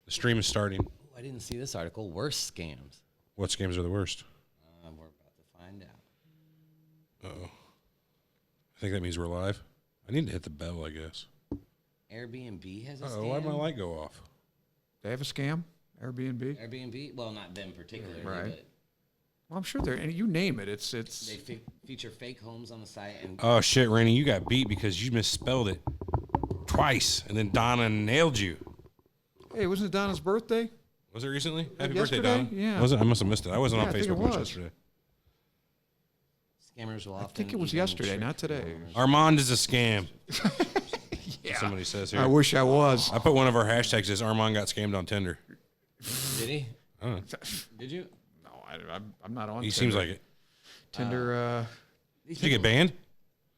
The stream is starting. I didn't see this article. Worst scams. What scams are the worst? We're about to find out. Uh-oh. I think that means we're live. I need to hit the bell, I guess. Airbnb has a Uh-oh, scam. why'd my light go off? They have a scam? Airbnb? Airbnb? Well, not them particularly, Right. but Well, I'm sure they're, and you name it, they feature fake homes on the site. And Oh, shit, Rainey, you got beat because you misspelled it twice, and then Donna nailed you. Hey, wasn't it Donna's birthday? Was it recently? Happy yesterday? birthday, Donna. Yeah. Was it? I must have missed it. I wasn't on I think it Facebook much was. yesterday. scammers will often. I think it was even yesterday, trick not today. homeowners. Armand is a scam. Yeah. Somebody says here. I wish I was. I put one of our hashtags as Armand got scammed on Tinder. Did he? I don't know. Did you? No, I'm not on He Tinder. seems like it. Tinder, Did you get banned?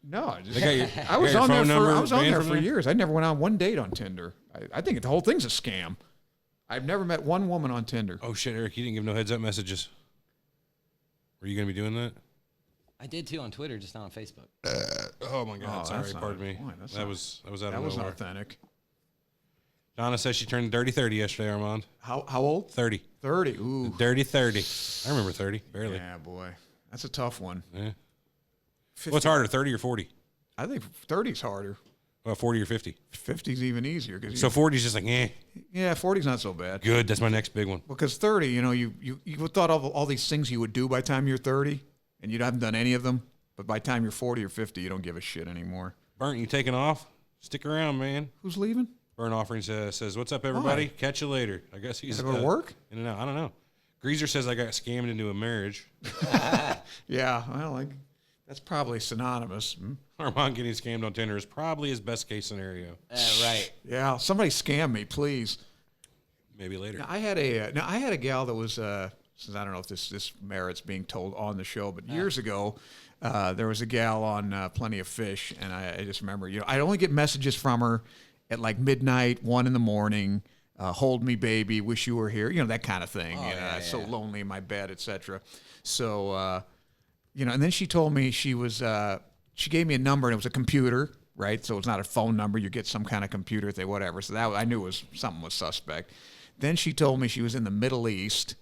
no, I just, They got your, I was got your on there phone number for, I was on banned there from for there? years. I never went on one date on Tinder. I think the whole thing's a scam. I've never met one woman on Tinder. Oh, shit, Eric, you didn't give no heads-up messages. Were you going to be doing that? I did too on Twitter, just not on Facebook. Oh, my God. Oh, Sorry, that's not- pardon me. boy, that's That not- was out of That was nowhere. authentic. Donna says she turned dirty 30 yesterday, Armand. How old? 30. 30. Ooh. Dirty 30. I remember 30, barely. Yeah, boy. That's a tough one. Yeah. 50, What's harder, 30 or 40? I think 30's harder. Well, 40 or 50. 50's even easier. So 40 is just like, yeah, 40's not so bad. good. That's my next big one. Because 30, you thought of all these things you would do by the time you're 30, and you haven't done any of them. But by the time you're 40 or 50, you don't give a shit anymore. Burnt, you taking off? Stick around, man. Who's leaving? Burnt Offering says, what's up, everybody? Why? Catch you later. I guess he's Gotta go to work? in and out. I don't know. Greaser says I got scammed into a marriage. Yeah, well, that's probably synonymous. Hmm? Armand getting scammed on Tinder is probably his best case scenario. Right. Yeah, somebody scam me, please. Maybe later. Now, I had a gal that was since I don't know if this merits being told on the show, but years ago, there was a gal on Plenty of Fish, and I just remember, I'd only get messages from her at like midnight, 1 a.m, hold me, baby, wish you were here, that kind of thing. Yeah, so yeah. lonely in my bed, etc. So, and then she told me she gave me a number, and it was a computer, right? So it's not a phone number. You get some kind of computer thing, whatever. So that I knew something was suspect. Then she told me she was in the Middle East,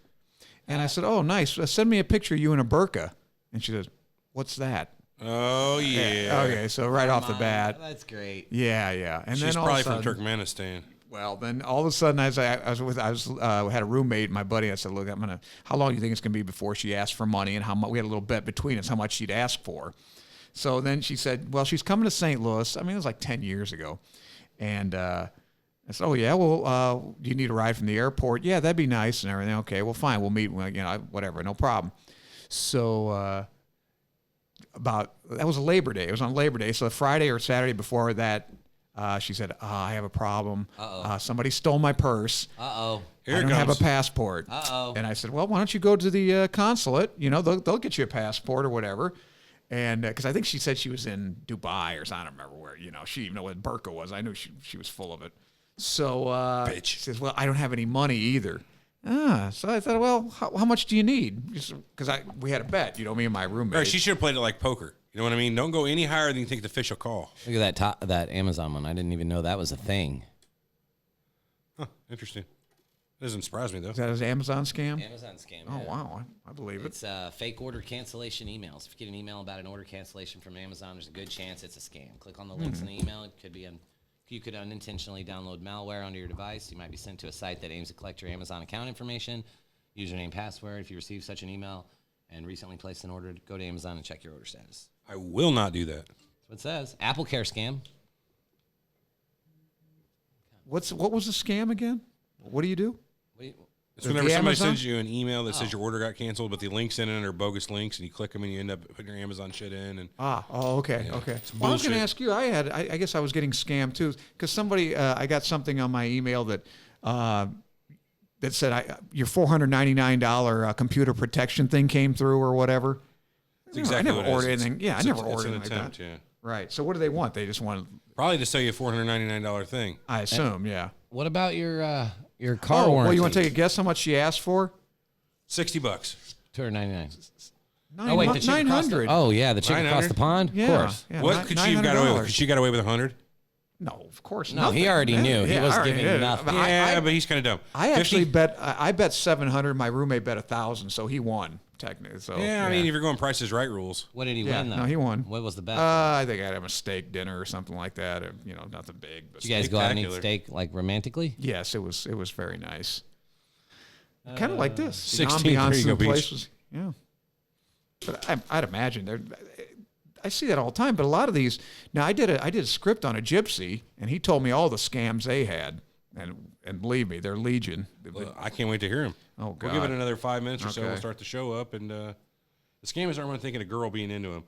and I said, "Oh, nice. Send me a picture of you in a burqa." And she says, "What's that?" Oh, yeah. Okay, so right off the bat, That's great. yeah. And She's then all probably of a from sudden, Turkmenistan. well, then all of a sudden, I had a roommate, my buddy. I said, "Look, how long do you think it's gonna be before she asks for money?" And how much? We had a little bet between us how much she'd ask for. So then she said, "Well, she's coming to St. Louis." I mean, it was like 10 years ago, and I said, "Oh yeah, well, do you need a ride from the airport?" "Yeah, that'd be nice and everything." "Okay, well, fine, we'll meet. Whatever, no problem." So that was a Labor Day. It was on Labor Day, so the Friday or Saturday before that. She said, "I have a problem. Somebody stole my purse. Uh-oh. Here I it don't have a comes. passport." Uh-oh. And I said, "Well, why don't you go to the consulate? They'll get you a passport or whatever." And because I think she said she was in Dubai or something. I don't remember where. She even know what burqa was. I knew she was full of it. So Bitch. she says, "Well, I don't have any money either." So I thought, "Well, how much do you need?" Because we had a bet, me and my roommate. Right, she should have played it like poker. You know what I mean? Don't go any higher than you think the fish will call. Look at that Amazon one. I didn't even know that was a thing. Huh, interesting. Doesn't surprise me, though. Is that an Amazon scam? Amazon scam. Oh, yeah. wow. I believe it. It's fake order cancellation emails. If you get an email about an order cancellation from Amazon, there's a good chance it's a scam. Click on the links in the email. It could be you could unintentionally download malware onto your device. You might be sent to a site that aims to collect your Amazon account information, username, password. If you receive such an email and recently placed an order, go to Amazon and check your order status. I will not do that. That's what it says. Apple Care scam. What was the scam again? What do you do? It's whenever The somebody Amazon? sends you an email that says your order got canceled, but the links in it are bogus links, and you click them and you end up putting your Amazon shit in. And Okay. Well, I was going bullshit. to ask you. I guess I was getting scammed too, because somebody, I got something on my email that said your $499 computer protection thing came through or whatever. It's exactly I never what it is. ordered anything. Yeah, I never it's ordered an anything attempt, like that. yeah. Right. So what do they want? They just want, Probably to sell you a $499 thing. I assume, yeah. What about your car warranty? Well, you want to take a guess how much she asked for? $60. $299. Oh wait, the chick across the- 900. Oh yeah, the chick across 900? the pond. Yeah, of course. yeah, What could she have got away with? $900. Could she got away with 100? No, of course No, not. he already knew. He was already giving did. nothing. Yeah, but he's kind of dumb. I actually 50? bet. I bet 700. My roommate bet 1,000, so he won technically. So Yeah, I mean, if you're going Price is Right rules. What did he Yeah, win, though? no, he won. What was the bet? I think I had him a steak dinner or something like that. Or, nothing big. But Did you guys go out and eat spectacular. steak, like, romantically? yes, it was very nice. Kind of like this. 16, ambiance there you of go, the Beach. place was, yeah. But I'd imagine I see that all the time. But a lot of these. Now I did a script on a gypsy, and he told me all the scams they had, and believe me, they're legion. Well, I can't wait to hear him. Oh, We'll give it God. another 5 minutes or so. Okay. We'll start the show up, and the scammers aren't thinking a girl being into him.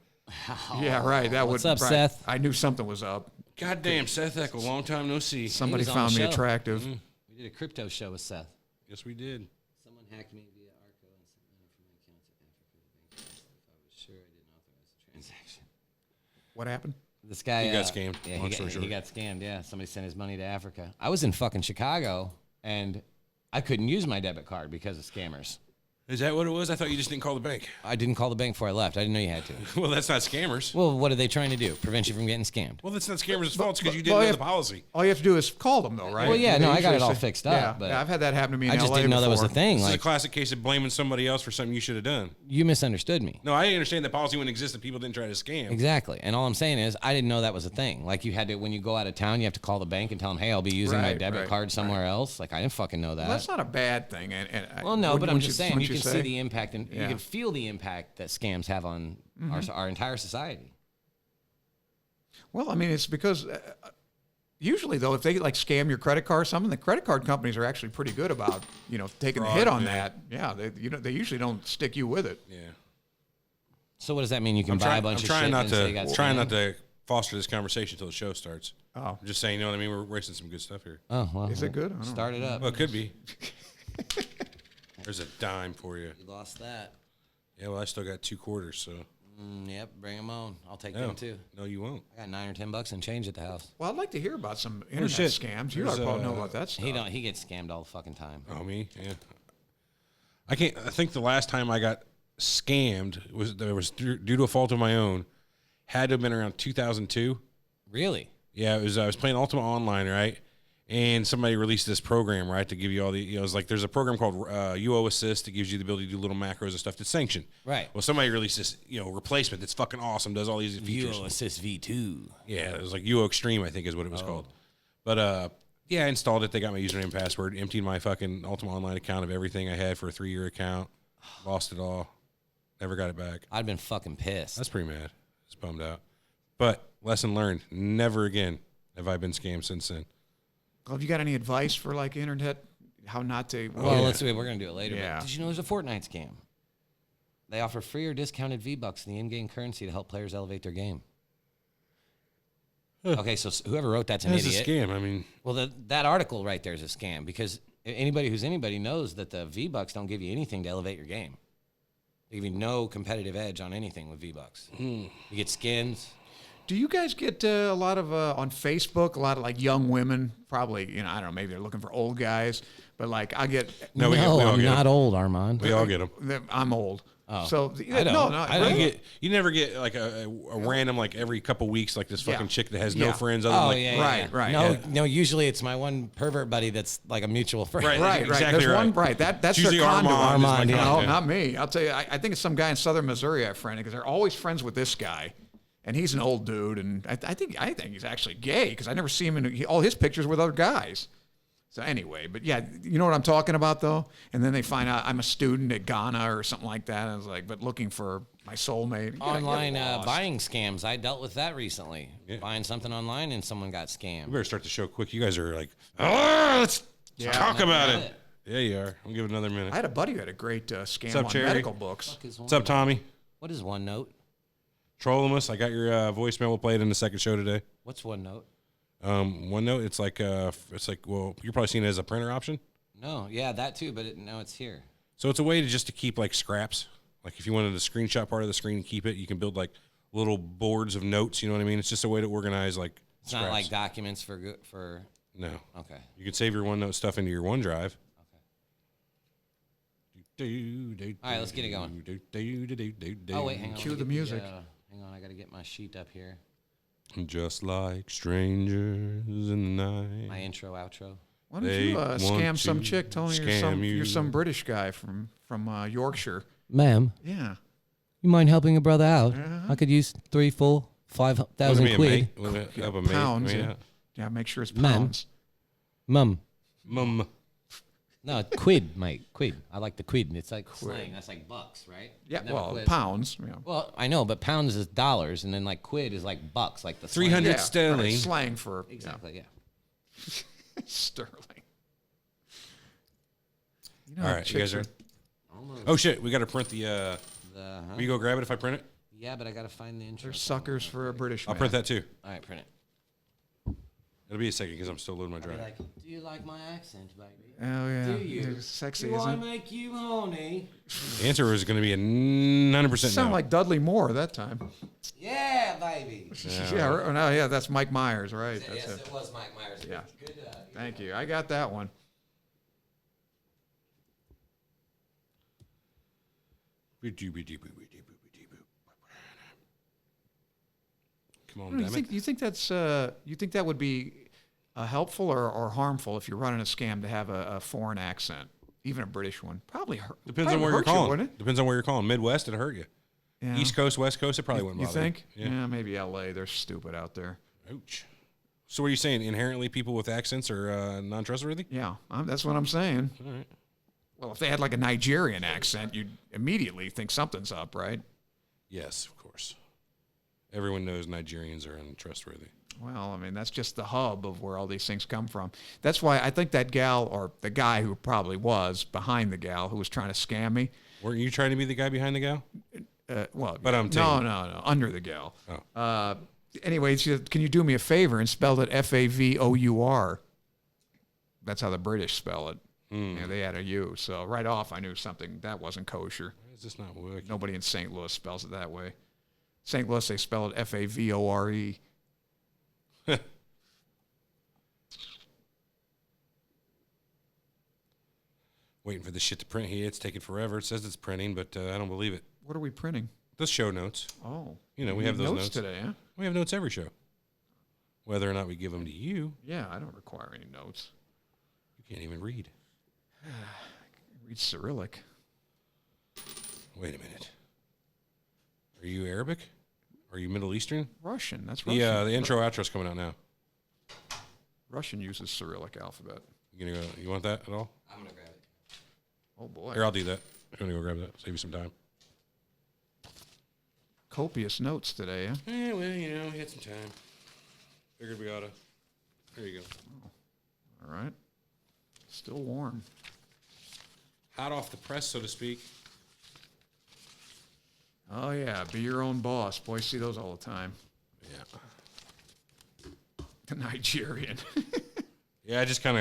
Yeah, right. That What's would. up, right. Seth? I knew something was up. Goddamn, Seth Eckel, long time no see. Somebody was on the found me show. attractive. We did a crypto show with Seth. Yes, we did. Someone hacked me via Arco and sent money from my account to Africa. If I was sure I didn't authorize the transaction. What happened? This guy He got scammed, Yeah, long he story short. got scammed. Yeah, somebody sent his money to Africa. I was in fucking Chicago, and I couldn't use my debit card because of scammers. Is that what it was? I thought you just didn't call the bank. I didn't call the bank before I left. I didn't know you had to. Well, that's not scammers. Well, what are they trying to do? Prevent you from getting scammed? Well, that's not scammers' fault because you well, didn't know if- the policy. All you have to do is call them, though, right? Well, yeah, They no, I got usually it all say- fixed up, Yeah, but yeah, I've had that happen to me in I just LA didn't know that was a before. thing. This is a Like, classic case of blaming somebody else for something you should have done. you misunderstood me. No, I understand that policy wouldn't exist if people didn't try to scam. Exactly. And all I'm saying is, I didn't know that was a thing. Like, you had to, when you go out of town, you have to call the bank and tell them, hey, I'll be using my Right, debit right, card somewhere else. Like, I didn't fucking know that. Well, that's not a bad thing. Well, no, but I'm wouldn't just saying, you wouldn't can see say? the impact, and you Yeah. can feel the impact that scams have on our entire society. Well, I mean, it's because usually, though, if they like scam your credit card or something, the credit card companies are actually pretty good about taking the hit on that. Yeah, they usually don't stick you with it. Yeah. So what does that mean? You can buy a bunch I'm of trying shit not and say you got to trying not scammed? to foster this conversation until the show starts. Oh, I'm just saying, you know what I mean? We're wasting some good stuff here. Oh, well. is it good? I don't know. Start it up. Well, it could be. There's a dime for you. You lost that. Yeah, well, I still got 2 quarters, so. Yep, bring them on. I'll take No, them too. no, you won't. I got $9 or $10 and change at the house. Well, I'd like to hear about some internet shit. scams. You There's, probably know about that stuff. He gets scammed all the fucking time. Oh, me? Yeah. I think the last time I got scammed was due to a fault of my own. Had to have been around 2002. Really? Yeah, it was. I was playing Ultima Online, right? And somebody released this program, right, to give you all the. It was like there's a program called UO Assist that gives you the ability to do little macros and stuff that's sanctioned. Right. Well, somebody released this, replacement that's fucking awesome. Does all these features. UO Assist V2. Yeah, it was like UO Extreme, I think, is what it was called. But yeah, I installed it. They got my username and password. Emptied my fucking Ultima Online account of everything I had for a 3-year account. Lost it all. Never got it back. I'd been fucking pissed. That's pretty mad. Just bummed out. But lesson learned. Never again have I been scammed since then. Well, have you got any advice for like internet? How not to? Well, let's see. We're going to do it later. Yeah. But did you know there's a Fortnite scam? They offer free or discounted V-Bucks in the in-game currency to help players elevate their game. Okay, so whoever wrote that's an That's idiot. a scam. I mean, Well, that article right there is a scam because anybody who's anybody knows that the V-Bucks don't give you anything to elevate your game. They give you no competitive edge on anything with V-Bucks. You get skins. Do you guys get a lot of on Facebook? A lot of like young women, probably. I don't know. Maybe they're looking for old guys, but like I get. no, we all I'm get not them. old, Armand. We all get them. I'm old. Oh. So I don't. no, I really? don't. You never get like a random like every couple weeks like this fucking Yeah. chick that has Yeah. no friends other than Oh, like yeah, Right, right, No, yeah. no. Usually it's my one pervert buddy that's like a mutual friend. Right. Right, Exactly There's one right. That's It's their usually conduit. Armand is my Armand, yeah. No, contact. not me. I'll tell you. I think it's some guy in Southern Missouri I friended because they're always friends with this guy, and he's an old dude, and I think he's actually gay because I never see him in all his pictures with other guys. So anyway, but yeah, you know what I'm talking about though. And then they find out I'm a student at Ghana or something like that. I was like, but looking for my soulmate. You gotta get Online lost. buying scams. I dealt with that recently. Buying something online and someone got We scammed. better start the show quick. You guys are like, let's talk about it. Yeah, you are. I'll give it another minute. I had a buddy who had a great scam up, on Cherry? medical books. What's up, Tommy? What is OneNote? Trolling us. I got your voicemail. We'll play it in the second show today. What's OneNote? OneNote. It's like well, you're probably seeing it as a printer option. No, yeah, that too, but now it's here. So it's a way to keep like scraps. Like if you wanted to screenshot part of the screen and keep it, you can build like little boards of notes. You know what I mean? It's just a way to organize like. It's not like documents for. No. Okay. You can save your OneNote stuff into your OneDrive. All right, let's get it going. Oh wait, hang on. Cue let the me get music. hang on, I got to get my sheet up here. Just like strangers in the night. My intro, outro. Why don't They you want scam some to chick telling her scam you're you. some British guy from Yorkshire? Ma'am, Yeah. you mind helping a brother out? Uh-huh. I could use 3, 4, 5,000 Wouldn't it be a quid. mate? Wouldn't it help a mate? Pounds. Yeah. Yeah, make sure it's Ma'am. pounds. Mum. Mum. No, quid, mate. Quid. I like the quid. It's like slang. That's like bucks, right? Yeah, Never well, quid. pounds. Yeah. Well, I know, but pounds is dollars, and then like quid is like bucks, like the slang. 300 Yeah, sterling. right, slang for Exactly, yeah. yeah. Sterling. You know, All right, you guys are. Oh shit, we got to print the. Will you go grab it if I print it? Yeah, but I gotta find the intro. They're suckers for a British I'll man. print that too. All right, print it. It'll be a second because I'm still loading my I'll be drive. like, do you like my accent, baby? Oh yeah, Do you? It's sexy, Do I isn't it? make you horny? The answer is going to be a 900% Sound no. like Dudley Moore that time. Yeah, baby. Yeah, that's Mike Myers, right? That's Yes, it. it was Mike Myers. Yeah. Good. Thank you. I got that one. Come on, damn it. You think that would be helpful or harmful if you're running a scam to have a foreign accent, even a British one? Probably Depends on where you're hurt you, calling. wouldn't it? Depends on where you're calling. Midwest, it'd hurt you. Yeah. East Coast, West Coast, it probably wouldn't You bother think? you. Yeah, maybe L.A. They're stupid out there. Ouch. So what are you saying? Inherently, people with accents are non-trustworthy? Yeah, that's what I'm saying. All right. Well, if they had like a Nigerian accent, you'd immediately think something's up, right? Yes, of course. Everyone knows Nigerians are untrustworthy. Well, I mean, that's just the hub of where all these things come from. That's why I think that gal, or the guy who probably was behind the gal who was trying to scam me. Weren't you trying to be the guy behind the gal? But I'm no, under the gal. Oh. Anyway, she said, "Can you do me a favor and spell it Favour?" That's how the British spell it. Yeah, they had a U. So right off, I knew something that wasn't kosher. Why is this not working? Nobody in St. Louis spells it that way. St. Louis, they spell it Favore. Waiting for this shit to print here. It's taking forever. It says it's printing, but I don't believe it. What are we printing? The show notes. Oh, You know, we have those notes. today, huh? We have notes every show. Whether or not we give them to you, Yeah, I don't require any notes. you can't even read. Read Cyrillic. Wait a minute. Are you Arabic? Are you Middle Eastern? Russian. That's Russian. Yeah, the intro outro's coming out now. Russian uses Cyrillic alphabet. You want that at all? I'm gonna grab it. Oh boy. Here, I'll do that. I'm gonna go grab that. Save you some time. Copious notes today, huh? Yeah, well, you know, we had some time. Figured we oughta. There you go. All right. Still warm. Hot off the press, so to speak. Oh yeah, be your own boss. Boys see those all the time. Yeah. The Nigerian. Yeah, I just kind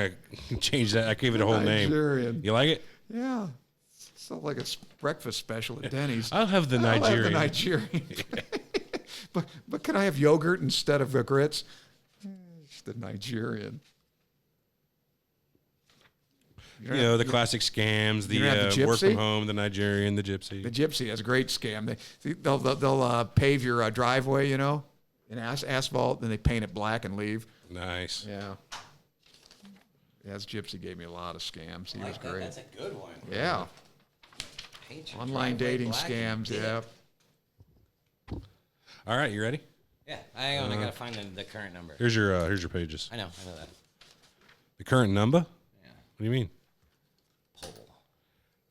of changed that. I gave it a whole name. Nigerian. You like it? Yeah. Sounds like a breakfast special at Denny's. I'll have the I'll have Nigerian. the Nigerian. but can I have yogurt instead of the grits? The Nigerian. You know, the classic scams, you don't have the the work gypsy? from home, the Nigerian, the gypsy. The gypsy has a great scam. They'll pave your driveway, you know, in asphalt, then they paint it black and leave. Nice. Yeah. Yes, Gypsy gave me a lot of scams. He was great. That's a good one. Yeah. Paint your Online driveway dating black and scams, dip. yeah. All right, you ready? Yeah, hang on. I gotta find the current number. Here's your pages. I know that. The current number? Yeah. What do you mean? Poll.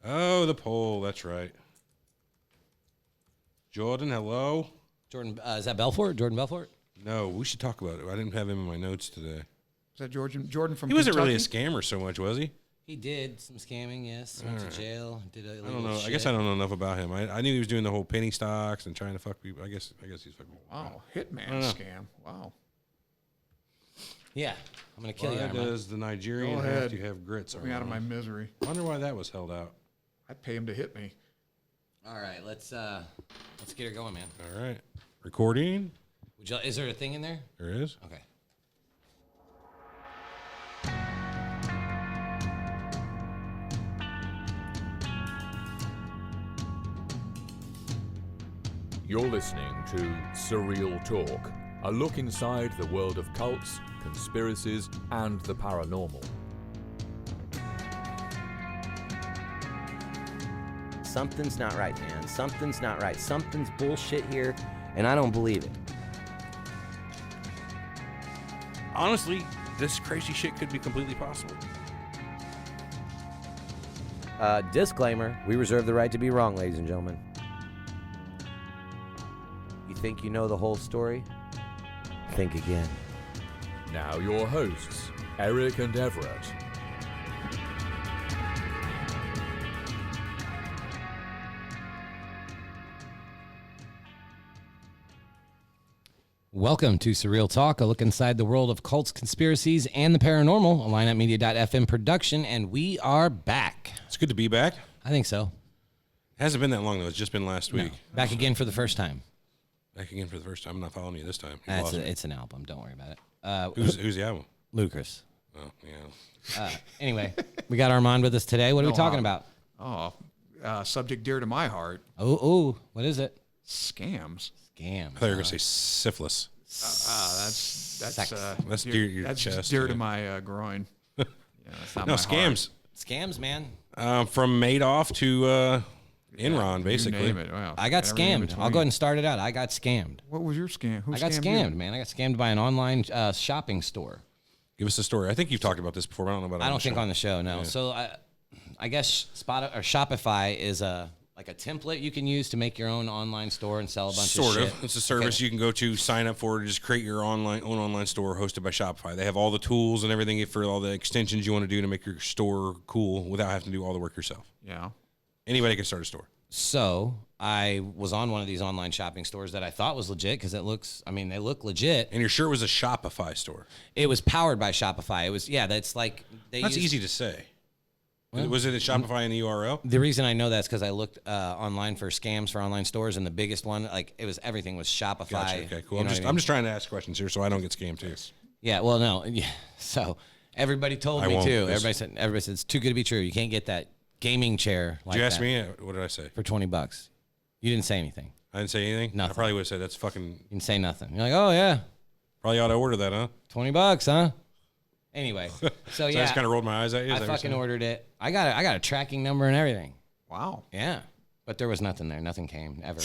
Oh, the poll. That's right. Jordan, hello. Jordan, is that Belfort? Jordan Belfort? No, we should talk about it. I didn't have him in my notes today. Is that Jordan from He wasn't really a Kentucky? scammer so much, was he? He did some scamming, yes. Went to jail. Did a I illegal don't know. I shit. guess I don't know enough about him. I knew he was doing the whole penny stocks and trying to fuck people. I guess he's fucking people. Wow, hitman know. scam. Wow. Yeah, I'm gonna kill you. Why Armand. does the Nigerian Go have ahead. to have grits Get me out of my on? misery. I wonder why that was held out. I'd pay him to hit me. All right, let's get her going, man. All right. Recording. Is there a thing in there? There is. Okay. You're listening to Surreal Talk. A look inside the world of cults, conspiracies, and the paranormal. Something's not right, man. Something's not right. Something's bullshit here, and I don't believe it. Honestly, this crazy shit could be completely possible. Disclaimer, we reserve the right to be wrong, ladies and gentlemen. You think you know the whole story? Think again. Now your hosts, Eric and Everett. Welcome to Surreal Talk, a look inside the world of cults, conspiracies, and the paranormal, a lineupmedia.fm production, and we are back. It's good to be back. I think so. It hasn't been that long, though. It's just been last week. Back again for the first time. Back again for the first time. I'm not following you this time. You lost me. It's an album. Don't worry about it. Who's the album? Lucas. Oh, yeah. Anyway, we got Armand with us today. What are we talking about? Subject dear to my heart. Oh, what is it? Scams. Scams. I thought you were going to say syphilis. That's dear to your that's chest. dear yeah. to my groin. Yeah, that's not No, my scams. Scams, man. From Madoff to Enron, basically. You name it. Wow. I got Everything in scammed. between. I'll go ahead and start it out. I got scammed. What was your scam? Who I got scammed scammed, you? man. I got scammed by an online shopping store. Give us a story. I think you've talked about this before, but I don't know about it. I don't think on the show, no. Yeah. So I guess Shopify is like a template you can use to make your own online store and sell a bunch of shit. Sort of. It's a service you can go to, sign up for, just create your own online store hosted by Shopify. They have all the tools and everything for all the extensions you want to do to make your store cool without having to do all the work yourself. Yeah. Anybody can start a store. So I was on one of these online shopping stores that I thought was legit because they look legit. And you're sure it was a Shopify store? It was powered by Shopify. It was, that's like That's easy to say. Was it a Shopify in the URL? The reason I know that's because I looked online for scams for online stores, and the biggest one, everything was Shopify. Gotcha. Okay, cool. You know what I mean? I'm just trying to ask questions here so I don't get scammed too. Yeah, well, no. Yeah. So everybody told me won't. too. Everybody said it's too good to be true. You can't get that gaming chair like Did you ask that me? What did I say? for $20. You didn't say anything. I didn't say anything? Nothing. I probably would have said that's fucking... You didn't say nothing. You're like, oh yeah, Probably ought to order that, huh? $20, huh? Anyway, so I yeah, just kind of rolled my eyes at you. I fucking ordered it. I got a tracking number and everything. Wow. Yeah, but there was nothing there. Nothing came ever.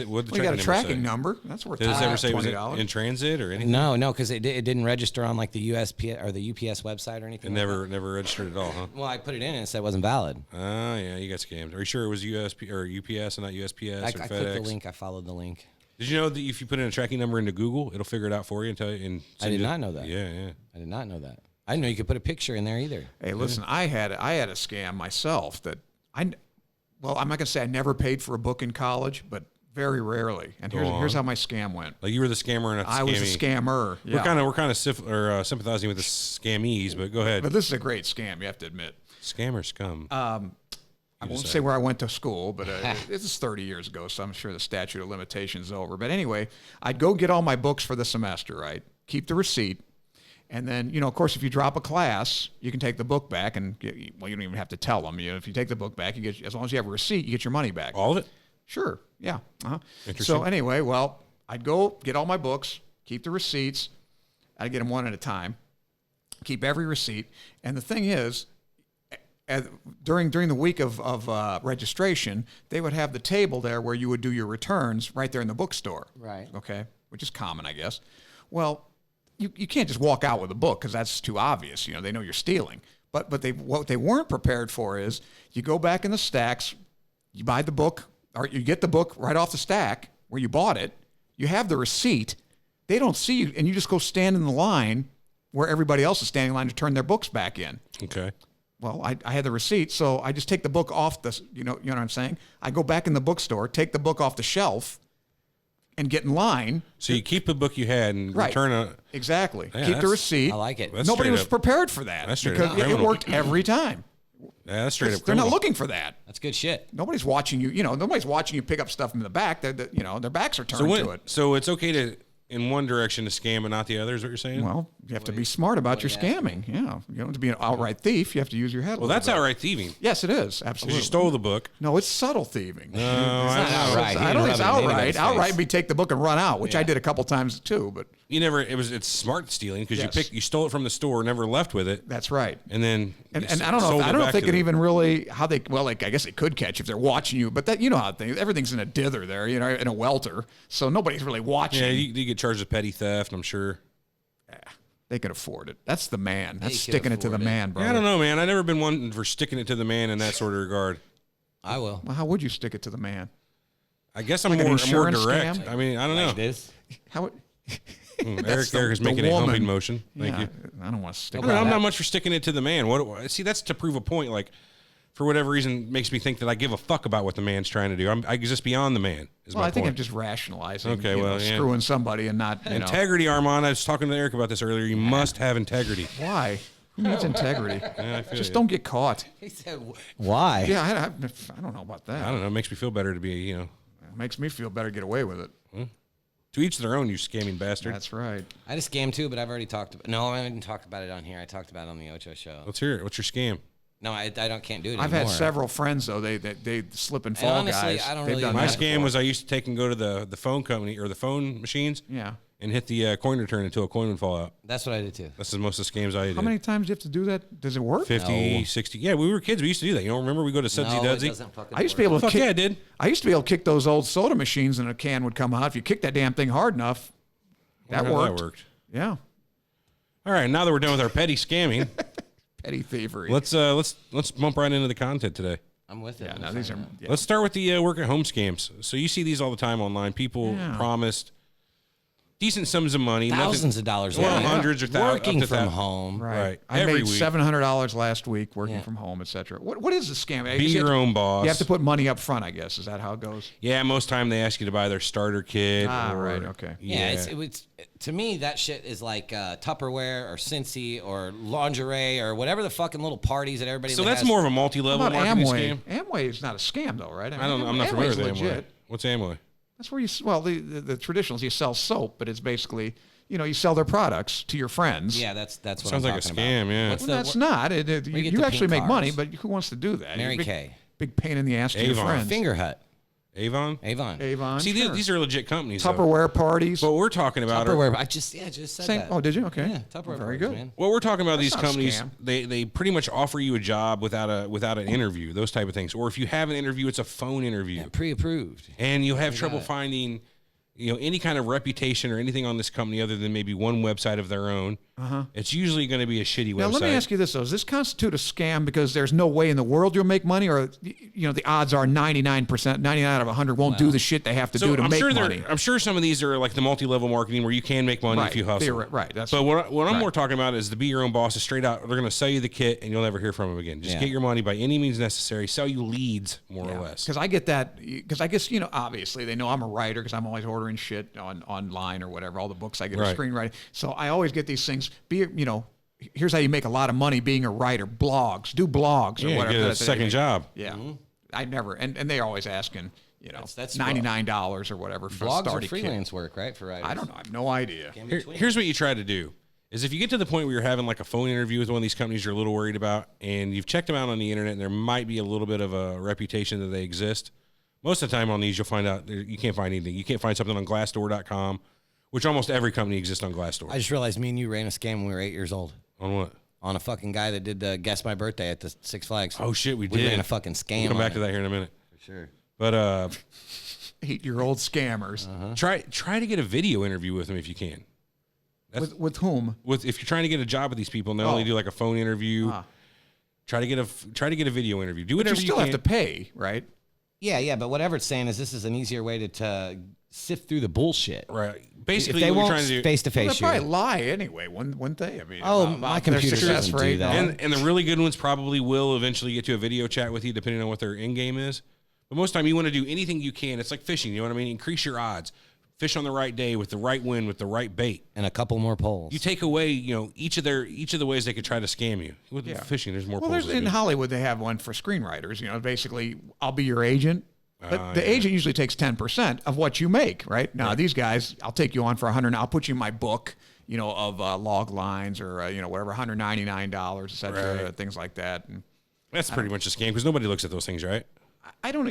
What We got a tracking number. That's worth Did it ever say was it $20. in transit or anything? No, because it didn't register on like the USP or the UPS website or anything. It like never registered at all, huh? that. Well, I put it in and it said it wasn't valid. Oh, yeah, you got scammed. Are you sure it was USP or UPS and not USPS I or clicked FedEx? the link. I followed the link. Did you know that if you put in a tracking number into Google, it'll figure it out for you and tell you? And I did not know that. Yeah. I did not know that. I didn't know you could put a picture in there either. Hey, listen, I had a scam myself that I'm not gonna say I never paid for a book in college, but very rarely. And here's how my scam went. Like you were the scammer and not the I was a scammer. Yeah. We're kind of sympathizing with the scammies, but go ahead. But this is a great scam, you have to admit. Scam or scum? I won't say where I went to school, but this is 30 years ago, so I'm sure the statute of limitations is over. But anyway, I'd go get all my books for the semester, right? Keep the receipt. And then, of course, if you drop a class, you can take the book back, and you don't even have to tell them. If you take the book back, you get, as long as you have a receipt, you get your money back. All of it? Sure. Yeah. Interesting. So anyway, I'd go get all my books, keep the receipts. I'd get them one at a time, keep every receipt. And the thing is, during the week of registration, they would have the table there where you would do your returns right there in the bookstore. Right. Okay. Which is common, I guess. Well, you can't just walk out with a book because that's too obvious. They know you're stealing. But what they weren't prepared for is you go back in the stacks, you buy the book, or you get the book right off the stack where you bought it. You have the receipt. They don't see you, and you just go stand in the line where everybody else is standing in line to turn their books back in. Okay. Well, I had the receipt, so I just take the book off the, you know what I'm saying? I go back in the bookstore, take the book off the shelf, and get in line. So you keep the book you had and Right. return a... Exactly. Yeah, Keep the receipt. I like it. That's Nobody straight was up- prepared for that That's straight because up it criminal. worked every time. Yeah, that's straight up They're not criminal. looking for that. That's good shit. Nobody's watching you. Nobody's watching you pick up stuff from the back. Their backs are turned to it. So it's okay to, in one direction, to scam and not the other, is what you're saying? Well, You have to be smart about your scamming. Yeah. You don't have to be an outright thief. You have to use your head. Well, that's outright thieving. Yes, it is. Because Absolutely. you stole the book. No, it's subtle thieving. No, It's not outright. I don't think it's outright. Outright, we take the book and run out, which I did a couple times too. But you never. It's smart stealing because Yes. you stole it from the store, never left with it, that's right. and then And you I don't know. sold I don't know back if they to can them. even really how they. Well, like I guess they could catch if they're watching you, but that you know how things. Everything's in a dither there, you know, in a welter, so nobody's really watching. Yeah, you get charged with petty theft. I'm sure. They can afford it. That's the man. That's They can sticking it to the afford it. man, brother. I don't know, man. I've never been one for sticking it to the man in that sort of regard. I will. Well, how would you stick it to the man? I guess I'm Like an more insurance direct. scam? I mean, I don't know. Like this. How? Eric is the making a woman. humping motion. Thank Yeah, you. I don't want to stick. I don't know, I'm not much for sticking it to the man. See, that's to prove a point. Like, for whatever reason, makes me think that I give a fuck about what the man's trying to do. I exist beyond the man. Is Well, my I think point. I'm just rationalizing. Okay, you know, well, yeah. screwing somebody and not you know Integrity, Armand. I was talking to Eric about this earlier. You must have integrity. why. Who needs integrity? Yeah, I feel Just you. don't get caught. He said, "Why?" Yeah, I don't know about that. I don't know. It makes me feel better to be, It makes me feel better to get away with it. to each their own. You scamming bastard. That's right. I just scammed too, but I've already talked about. No, I haven't talked about it on here. I talked about it on the Ocho show. Let's hear it. What's your scam? No, I can't do it I've anymore. had several friends though. They slip and fall honestly, guys. I don't They've really done My that scam before. was I used to take and go to the phone company or the phone machines Yeah. and hit the coin return until a coin would fall out. That's what I did too. That's the most of the scams I did. How many times do you have to do that? Does it work? 50, No. 60. Yeah, we were kids. We used to do that. You don't remember? We go to Sudsy No, it Dudsy. doesn't fucking I used to be able to Fuck kick. yeah, I did. I used to be able to kick those old soda machines, and a can would come out. If you kick that damn thing hard enough, that Wonder how worked. Yeah. All right, now that we're done with our petty scamming, Petty thievery. let's bump right into the content today. I'm with it. yeah. I'm No, fine these are. with Yeah. Let's start with the work at home scams. So you see these all the time online. People Yeah. promised decent sums of money, it. Thousands of dollars. well, a week. hundreds or thousands, Working up to from that. home. Right. I Every made week. $700 last week working Yeah. from home, etc. What is the scam? I Be guess you have your to- own boss. You have to put money up front, I guess. Is that how it goes? Yeah, most time they ask you to buy their starter kit. Ah, or- right, okay. Yeah, it's to me that shit is like Tupperware or Cincy or lingerie or whatever the fucking little parties that everybody. So has. that's more of a What multi-level about marketing Amway? scam. Amway is not a scam, though, right? I don't. I'm not Amway's familiar with Amway. legit. What's Amway? That's where the traditionals, you sell soap, but it's basically, you sell their products to your friends. Yeah, that's what Sounds I'm like a talking scam. about. Yeah. What's Well, the- that's not. you get You the actually pink make money, cards. but who wants to do that? Mary Big- Kay. Big pain in the ass to your Avon. friends. Finger Hut. Avon. Avon. See, sure. these are legit companies. though. Tupperware parties. What we're talking about are Tupperware. I just said Same. that. Oh, did you? Okay. Yeah, Tupperware. Very parties, good. man. what we're talking about. That's These not a companies, scam. they pretty much offer you a job without an interview. Those type of things. Or if you have an interview, it's a phone interview, Yeah, pre-approved. and you have trouble it. finding, any kind of reputation or anything on this company other than maybe one website of their own. It's usually going to be a shitty Now, website. let me ask you this, though. Does this constitute a scam because there's no way in the world you'll make money, or, the odds are 99%, 99 out of 100 won't do the shit they have to do to I'm make sure money? I'm sure some of these are like the multi-level marketing where you can make money if you hustle. Right. That's But what I'm right. more talking about is the be your own boss is straight out. They're going to sell you the kit and you'll never hear from them again. Just Yeah. get your money by any means necessary. Sell you leads more or less. Because I get that. Because I guess obviously they know I'm a writer because I'm always ordering shit online or whatever. All the books I get are Right. screenwriting. So I always get these things. Here's how you make a lot of money being a writer. Blogs. Do blogs or Yeah, whatever. get a second job. Yeah. I never. And they're always asking. That's $99 or whatever for a Blogs or starter kit. freelance work, right? For writers. I don't know. I have no idea. Here's what you try to do. Is if you get to the point where you're having like a phone interview with one of these companies you're a little worried about and you've checked them out on the internet and there might be a little bit of a reputation that they exist. Most of the time on these you'll find out you can't find anything. You can't find something on Glassdoor.com, which almost every company exists on Glassdoor. I just realized me and you ran a scam when we were 8 years old. On what? On a fucking guy that did the Guess My Birthday at the Six Flags. Oh shit, we did. We ran a fucking scam. We'll come back on to it. that here in a minute. For sure. But 8-year-old scammers. try to get a video interview with them if you can. With whom? If you're trying to get a job with these people and they only do like a phone interview, try to get a video interview. Do But whatever you still can. have to pay, right? Yeah, but whatever it's saying is this is an easier way to sift through the bullshit. Right. If Basically, they what you're won't trying to do. face to They'll face you. probably lie anyway, wouldn't they? I mean, Oh, about my their computer success doesn't do rate. that. And the really good ones probably will eventually get to a video chat with you, depending on what their end game is. But most time, you want to do anything you can. It's like fishing. You know what I mean? Increase your odds. Fish on the right day with the right wind with the right bait. And a couple more poles. You take away, each of the ways they could try to scam you. With fishing, there's more. Well, poles in to do. Hollywood, they have one for screenwriters. Basically, I'll be your agent. But the agent usually takes 10% of what you make, right? Now, these guys, I'll take you on for 100. I'll put you in my book, of log lines or whatever, $199, et cetera, Right. things like that. And That's pretty much a scam because nobody looks at those things, right? I don't,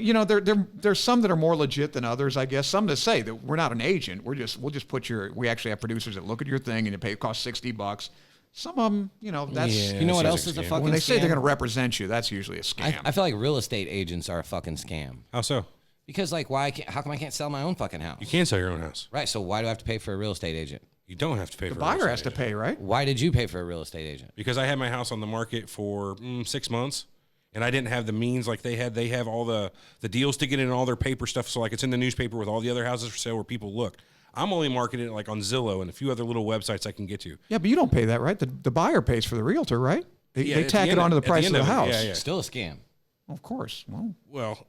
there's some that are more legit than others, I guess. Some that say that we're not an agent. We'll just put we actually have producers that look at your thing and it costs $60. Some of them, that's. Yeah. You know what Sounds else like is a scam. fucking When they say they're scam? going to represent you, that's usually a scam. I feel like real estate agents are a fucking scam. How so? Because like, how come I can't sell my own fucking house? You can sell your own house. Right. So why do I have to pay for a real estate agent? You don't have to pay the for a real buyer has estate to agent. pay, right? Why did you pay for a real estate agent? Because I had my house on the market for 6 months, and I didn't have the means like they had. They have all the deals to get in all their paper stuff, so like it's in the newspaper with all the other houses for sale where people look. I'm only marketing it like on Zillow and a few other little websites I can get to. Yeah, but you don't pay that, right? The buyer pays for the realtor, right? They Yeah, at tack the it end onto the at price end of the it, house. Yeah, yeah. Still a scam. Of course. Well, Well,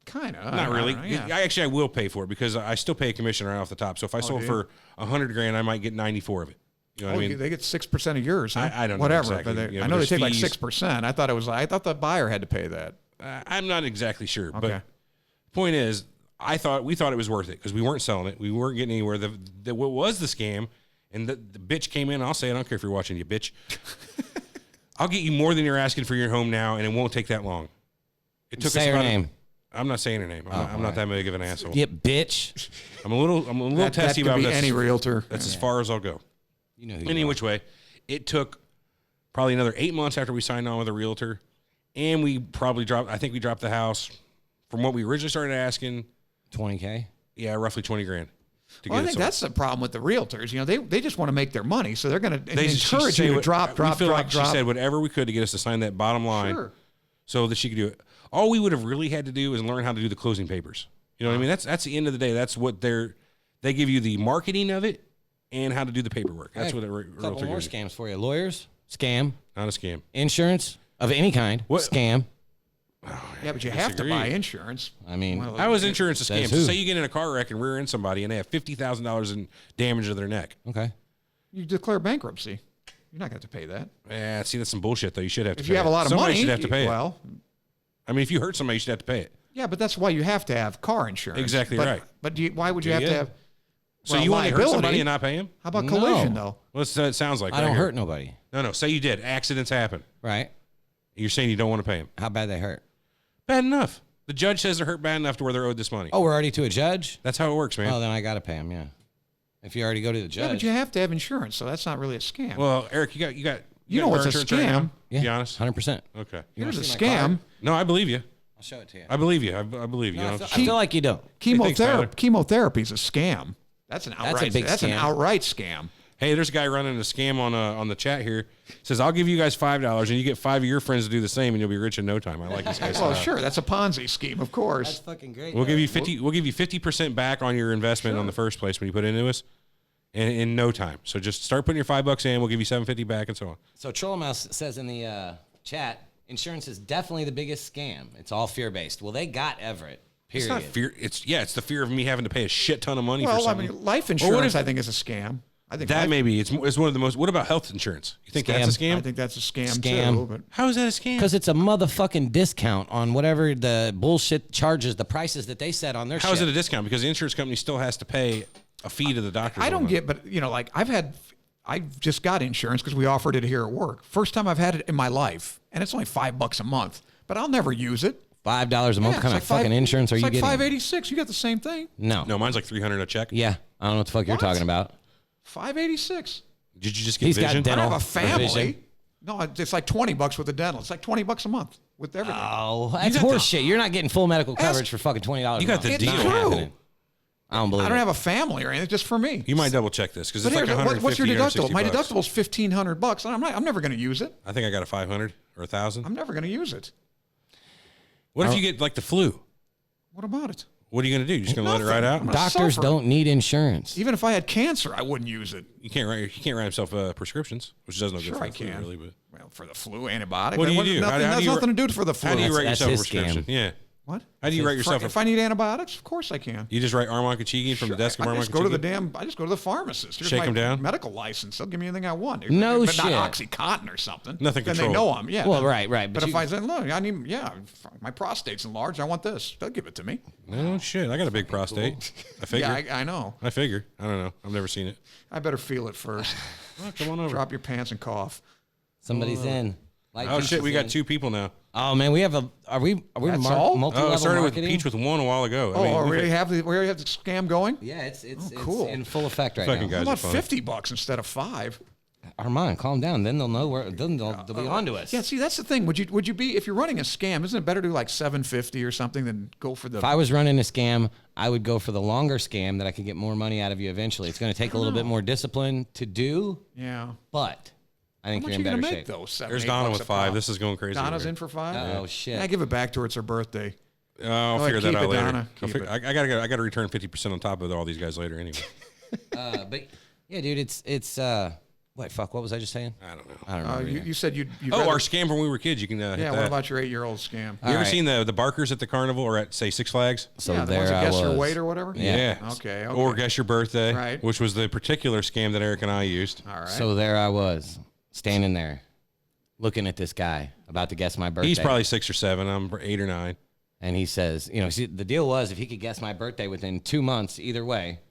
kind of. not really. Yeah. I will pay for it because I still pay a commission right off the top. So if I sold do you? for $100,000, I might get 94 of it. You know what I mean? They get 6% of yours. Huh? I don't know Whatever. exactly. But Yeah, I but know they there's take like fees. 6%. I thought the buyer had to pay that. I'm not exactly sure, Okay. but point is, we thought it was worth it because we weren't selling it, we weren't getting anywhere. What was the scam, and the bitch came in. I'll say, I don't care if you're watching, you bitch. I'll get you more than you're asking for your home now, and it won't take that long. It took Say us her about name. I'm not saying her name. I'm not that big of an asshole. Yeah, bitch. I'm a little That testy could about be this. any realtor. That's as far as I'll go. You know who Any you are. which way, it took probably another 8 months after we signed on with a realtor, and we probably dropped. I think we dropped the house from what we originally started asking. 20K. Yeah, roughly 20 grand. To Well, I get it think sold. that's the problem with the realtors. They just want to make their money, so they're going to She encourage said you to what- drop. We feel like she said whatever we could to get us to sign that bottom line, Sure. so that she could do it. All we would have really had to do is learn how to do the closing papers. You know what I mean? That's the end of the day. That's what they give you the marketing of it and how to do the paperwork. That's Hey, what a couple realtor more gives you. scams for you. Lawyers, scam. Not a scam. Insurance of any kind, What- scam. Yeah, but you have to disagree. buy insurance. I mean, Well, How is insurance a scam? Says So who? say you get in a car wreck and rear end somebody and they have $50,000 in damage to their neck. okay. You declare bankruptcy. You're not going to have to pay that. Yeah, see, that's some bullshit though. You should have to If pay you have a it. lot of Somebody money, should have to pay it. well, I mean, if you hurt somebody, you should have to pay it. yeah, but that's why you have to have car insurance. Exactly But- right. But why would you Do have you? to have? So well, you want to hurt somebody liability? and not pay him? How about No. collision though? Well, that's what it sounds like. I right don't here. hurt nobody. No. Say you did. Accidents happen. Right? You're saying you don't want to pay him. How bad they hurt? Bad enough. The judge says they're hurt bad enough to where they're owed this money. Oh, we're already to a judge? That's how it works, man. Oh, then I got to pay him, yeah. If you already go to the Yeah, judge. but you have to have insurance, so that's not really a scam. Well, Eric, you got You got know car what's a insurance right now? scam. yeah, Be honest. 100%. Okay. Here's a see my scam. card? No, I believe you. I'll show it to you. I believe you. I believe you. No, I You know? feel like you don't. thanks, Tyler. Chemotherapy is a scam. That's an That's a outright. big That's an scam. outright scam. Hey, there's a guy running a scam on the chat here. Says I'll give you guys $5 and you get 5 of your friends to do the same and you'll be rich in no time. I like this guy. Well, sure, that's a Ponzi scheme, of course. fucking great. We'll give you 50. We'll give you 50% back on your investment on the first place when you put it into us, and in no time. So just start putting your $5 in. We'll give you $750 back and so on. So Troll Mouse says in the chat, insurance is definitely the biggest scam. It's all fear-based. Well, they got Everett, period. It's not fear. It's the fear of me having to pay a shit ton of money for Well, I something. mean, life Or what insurance, if- I think, is a scam. I think that life- maybe it's one of the most. What about health insurance? You think that's a Scam. scam? I think that's a scam, Scam. too. But How is that a scam? Because it's a motherfucking discount on whatever the bullshit charges, the prices that they set on their How shit. is it a discount? Because the insurance company still has to pay a fee to the doctor. I don't get, but like I just got insurance because we offered it here at work. First time I've had it in my life, and it's only $5 a month, but I'll never use it. $5 a month? Yeah, What kind of it's like fucking insurance are it's you like getting? $586. You got the same thing. No. No, mine's like $300 a check. Yeah. I don't know what the fuck you're What? talking about. $586. Did you just get He's got vision? dental. I don't have a family. Vision. No, it's like $20 with the dental. It's like $20 a month with everything. Oh, that's got the- horseshit. You're not getting full medical Ask- coverage for fucking $20. You got the a month. deal. Not It's true. happening. I don't believe I don't it. have a family or anything. It's just for me. You might double check this because But it's like here, $150 what's your or deductible? $60. My deductible's $1,500. I'm never going to use it. I think I got a 500 or 1,000. I'm never going to use it. What if you get like the flu? What about it? What are you going to do? You're just going to let it Nothing. ride out? I'm Doctors suffer. don't need insurance. Even if I had cancer, I wouldn't use it. You can't write yourself prescriptions, which does no good Sure for I the flu, can. really. But Well, for the flu, antibiotic. What do you That do? Nothing, How do that's you- nothing to do for the flu. how do you write That's yourself a his scam. prescription? Yeah. What? How do you write yourself? If I need antibiotics, of course I can. You just write Armand Kachigian from the desk of Armand Kachigian? I just go to the pharmacist. Here's Shake my 'em down? medical license. They'll give me anything I want. No but shit. not OxyContin or something. Nothing Then controlled. they know I'm, yeah. Well, right. But if I say, look, I need, my prostate's enlarged. I want this. They'll give it to me. No shit. I got a big prostate. I figure. Yeah, I know. I figure. I don't know. I've never seen it. I better feel it first. Well, come on over. Drop your pants and cough. Somebody's in. Light Oh Peach shit, is we got in. 2 people now. Oh man, we have a. Are we That's all? multi-level Oh, it started with marketing? Peach with 1 a while ago. We already have the scam going? Yeah, it's cool. in full effect right Fucking now. guys How are about fun. $50 instead of $5? Armand, calm down. Then they'll know where. Then they'll be onto us. Yeah, see, that's the thing. Would you be, if you're running a scam, isn't it better to do like $750 or something than go for the... If I was running a scam, I would go for the longer scam that I could get more money out of you eventually. It's going to take a little bit more discipline to do, Yeah. but I think How you're much in are you better going to make, shape. though? $7, There's $8 Donna a with 5. pop? This is going crazy. Donna's over in for 5? Oh shit! Yeah, I give it back to her. It's her birthday. here. I'll Go ahead, figure that keep out it, later. Donna. Keep it. I gotta return 50% on top of all these guys later anyway. But yeah, dude, it's what fuck? What was I just saying? I don't know. I don't know. You said you'd Oh, rather- our scam from when we were kids. You can hit Yeah, that. what about your 8-year-old scam? You ever right. seen the Barkers at the carnival or at, say, Six Flags? So yeah, the there ones that I guess was. your weight or whatever? Yeah. Okay. Or guess your birthday, Right. which was the particular scam that Eric and I used. All right. So there I was, standing there, looking at this guy about to guess my birthday. He's probably 6 or 7. I'm 8 or 9. And he says, see, the deal was if he could guess my birthday within 2 months, either way,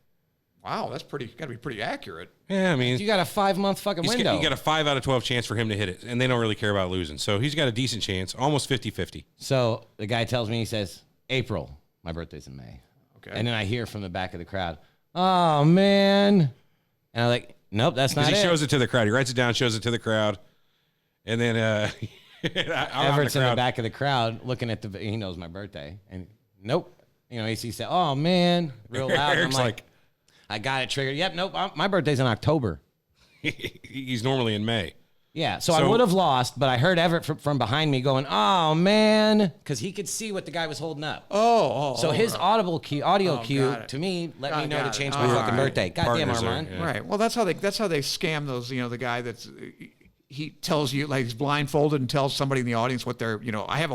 Wow, that's got to be pretty accurate. Yeah, I mean, you got a 5-month fucking window. you got a 5 out of 12 chance for him to hit it, and they don't really care about losing. So he's got a decent chance, almost 50-50. So the guy tells me, he says, April. My birthday's in May. Okay. And then I hear from the back of the crowd, oh, man. And I'm like, nope, that's not Because it. he shows it to the crowd. He writes it down, shows it to the crowd, and then Everett's in the back of the crowd looking at he knows my birthday. And nope. He said, oh, man, real loud. And I'm Eric's like, I got it triggered. Yep, nope, my birthday's in October. He's normally in May. Yeah, so I would have lost, but I heard Everett from behind me going, oh, man, because he could see what the guy was holding up. So his audio cue got it. to me let me know Got to it. change All my fucking right. birthday. Goddamn, Partners are- Armand. yeah. Right. Well, that's how they scam those. The guy that's he tells you, like, he's blindfolded and tells somebody in the audience what they're. I have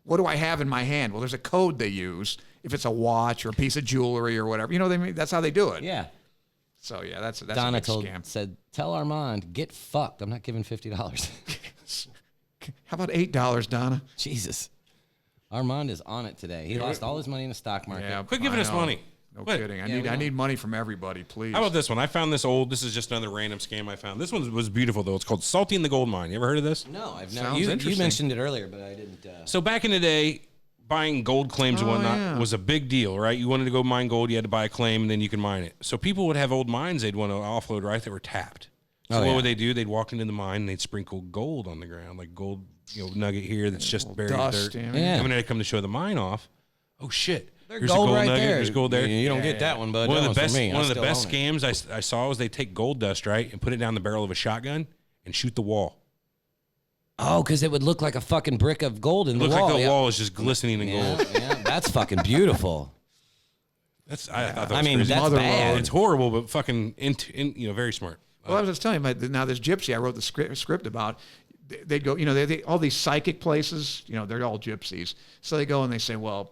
what do I have in my hand? Well, there's a code they use if it's a watch or a piece of jewelry or whatever. That's how they do it. Yeah. So yeah, that's Donna a big scam. said, tell Armand, get fucked. I'm not giving $50. How about $8, Donna? Jesus. Armand is on it today. He lost all his money in the stock market. Yeah, Quit giving I us know. money. No What? kidding. we I know. need money from everybody, please. How about this one? I found this old. This is just another random scam I found. This one was beautiful, though. It's called Salting the Gold Mine. You ever heard of this? No, I've never. Sounds You interesting. mentioned it earlier, but I didn't. So back in the day, buying gold claims and whatnot yeah. was a big deal, right? You wanted to go mine gold, you had to buy a claim, and then you can mine it. So people would have old mines they'd want to offload, right, that were tapped. So what would they do? They'd walk into the mine and they'd sprinkle gold on the ground, like gold, nugget here that's just buried dust, dirt. yeah. Yeah. And when they come to show the mine off, oh shit, here's gold a gold right nugget. there. There's gold there. You don't get that one, bud. One That of the one's best, for me. I one of the still best own it. scams I saw was they take gold dust, right, and put it down the barrel of a shotgun and shoot the wall. Oh, because it would look like a fucking brick of gold in It the looks wall. like the yeah. wall is just glistening in Yeah, gold. yeah, that's fucking beautiful. I thought that was I mean, crazy. that's Mother bad. load. It's horrible, but fucking very smart. Well, I was just telling you, now this gypsy I wrote the script about, they'd go, all these psychic places, they're all gypsies. So they go and they say, well,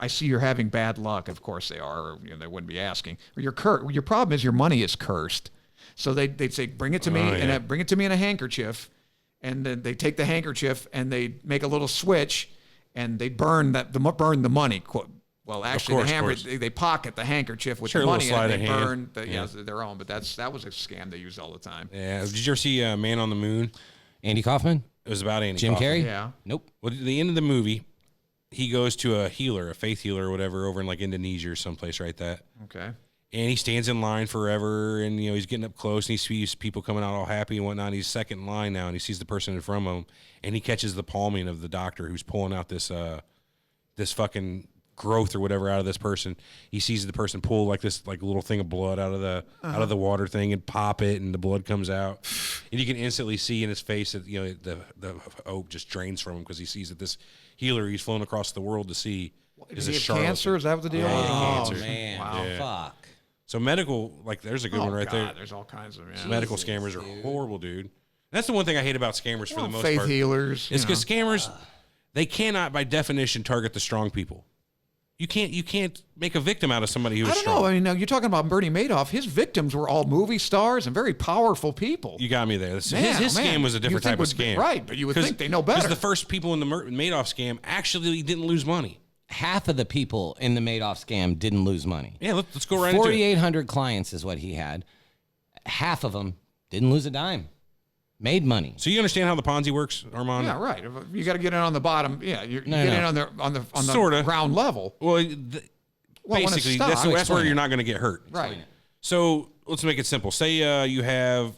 I see you're having bad luck. Of course they are, or they wouldn't be asking. Or your problem is your money is cursed. So they'd say, bring it to me, and bring it to me in a handkerchief. And then they take the handkerchief and they make a little switch, and they burn the money. Well, actually, course, the hammer, of course. they pocket the handkerchief with Sure, the a money, little and sleight they of burn hand. their own. But that was a scam they used all the time. Yeah. Did you ever see Man on the Moon? Andy Kaufman? It was about Andy Jim Kaufman. Carrey? Yeah. Nope. Well, at the end of the movie, he goes to a healer, a faith healer or whatever, over in like Indonesia or someplace like that. Okay. And he stands in line forever, and he's getting up close, and he sees people coming out all happy and whatnot. He's second in line now, and he sees the person in front of him, and he catches the palming of the doctor who's pulling out this fucking growth or whatever out of this person. He sees the person pull like this little thing of blood out of the water thing and pop it, and the blood comes out, and you can instantly see in his face that the hope just drains from him because he sees that this healer he's flown across the world to see is a Did he have charlatan. cancer? Is that what the deal Yeah, was? he had Oh, cancer. man. Wow. Yeah. Fuck. So medical, there's a good one right there. There's all kinds of Medical scammers are horrible, dude. That's the one thing I hate about scammers for the most faith part. healers. It's because scammers, They cannot, by definition, target the strong people. You can't make a victim out of somebody who's I don't strong. know. I mean, now you're talking about Bernie Madoff. His victims were all movie stars and very powerful people. You got me there. His Man, scam was a different type of scam. Right, but you would think they know better. Because the first people in the Madoff scam actually didn't lose money. Half of the people in the Madoff scam didn't lose money. Yeah, let's go right into it. 4,800 clients is what he had. Half of them didn't lose a dime. Made money. So you understand how the Ponzi works, Armand? Yeah, right. You got to get in on the bottom. Yeah, you get in on the Sorta. ground level. Well, When it's basically, stock. that's where you're not going to get hurt. Right. So let's make it simple. Say you have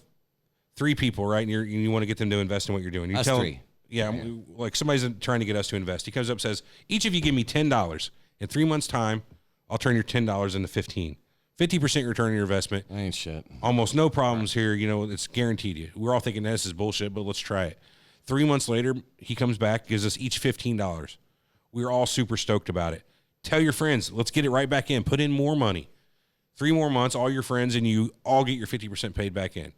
3 people, right, and you want to get them to invest in what you're doing. You Us tell 3. them, yeah, like somebody's trying to get us to invest. He comes up and says, each of you give me $10. In 3 months' time, I'll turn your $10 into 15. 50% return on your investment. Ain't shit. Almost no problems here. You know, it's guaranteed you. We're all thinking this is bullshit, but let's try it. 3 months later, he comes back, gives us each $15. We're all super stoked about it. Tell your friends, let's get it right back in. Put in more money. 3 more months, all your friends and you all get your 50% paid back in.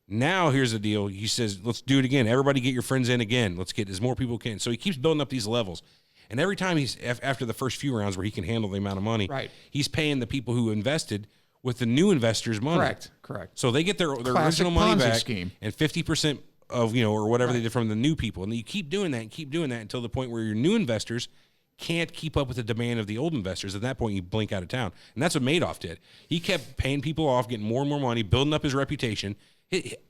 Now, here's the deal. He says, let's do it again. Everybody get your friends in again. Let's get as more people can. So he keeps building up these levels. And every time he's after the first few rounds where he can handle the amount of money, right, he's paying the people who invested with the new investors' money. Correct. So they get their Classic original money Ponzi back scheme. and 50% of, or whatever they did from the new people. And you keep doing that and keep doing that until the point where your new investors can't keep up with the demand of the old investors. At that point, you blink out of town. And that's what Madoff did. He kept paying people off, getting more and more money, building up his reputation.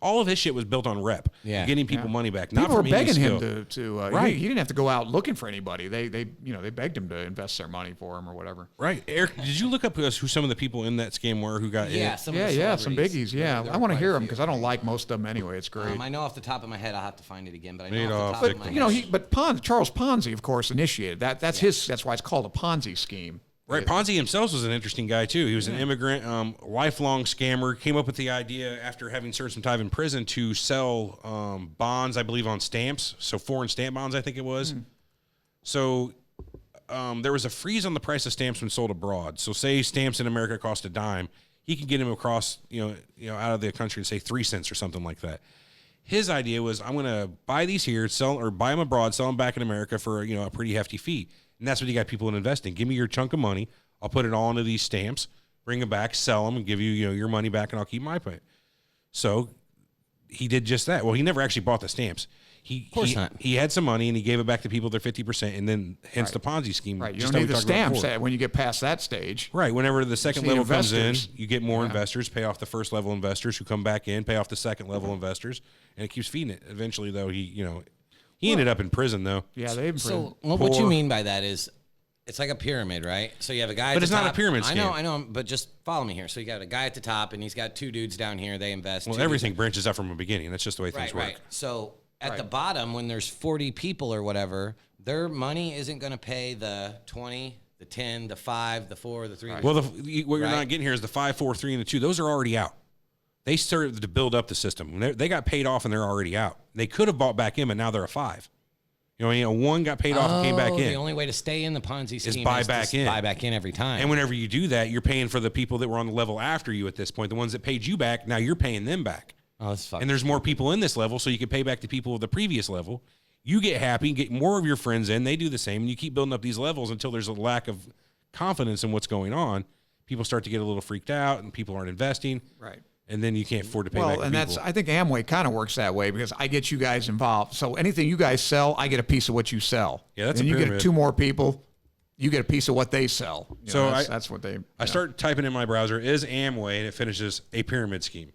All of his shit was built on rep, getting people money back. People not were from any begging skill. him to right. He didn't have to go out looking for anybody. They begged him to invest their money for him or whatever. Right, Eric, did you look up who some of the people in that scam were who got Yeah, it? some biggies. Yeah, There I were want to quite hear a them few. because I don't like most of them anyway. It's great. I know off the top of my head, I'll have to find it again, but I know Madoff, off the top of my head. But Charles Ponzi, of course, initiated that. That's his. That's why it's called a Ponzi scheme. Right, Ponzi himself was an interesting guy too. He was an immigrant, lifelong scammer. Came up with the idea after having served some time in prison to sell bonds, I believe, on stamps. So foreign stamp bonds, I think it was. So there was a freeze on the price of stamps when sold abroad. So say stamps in America cost a dime, he could get them across, out of the country and say 3 cents or something like that. His idea was, I'm going to buy these here, buy them abroad, sell them back in America for a pretty hefty fee. And that's what you got people in investing. Give me your chunk of money. I'll put it all into these stamps, bring them back, sell them, and give you, your money back, and I'll keep my pay. So he did just that. Well, he never actually bought the stamps. Of course not. He had some money, and he gave it back to people their 50%, and then hence the Ponzi scheme. Right. You just don't like need we the talked about stamps before. when you get past that stage. Right. Whenever the second the level comes in, investors. you get more investors, pay off the first level investors who come back in, pay off the second level investors, and it keeps feeding it. Eventually, though, he ended up in prison, though. Yeah, they've So what you mean by that is, it's like a pyramid, right? So you have a guy But at it's the not a top. pyramid scheme. I know, but just follow me here. So you got a guy at the top, and he's got 2 dudes down here. They invest. Well, 2 everything dudes. branches out from the beginning. That's just the way things work. Right. So at the bottom, when there's 40 people or whatever, their money isn't going to pay the 20, the 10, the 5, the 4, the 3. Well, what you're not getting here is the 5, 4, 3, and the 2. Those are already out. They started to build up the system. They got paid off, and they're already out. They could have bought back in, but now they're a 5. 1 got paid off and came back in. The only way to stay in the Ponzi scheme buy is back to in. buy back in every time. And whenever you do that, you're paying for the people that were on the level after you at this point. The ones that paid you back, now you're paying them back. Oh, that's fucking. And there's more people in this level, so you can pay back the people of the previous level. You get happy and get more of your friends in. They do the same, and you keep building up these levels until there's a lack of confidence in what's going on. People start to get a little freaked out, and people aren't investing. Right. And then you can't afford to pay back and the people. I think Amway kind of works that way because I get you guys involved. So anything you guys sell, I get a piece of what you sell. Yeah, that's and a you pyramid. get 2 more people, you get a piece of what they sell. So that's what they. I start typing in my browser, is Amway, and it finishes a pyramid scheme.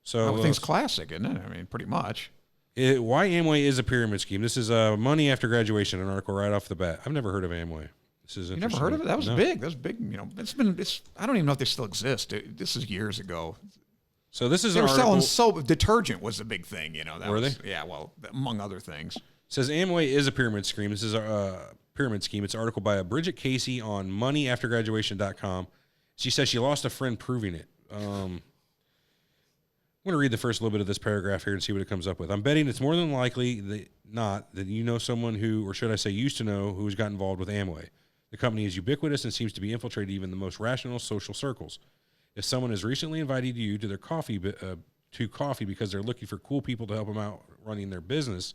So Everything's classic, isn't it? I mean, pretty much. Why Amway is a pyramid scheme. This is money after graduation, an article right off the bat. I've never heard of Amway. This is You never heard of it? That was No. big. That was big. It's. I don't even know if they still exist. This is years ago. So this is They an were article. selling soap. Detergent was a big thing. That Were was, they? Yeah. Well, among other things. Says Amway is a pyramid scheme. This is a pyramid scheme. It's an article by Bridget Casey on moneyaftergraduation.com. She says she lost a friend proving it. I'm going to read the first little bit of this paragraph here and see what it comes up with. I'm betting it's more than likely that you know someone who, or should I say used to know, who has got involved with Amway. The company is ubiquitous and seems to be infiltrated even the most rational social circles. If someone has recently invited you to their coffee because they're looking for cool people to help them out running their business,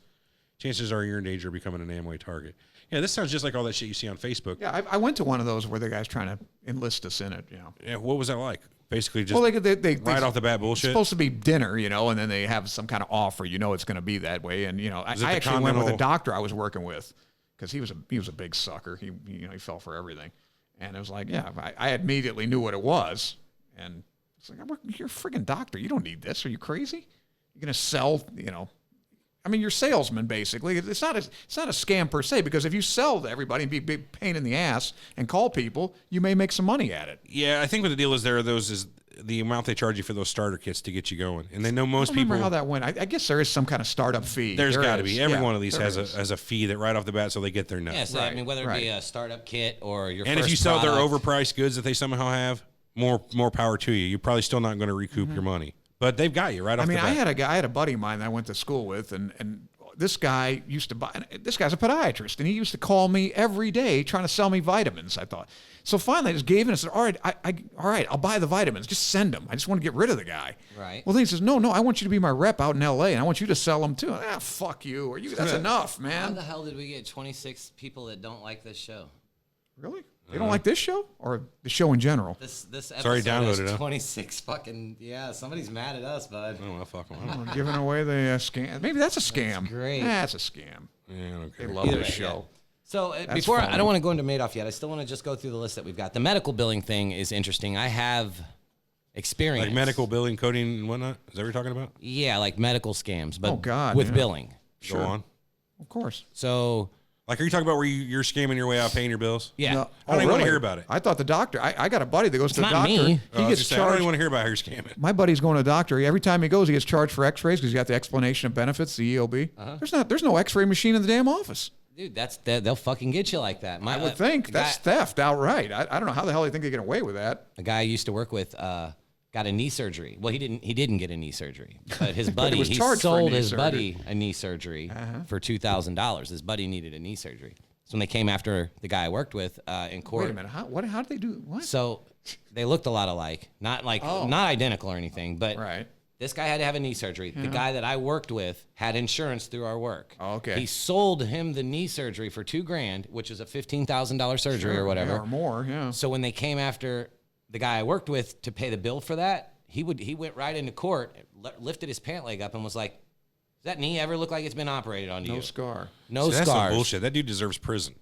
chances are you're in danger of becoming an Amway target. Yeah, this sounds just like all that shit you see on Facebook. Yeah, I went to one of those where the guy's trying to enlist us in it. Yeah, what was that like? Basically, just they right off the bat bullshit. It's supposed to be dinner, and then they have some kind of offer. It's going to be that way. And I actually went with a doctor I was working with because he was a big sucker. He fell for everything, and it was like, yeah, I immediately knew what it was, and it's like, you're a friggin' doctor. You don't need this. Are you crazy? You're going to sell, I mean, you're salesman, basically. It's not a scam per se, because if you sell to everybody and be a big pain in the ass and call people, you may make some money at it. Yeah, I think what the deal is there is the amount they charge you for those starter kits to get you going. And they know most people. I don't remember how that went. I guess there is some kind of startup fee. There's got to be. Every one of these has a fee that right off the bat so they get their nut. Yeah, so, I mean, whether it be a startup kit or your and first if you sell product, their overpriced goods that they somehow have, more power to you. You're probably still not going to recoup your money. But they've got you right off the bat. I had a buddy of mine that I went to school with, and this guy used to buy. This guy's a podiatrist, and he used to call me every day trying to sell me vitamins. I thought. So finally, I just gave in and said, "All right, I'll buy the vitamins. Just send them. I just want to get rid of the guy." Right. Well, then he says, "No, I want you to be my rep out in L.A. and I want you to sell them too." Fuck you. Or you? That's enough, How man. the hell did we get 26 people that don't like this show? Really? They don't like this show or the show in general? This episode Sorry, downloaded it. 26 fucking somebody's mad at us, bud. Oh, well, fuck them. We're giving away the scam. Maybe that's a scam. That's great. That's a scam. Yeah, okay. They love this show. So before I fine. don't want to go into Madoff yet. I still want to just go through the list that we've got. The medical billing thing is interesting. I have experience. Like medical billing, coding, and whatnot? Is that what you're talking about? Yeah, like medical scams, but with yeah. billing. Go on. Of course. So Like, are you talking about where you're scamming your way out paying your bills? yeah. No. I don't even want to really? hear about it. I thought the doctor. I got a buddy that goes to the not doctor. me. He gets I don't charged. even want to hear about how you're scamming. My buddy's going to the doctor. Every time he goes, he gets charged for X-rays because he's got the explanation of benefits, the EOB. There's no X-ray machine in the damn office. Dude, they'll fucking get you like that. I would think that's theft outright. I don't know how the hell they think they get away with that. A guy I used to work with got a knee surgery. Well, he didn't get a knee surgery, but his buddy was he charged for a sold knee his surgery. buddy a knee surgery for $2,000. His buddy needed a knee surgery. So when they came after the guy I worked with in court, Wait a minute. How did they do what? so they looked a lot alike, not identical or anything, but Right. this guy had to have a knee surgery. The guy that I worked with had insurance through our work. Oh, okay. He sold him the knee surgery for $2,000, which is a $15,000 surgery or whatever. Yeah, or more, yeah. So when they came after the guy I worked with to pay the bill for that, he went right into court, lifted his pant leg up, and was like, "Does that knee ever look like it's been operated on to you?" No scar. No See, that's some scars. bullshit. That dude deserves prison.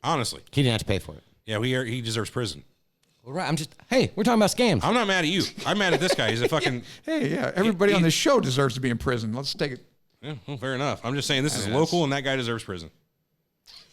Honestly. He didn't have to pay for it. Yeah, he deserves prison. Well, right. Hey, we're talking about scams. I'm not mad at you. I'm mad at this guy. He's a fucking... Hey, yeah. Everybody on this show deserves to be in prison. Let's take it. Yeah, well, fair enough. I'm just saying this is local, and that guy deserves prison.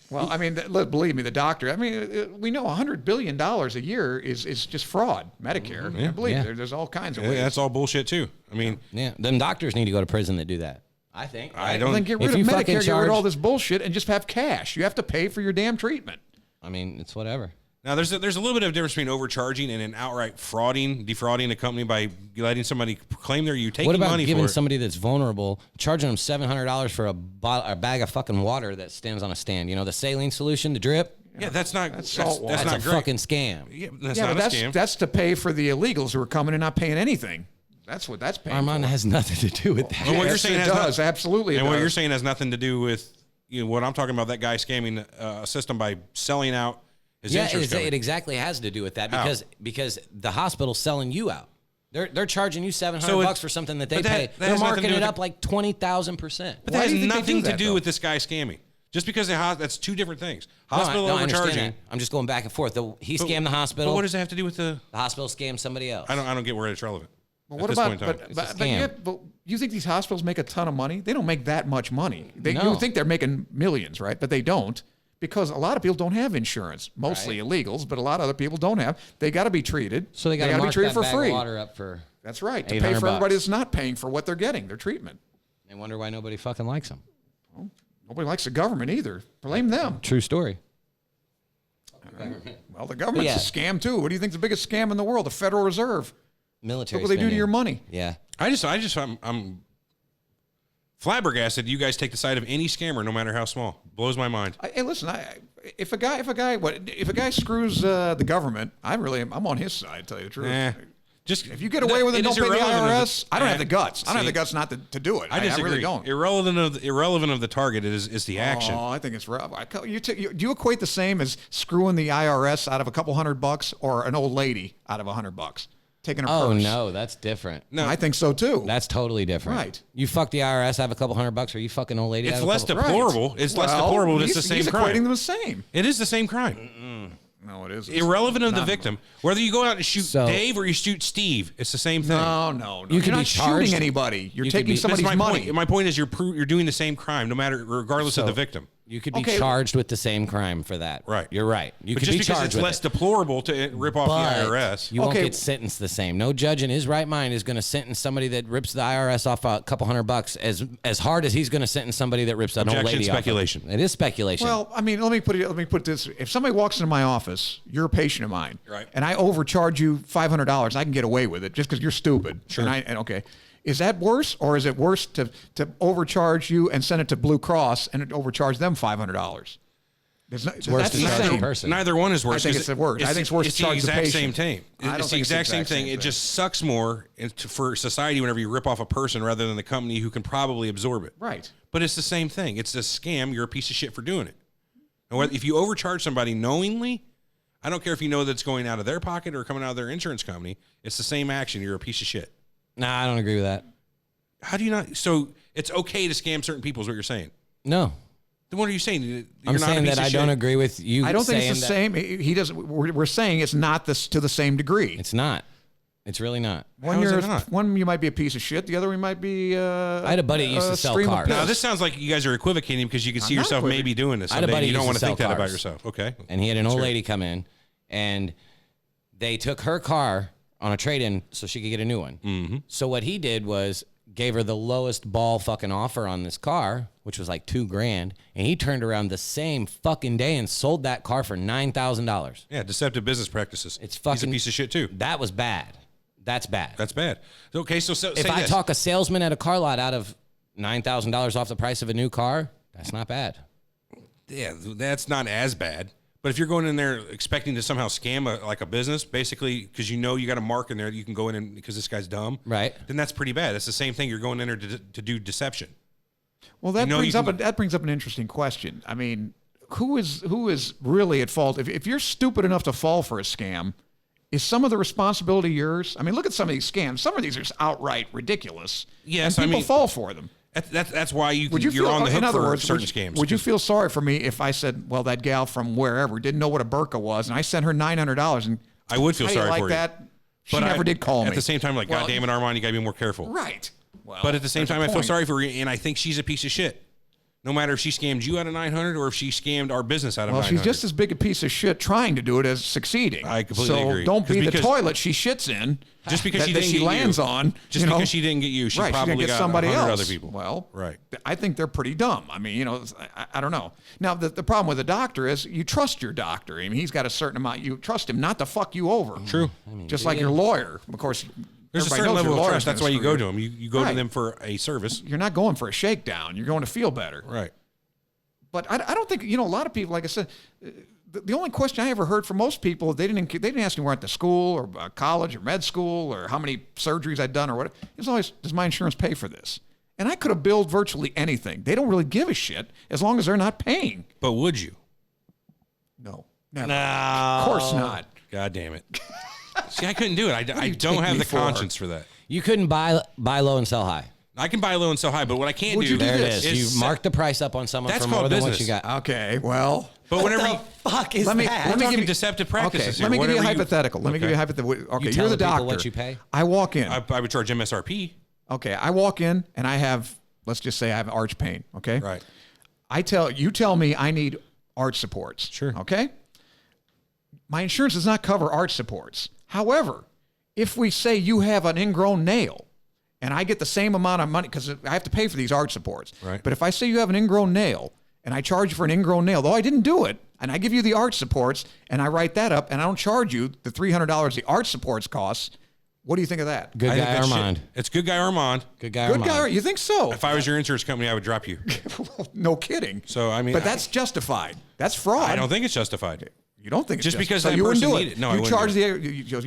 Well, I mean, believe me, the doctor. I mean, we know $100 billion a year is just fraud. Medicare. Yeah. I believe Yeah. there's all kinds of Yeah, ways. that's all bullshit, too. I mean... Yeah, them doctors need to go to prison that do that. I think. I right? don't- Then get If rid you of fucking Medicare, get rid charge- of all this bullshit, and just have cash. You have to pay for your damn treatment. I mean, it's whatever. Now, there's a little bit of difference between overcharging and an outright defrauding a company by letting somebody claim they're you taking What about money giving for it. somebody that's vulnerable, charging them $700 for a bag of fucking water that stands on a stand? You know, the saline solution, the drip? Yeah, that's not salt water. that's That's not a great. fucking scam. Yeah, that's Yeah, not but a scam. that's to pay for the illegals who are coming and not paying anything. That's what that's paying Armand for. has nothing to do with that. Well, what you're Yes, saying it has does. Absolutely it and what does. you're saying has nothing to do with what I'm talking about. That guy scamming a system by selling out his Yeah, insurance it company. exactly has to do with that How? because the hospital's selling you out. They're charging you $700 So bucks for something that they but that- pay. that They're has nothing to marking do it with up like 20,000%. But Why that do has you think they nothing do to that, do though? with this guy scamming. Just because that's two different things. No, Hospital I understand overcharging. that. I'm just going back and forth. He scammed the hospital. But what does that have to do with the? The hospital scammed somebody else. I don't get where it's relevant. Well, at what this about? point in time. But, It's a but, but, scam. yeah, but you think these hospitals make a ton of money? They don't make that much money. You No. would think they're making millions, right? But they don't, because a lot of people don't have insurance. Mostly illegals, but a lot of other people don't have. They got to be treated. So they got to gotta mark be treated that for bag free. of water up for. That's right. To pay 800 for everybody bucks. that's not paying for what they're getting, their treatment. They wonder why nobody fucking likes them. Nobody likes the government either. Blame them. True story. Well, the government's Yeah. a scam too. What do you think the biggest scam in the world? The Federal Reserve. Military. Look what they do to spending. your money. Yeah. I'm flabbergasted. You guys take the side of any scammer, no matter how small. Blows my mind. Hey, listen. If a guy screws the government, I'm on his side. To tell you the truth. Just if you get away with it, don't pay the IRS. I don't have the guts. I don't have the guts not to do it. I disagree. I really don't. Irrelevant of the target is the action. Oh, I think it's rough. Do you equate the same as screwing the IRS out of a couple $100 or an old lady out of $100? Taking her Oh purse? no, that's different. No, I think so too. That's totally different. Right. You fuck the IRS, have a couple $100, or you fucking old lady. It's have less a couple, deplorable. Right. It's less deplorable. But it's the same crime. He's equating them the same. It is the same crime. No, it isn't. Irrelevant of the victim. Whether you go out and shoot Dave or you shoot Steve, it's the same thing. No. You're not shooting anybody. You're taking somebody's money. My point is you're doing the same crime, regardless of the victim. You could be charged with the same crime for that. Right. You're right. You but could just be because charged it's less deplorable to rip off the IRS. You won't get sentenced the same. No judge in his right mind is going to sentence somebody that rips the IRS off a couple $100 as hard as he's going to sentence somebody that rips an old lady speculation. off. It is speculation. Well, I mean, let me put it this: if somebody walks into my office, you're a patient of mine, right? And I overcharge you $500, I can get away with it just because you're stupid. Sure. And okay. Is that worse, or is it worse to overcharge you and send it to Blue Cross and overcharge them $500? It's worse to charge a person. Neither one is worse. I think it's worse. I think it's worse to charge the patient. It's the exact same thing. It's the exact same thing. It just sucks more for society whenever you rip off a person rather than the company who can probably absorb it. Right. But it's the same thing. It's a scam. You're a piece of shit for doing it. And if you overcharge somebody knowingly, I don't care if you know that it's going out of their pocket or coming out of their insurance company. It's the same action. You're a piece of shit. Nah, I don't agree with that. How do you not? So it's okay to scam certain people is what you're saying? No. Then what are you saying? I'm saying that I don't agree with you. I don't think it's the same. He doesn't. We're saying it's not to the same degree. It's not. It's really not. One you might be a piece of shit. The other one might be. I had a buddy that used to sell cars. Now this sounds like you guys are equivocating because you can see yourself maybe doing this. I had a buddy you don't want to think that cars. about yourself. Okay. And he had an old lady come in, and they took her car on a trade-in so she could get a new one. Mm-hmm. So what he did was gave her the lowest ball fucking offer on this car, which was like $2,000, and he turned around the same fucking day and sold that car for $9,000. Yeah, deceptive business practices. It's fucking. He's a piece of shit too. That was bad. That's bad. That's bad. Okay, so if I talk a salesman at a car lot out of $9,000 off the price of a new car, that's not bad. Yeah, that's not as bad. But if you're going in there expecting to somehow scam a business, basically because you got a mark in there that you can go in and because this guy's dumb, right? Then that's pretty bad. That's the same thing. You're going in there to do deception. Well, that brings up an interesting question. I mean, who is really at fault if you're stupid enough to fall for a scam? Is some of the responsibility yours? I mean, look at some of these scams. Some of these are just outright ridiculous. Yes, and people fall for them. That's why you're on the hook for certain scams. Would you feel sorry for me if I said, well, that gal from wherever didn't know what a burqa was, and I sent her $900, and I would feel sorry for you. That? She never did call me. At the same time, like, God damn it, Armand, you got to be more careful. Right. Well, but at the same time, I feel sorry for her, and I think she's a piece of shit. No matter if she scammed you out of 900 or if she scammed our business out of 900. Well, she's just as big a piece of shit trying to do it as succeeding. I completely agree. So don't be the toilet she shits in. Just because she lands on. Just because she didn't get you, she probably got somebody else. Other people. Well, right. I think they're pretty dumb. I mean, I don't know. Now, the problem with a doctor is you trust your doctor. I mean, he's got a certain amount. You trust him not to fuck you over. True. I mean, just like your lawyer. Of course, there's a certain level of trust. That's why you go to him. You go to them for a service. You're not going for a shakedown. You're going to feel better. Right. But I don't think, a lot of people, like I said, the only question I ever heard from most people, they didn't ask me where I went to school or college or med school or how many surgeries I'd done or what. It was always, does my insurance pay for this? And I could have billed virtually anything. They don't really give a shit as long as they're not paying. But would you? No. Never. No. Of course not. God damn it. See, I couldn't do it. I don't have the conscience for that. You couldn't buy low and sell high. I can buy low and sell high, but what I can't do there it is. You mark the price up on someone for more than what you got. Okay, well. But what the fuck is that? Let me give you deceptive practices. Okay, let me give you a hypothetical. Let me give you a hypothetical. Okay, you're the doctor. What you pay? I walk in. I would charge MSRP. Okay, I walk in and I have, let's just say I have arch pain. Okay. Right. You tell me I need arch supports. Sure. Okay. My insurance does not cover arch supports. However, if we say you have an ingrown nail, and I get the same amount of money because I have to pay for these arch supports. Right. But if I say you have an ingrown nail and I charge you for an ingrown nail, though I didn't do it, and I give you the arch supports and I write that up and I don't charge you the $300 the arch supports costs, what do you think of that? Good guy Armand. It's good guy Armand. Good guy Armand. You think so? If I was your insurance company, I would drop you. No kidding. So, I mean. But that's justified. That's fraud. I don't think it's justified. You don't think it's Just because so that you wouldn't person do needed it. it. No, I you wouldn't charge do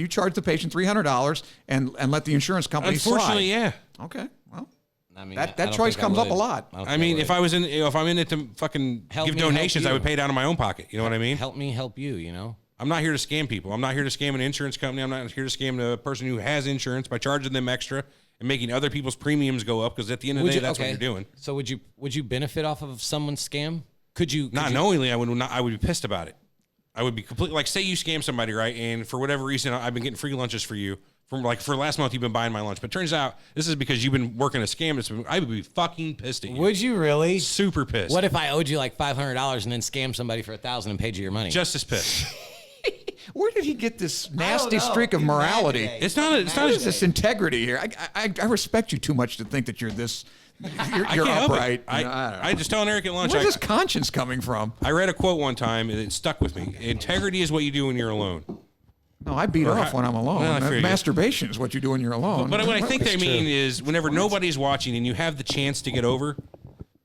you charge the patient $300 and let the insurance company Unfortunately, slide. yeah. Okay, well, I mean, that choice comes up a lot. I mean, if I'm in it to fucking give donations, I would pay it out of my own pocket. You know what I mean? Help me help you, you know? I'm not here to scam people. I'm not here to scam an insurance company. I'm not here to scam the person who has insurance by charging them extra and making other people's premiums go up, because at the end of the day, that's what you're doing. So would you benefit off of someone's scam? Could you? Not knowingly, I would be pissed about it. I would be completely, like, say you scam somebody, right? And for whatever reason, I've been getting free lunches for you. For last month, you've been buying my lunch. But turns out this is because you've been working a scam. I would be fucking pissed at you. Would you really? Super pissed. What if I owed you like $500 and then scammed somebody for $1,000 and paid you your money? Just as pissed. Where did he get this nasty streak of morality? It's not. What is this integrity here? I respect you too much to think that you're this. You're upright. I just telling Eric at lunch. Where's this conscience coming from? I read a quote one time and it stuck with me. Integrity is what you do when you're alone. No, I beat off when I'm alone. Well, masturbation is what you do when you're alone. But what I think they mean is whenever nobody's watching and you have the chance to get over,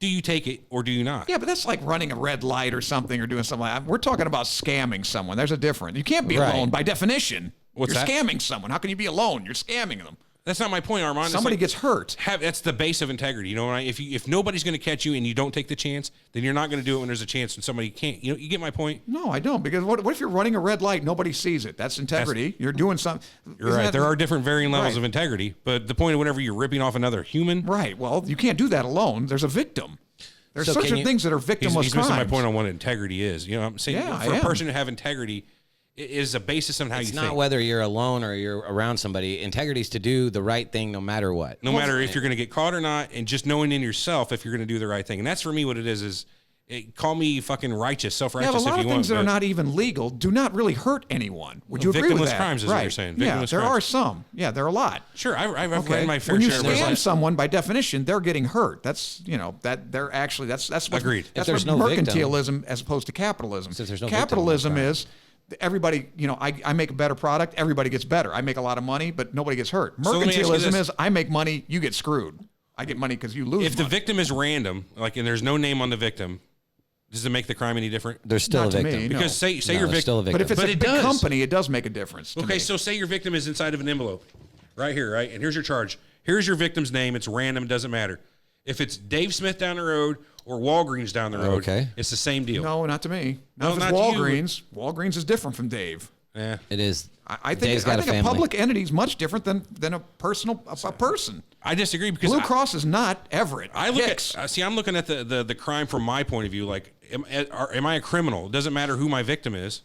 do you take it or do you not? Yeah, but that's like running a red light or something or doing something like that. We're talking about scamming someone. There's a difference. You can't be alone by definition. What's you're that? scamming someone. How can you be alone? You're scamming them. That's not my point, Armand. Somebody gets hurt. That's the base of integrity. You know, if nobody's going to catch you and you don't take the chance, then you're not going to do it when there's a chance when somebody can't. You know, you get my point? No, I don't. Because what if you're running a red light, nobody sees it? That's integrity. You're doing something. You're right. There are different varying levels of integrity, but the point of whenever you're ripping off another human, right? Well, you can't do that alone. There's a victim. There's certain things that are victimless crimes. He's missing my point on what integrity is. You know, I'm saying for a person to have integrity is a basis on how you think. It's not whether you're alone or you're around somebody. Integrity is to do the right thing no matter what. No matter if you're going to get caught or not, and just knowing in yourself if you're going to do the right thing. And that's for me what it is call me fucking righteous, self-righteous if you want. Yeah, a lot of things that are not even legal do not really hurt anyone. Would you agree with that? Victimless crimes is what you're saying. Yeah, there are some. Yeah, there are a lot. Sure, I've read my fair share. When you scam someone, by definition, they're getting hurt. That's, that they're actually, that's what, agreed. That's what mercantilism as opposed to capitalism. Capitalism is everybody, I make a better product, everybody gets better. I make a lot of money, but nobody gets hurt. Mercantilism is I make money, you get screwed. I get money because you lose money. If the victim is random, and there's no name on the victim, does it make the crime any different? There's still a victim. Because say your victim. But if it's a big company, it does make a difference. Okay, so say your victim is inside of an envelope, right here, right? And here's your charge. Here's your victim's name. It's random. It doesn't matter. If it's Dave Smith down the road or Walgreens down the road, it's the same deal. No, not to me. Not if it's Walgreens. Walgreens is different from Dave. Yeah, it is. I think a public entity is much different than a personal person. I disagree because Blue Cross is not Everett. I'm looking at the crime from my point of view. Like, am I a criminal? It doesn't matter who my victim is.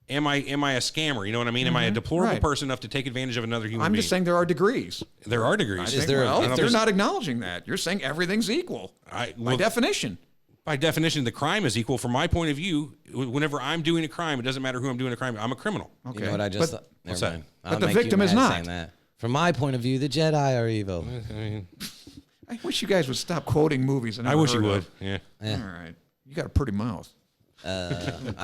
Am I a scammer? You know what I mean? Am I a deplorable person enough to take advantage of another human being? I'm just saying there are degrees. There are degrees. You're not acknowledging that. You're saying everything's equal by definition. By definition, the crime is equal. From my point of view, whenever I'm doing a crime, it doesn't matter who I'm doing a crime. I'm a criminal. Okay. You know what I just thought? What's that? But the victim is not. That. From my point of view, the Jedi are evil. I wish you guys would stop quoting movies. I wish you would. Yeah. All right. You got a pretty mouth. I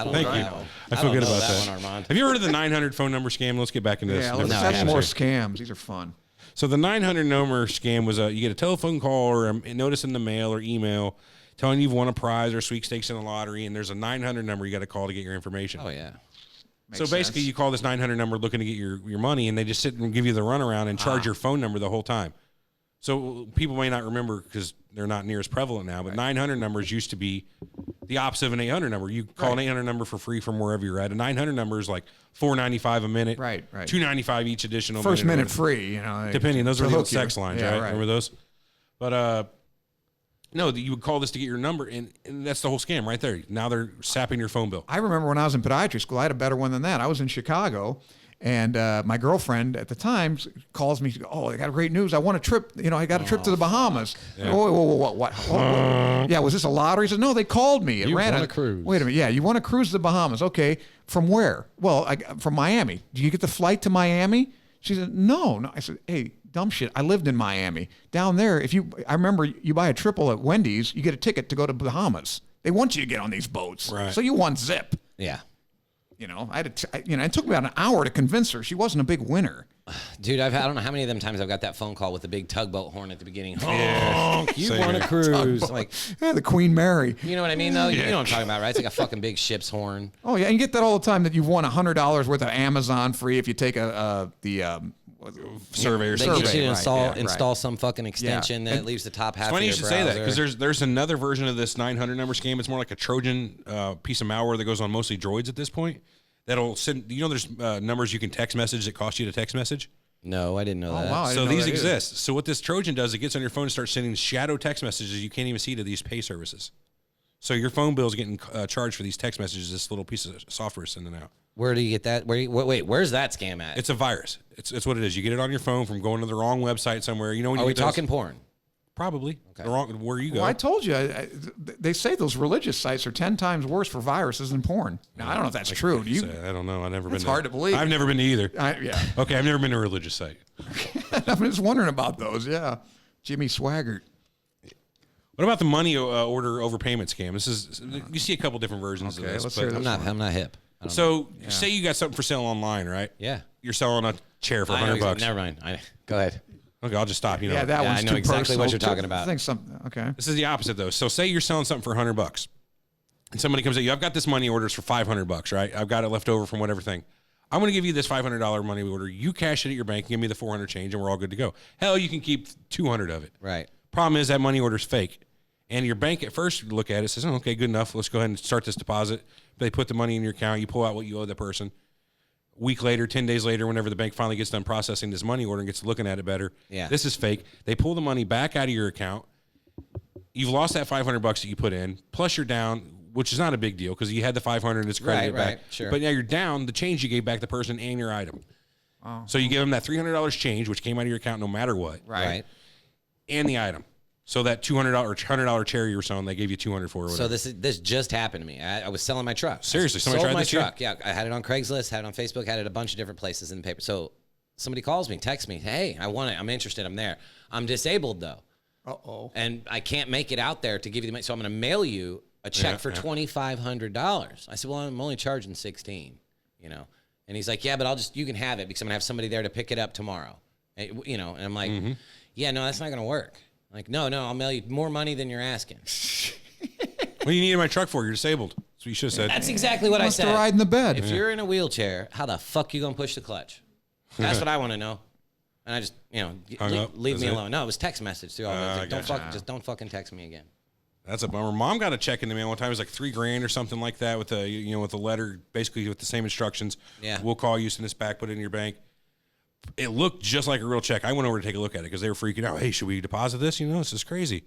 don't Thank know you. that one. I feel good about that. One, Armand. Have you heard of the 900 phone number scam? Let's get back into this. Yeah, let's have more scams. These are fun. So the 900 number scam was you get a telephone call or a notice in the mail or email telling you've won a prize or sweepstakes in the lottery, and there's a 900 number you got to call to get your information. Oh, yeah. So basically, you call this 900 number looking to get your money, and they just sit and give you the runaround and charge your phone number the whole time. So people may not remember because they're not near as prevalent now, but 900 numbers used to be the opposite of an 800 number. You call an 800 number for free from wherever you're at. A 900 number is like $4.95 a minute, right. $2.95 each additional first minute free, depending. Those are the old sex lines, right? Remember those? But no, you would call this to get your number, and that's the whole scam right there. Now they're sapping your phone bill. I remember when I was in podiatry school, I had a better one than that. I was in Chicago, and my girlfriend at the time calls me. Oh, I got great news! I won a trip. I got a trip to the Bahamas. Yeah. What? Yeah, was this a lottery? He said, no, they called me. You won a cruise. Wait a minute. Yeah, you won a cruise to the Bahamas. Okay, from where? Well, from Miami. Do you get the flight to Miami? She said, no. I said, hey, dumb shit. I lived in Miami. Down there, I remember you buy a triple at Wendy's, you get a ticket to go to Bahamas. They want you to get on these boats. Right. So you won zip. Yeah. It took me about an hour to convince her. She wasn't a big winner. Dude, I don't know how many of them times I've got that phone call with the big tugboat horn at the beginning. Yeah. You Same want a here. cruise? Like, Yeah, the Queen Mary. you know what I mean, though? You know what I'm talking about, right? It's like a fucking big ship's horn. Oh yeah, and you get that all the time that you've won $100 worth of Amazon free if you take Survey or They something. get you to right, install yeah, right. some fucking extension that leaves the top half It's of funny your you should browser. say that because there's another version of this 900 number scam. It's more like a Trojan piece of malware that goes on mostly droids at this point. That'll send. There's numbers you can text message that cost you to text message. No, I didn't know that. wow. I So didn't know these that either. exist. So what this Trojan does, it gets on your phone and starts sending shadow text messages you can't even see to these pay services. So your phone bill is getting charged for these text messages. This little piece of software is sending out. Where do you get that? Wait, where's that scam at? It's a virus. It's what it is. You get it on your phone from going to the wrong website somewhere. You know when Are you we get those- talking porn? Probably the wrong where you go. Well, I told you, they say those religious sites are 10 times worse for viruses than porn. Now, I don't know if that's true. Do you? I don't know. I've never been. It's hard to believe. I've never been to either. Yeah. Okay, I've never been to a religious site. I'm just wondering about those. Yeah. Jimmy Swaggart. What about the money order overpayment scam? This is you see a couple different versions Okay, of this. let's but- hear this. I'm not hip. I don't know. So say you got something for sale online, right? Yeah. You're selling a chair for I know $100. Never mind. Go ahead. Okay, I'll just stop. You know. Yeah, that Yeah, one's I know too exactly what personal. you're talking about. I think something. Okay. This is the opposite though. So say you're selling something for $100, and somebody comes at you. I've got this money orders for $500, right? I've got it left over from whatever thing. I'm going to give you this $500 money order. You cash it at your bank, give me the $400 change, and we're all good to go. Hell, you can keep 200 of it. Right. Problem is that money order's fake, and your bank at first look at it says, "Oh, okay, good enough. Let's go ahead and start this deposit." They put the money in your account. You pull out what you owe the person. Week later, 10 days later, whenever the bank finally gets done processing this money order and gets looking at it better, Yeah. this is fake. They pull the money back out of your account. You've lost that $500 that you put in, plus you're down, which is not a big deal because you had the $500 and it's credited Right, back. sure. But now you're down the change you gave back the person and your item. So you give them that $300 change, which came out of your account no matter what, Right. and the item. So that $200 or $100 chair you were selling, they gave you $200 for. Or So whatever. this just happened to me. I was selling my truck. Seriously, I somebody sold tried my this here? truck. Yeah, I had it on Craigslist, had it on Facebook, had it a bunch of different places in the paper. So somebody calls me, texts me, "Hey, I want it. I'm interested. I'm there. I'm disabled though, and I can't make it out there to give you the money. So I'm going to mail you a check for $2,500." I said, "Well, I'm only charging 16, you know." And he's like, "Yeah, but you can have it because I'm going to have somebody there to pick it up tomorrow." And, you know, and I'm like, "Yeah, no, that's not going to work." Like, no, I'll mail you more money than you're asking. What do you need my truck for? You're disabled. That's what you should have said. That's exactly what I Wants to said. ride in the bed. If you're in a wheelchair, how the fuck you gonna push the clutch? That's what I want to know. And I just, Hung up? leave That's me it? alone. No, it was text message too. I was like, gotcha. don't fucking text me again. That's a bummer. Mom got a check in the mail one time. It was like $3,000 or something like that with a with a letter, basically with the same instructions. Yeah. We'll call you, send this back, put it in your bank. It looked just like a real check. I went over to take a look at it because they were freaking out. Hey, should we deposit this? This is crazy.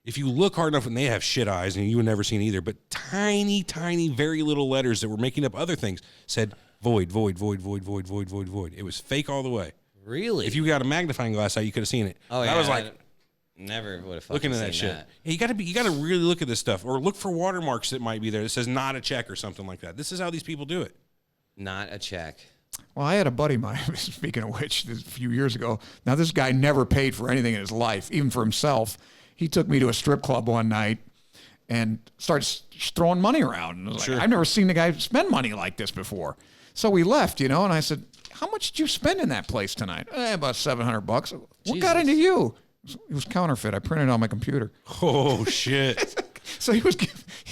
If you look hard enough, and they have shit eyes, and you would never seen either, but tiny, tiny, very little letters that were making up other things said void, void, void, void, void, void, void, void. It was fake all the way. Really? If you got a magnifying glass out, you could have seen it. oh yeah, I was like, never would have fucking looking at seen that shit. Yeah, you got to really look at this stuff, or look for watermarks that might be there that says not a check or something like that. This is how these people do it. Not a check. Well, I had a buddy of mine, speaking of which, a few years ago. Now, this guy never paid for anything in his life, even for himself. He took me to a strip club one night and started throwing money around. And I was Sure. like, I've never seen the guy spend money like this before. So we left, and I said, "How much did you spend in that place tonight?" About $700. What got Jesus. into you? It was counterfeit. I printed it on my computer. Oh shit! So he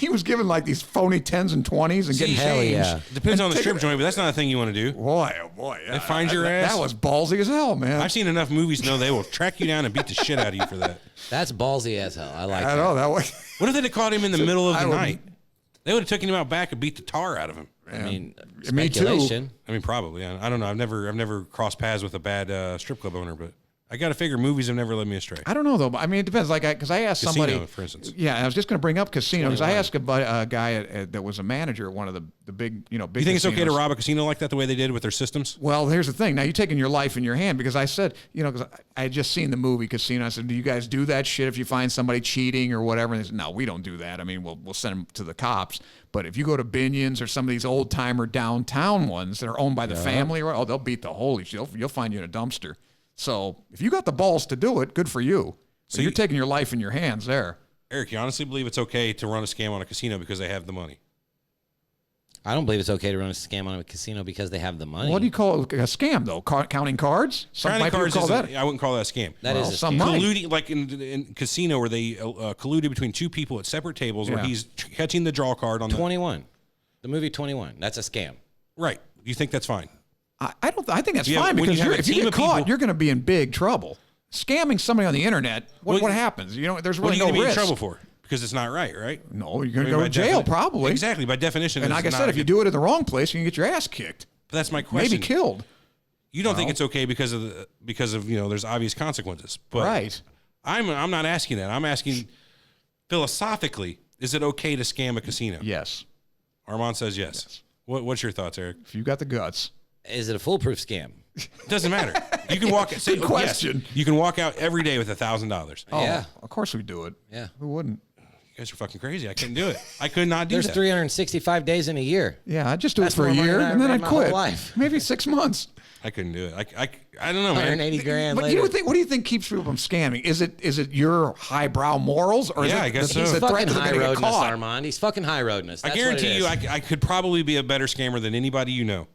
was giving like these phony 10s and 20s and getting hell change. yeah. Depends on the take strip it- joint, but that's not a thing you want to do. Boy, oh boy. Yeah. They find your That ass? was ballsy as hell, man. I've seen enough movies to know they will track you down and beat the shit out of you for that. That's ballsy as hell. I like I that. know that was. What if they'd have caught him in the middle of I the would- night? They would have taken him out back and beat the tar out of him. I mean, Me too. speculation. I mean, probably. I don't know. I've never crossed paths with a bad strip club owner, but I got to figure movies have never led me astray. I don't know though. But I mean, it depends. Like, because I asked Casino, somebody, for instance. Yeah, I was just going to bring up casinos. I 21. asked a guy that was a manager at one of the big, big. You think it's okay to casinos. rob a casino like that the way they did with their systems? Well, here's the thing. Now you're taking your life in your hand because I said, because I had just seen the movie Casino. I said, do you guys do that shit if you find somebody cheating or whatever? And they said, no, we don't do that. I mean, we'll send them to the cops. But if you go to Binion's or some of these old timer downtown ones that are owned by the family, they'll beat the holy shit. You'll find you in a dumpster. So if you got the balls to do it, good for you. So you're taking your life in your hands there. Eric, you honestly believe it's okay to run a scam on a casino because they have the money? I don't believe it's okay to run a scam on a casino because they have the money. What do you call a scam, though? Counting cards? Counting cards call that. I wouldn't call that a scam. That is a some scam. money. Colluding, like in casino where they colluded between two people at separate tables where he's catching the draw card on 21. The movie 21. That's a scam. Right. You think that's fine? I don't. I think that's Yeah, fine when because you have a if you team get of caught, people- you're going to be in big trouble. Scamming somebody on the internet, what happens? You know, there's What are really you no going to be in risk. trouble for? Because it's not right? No, you're going to I mean, go by to jail probably. Exactly. By definition. And like I said, if you do it in the wrong place, you can get your ass kicked. But that's my question. Maybe killed. You don't think it's okay because of there's obvious consequences. But Right. I'm not asking that. I'm asking philosophically, is it okay to scam a casino? Yes. Armand says yes. What's your thoughts, Eric? If you got the guts. Is it a foolproof scam? It doesn't matter. You can walk. Say, Good question. Yes, you can walk out every day with $1,000. Oh, Yeah. Of course we do it. Yeah. Who wouldn't? You guys are fucking crazy. I couldn't do it. I could not do There's that. 365 days in a year. Yeah, I'd just do That's it for a more money year than I and then made I'd my whole quit. life. Maybe 6 months. I couldn't do it. I don't know, man. 180 grand But later. what do you think keeps people from scamming? Is it your highbrow morals or is Yeah, it I guess the, so. He's the threat fucking that they're high going to roading get us, caught? Armand. He's fucking high roading us. I That's guarantee you, what it is. I could probably be a better scammer than anybody you know.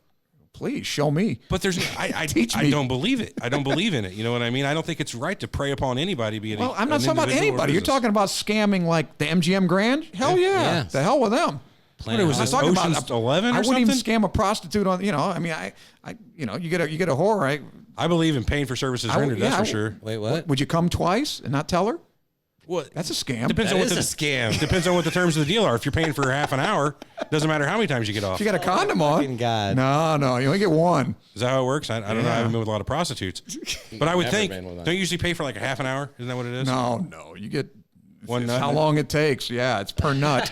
Please show me. But there's, I Teach me. don't believe it. I don't believe in it. You know what I mean? I don't think it's right to prey upon anybody. Be it Well, I'm not an talking about individual or anybody. You're business. talking about scamming like the MGM Grand? Hell yeah. Yeah. The hell with them. What, it was I'm this talking Ocean's about 11 or I wouldn't even something? scam a prostitute on, I mean, you get a whore, right? I believe in paying for services rendered. That's for sure. Wait, what? Would you come twice and not tell her? What? That's a scam. Depends That on what is a scam. Depends on what the terms of the deal are. If you're paying for half an hour, doesn't matter how many times you get off. If you got a condom on. fucking God. No, you only get one. Is that how it works? I don't know. I haven't been with a lot of prostitutes, but I would Never think been with one. don't you usually pay for like a half an hour? Isn't that what it is? No, you get One it's nut? how long it takes. Yeah, it's per nut.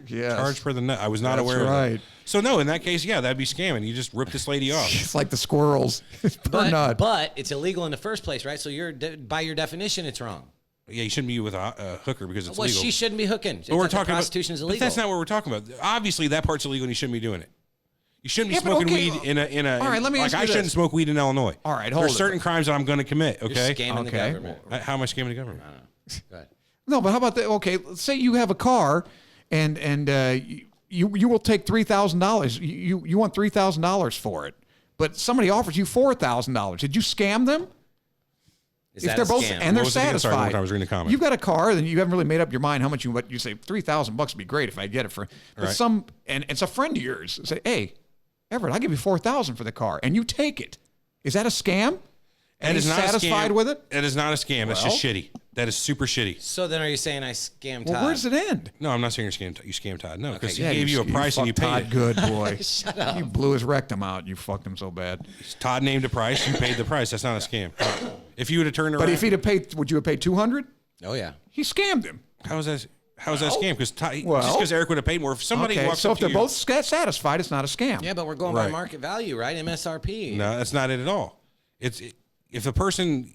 Yes. Charge per the nut. I was not That's aware of right. that. So no, in that case, yeah, that'd be scamming. You just rip this lady off. It's like the squirrels. It's per nut. But it's illegal in the first place, right? So by your definition, it's wrong. Yeah, you shouldn't be with a hooker because it's Well, legal. she shouldn't be hooking. But we're talking prostitution is about, illegal. but that's not what we're talking about. Obviously, that part's illegal, and you shouldn't be doing it. You shouldn't be Yeah, but smoking okay, weed in a. all right, let me like ask you I shouldn't this. smoke weed in Illinois. All right, There's hold it. certain crimes that I'm going to commit. You're Okay. scamming the Okay. government. How am I scamming the government? Go ahead. No, but how about that? Okay, let's say you have a car, and you will take $3,000. You want $3,000 for it, but somebody offers you $4,000. Did you scam them? Is If that they're a both scam? and they're What was the deal? Sorry, one more satisfied, time, I was reading a comment. You've got a car, then you haven't really made up your mind how much you say $3,000 would be great if I get it for. But Right. and it's a friend of yours. Say, hey, Everett, I'll give you $4,000 for the car, and you take it. Is that a scam? And That is he's not a satisfied scam. with it? That is not a scam. That's just Well- shitty. That is super shitty. So then are you saying I scammed Todd? Well, where does it end? No, I'm not saying you scam Todd. No, because Okay, he gave you a price and you fucked paid Todd it. good, boy. Shut up. You blew his rectum out. You fucked him so bad. Todd named a price. You paid the price. That's not a scam. If you would have turned around, But if he'd have paid, would you have paid $200? Oh, yeah. He scammed him. how is that? How is that a scam? Because just well- because Eric would have paid more. If somebody Okay, walks so up if to they're you, both satisfied, it's not a scam. Yeah, but we're going by Right. market value, right? MSRP. no, that's not it at all. If the person.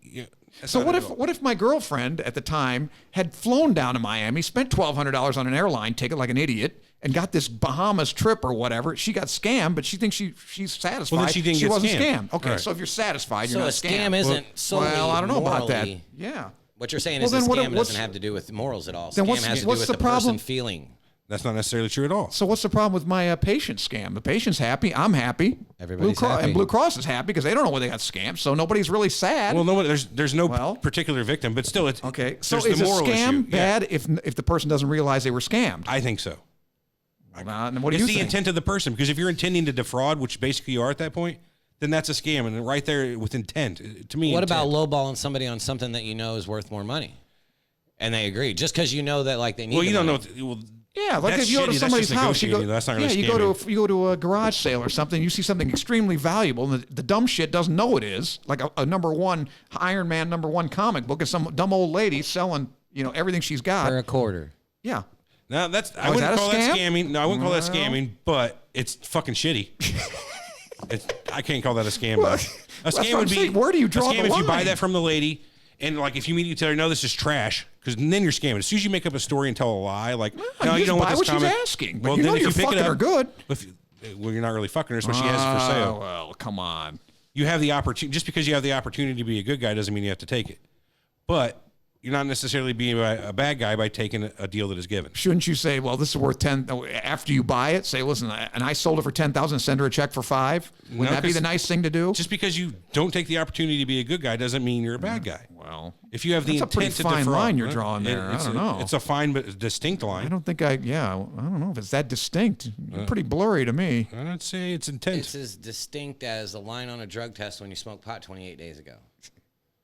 That's So not what it if at all. what if my girlfriend at the time had flown down to Miami, spent $1,200 on an airline ticket like an idiot, and got this Bahamas trip or whatever? She got scammed, but she thinks she's satisfied. Well, then she didn't get wasn't scammed. scammed. Okay, Right. so if you're satisfied, So you're a not scam scammed. isn't solely Well, I don't know about that. morally- Yeah. What you're saying Well, is a then what- scam what's- doesn't have to do with morals at all. Then Scam what's- has to do what's with the the problem? person feeling. That's not necessarily true at all. So what's the problem with my patient scam? The patient's happy. I'm happy. Everybody's Blue happy. And Blue Cross is happy because they don't know where they got scammed. So nobody's really sad. Well, no, there's no Well- particular victim, but still, it's okay. So there's is the a moral scam issue. Yeah, bad if the person doesn't realize they were scammed? I think so. And what do It's you the think? intent of the person, because if you're intending to defraud, which basically you are at that point, then that's a scam, and right there with intent. To me, What intent. about lowballing somebody on something that you know is worth more money? And they agree. Just because you know that like they need Well, you the don't know. money. Well, Yeah, like that's if you go to shitty. somebody's That's just house, you go, negotiating. That's not really you go to a garage sale or something. You see something extremely valuable, and the dumb shit doesn't know it is, like a number one Iron Man #1 comic book, and some dumb old lady selling everything she's got. For a quarter. Yeah, No, I is wouldn't that a call that scam? scamming. No, I wouldn't call that scamming, but it's fucking shitty. I can't call that a scam. Well, though. that's A what scam I'm would be saying. Where do you draw a scam the if you buy line? that from the lady, and like if you immediately tell her, no, this is trash, because then you're scamming. As soon as you make up a story and tell a lie, like you no, you just don't want buy this what she's comic. asking, but Well, you then know if you're you pick it fucking her up, good. Well, you're not really fucking her, so she has it for sale. Well, come on. You have the opportunity. Just because you have the opportunity to be a good guy doesn't mean you have to take it. But you're not necessarily being a bad guy by taking a deal that is given. Shouldn't you say, well, this is worth 10 after you buy it? Say, listen, and I sold it for 10,000. Send her a check for 5. Wouldn't that be the nice thing to do? Just because you don't take the opportunity to be a good guy doesn't mean you're a bad guy. Well, if you have the intent to that's a pretty fine defraud, line you're drawing there. I don't know. It's a fine but distinct line. I don't know if it's that distinct. Pretty blurry to me. I'd say it's intent. It's as distinct as a line on a drug test when you smoked pot 28 days ago.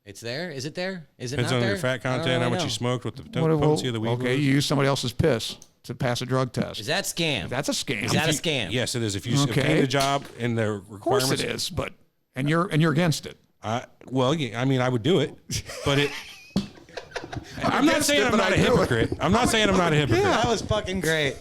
It's there? Is it there? Is it Depends not on there? your fat content, how much you smoked, what the Well, potency of the weed okay, was. you use somebody else's piss to pass a drug test. Is that scam? That's a scam. Is that a scam? Yes, it is. If you Okay. obtain the job and the Of course requirements. it is, but and you're against it. Well, yeah, I mean, I would do it, but it. I'm not saying I'm not a hypocrite. I'm not saying I'm not a hypocrite. That was fucking great.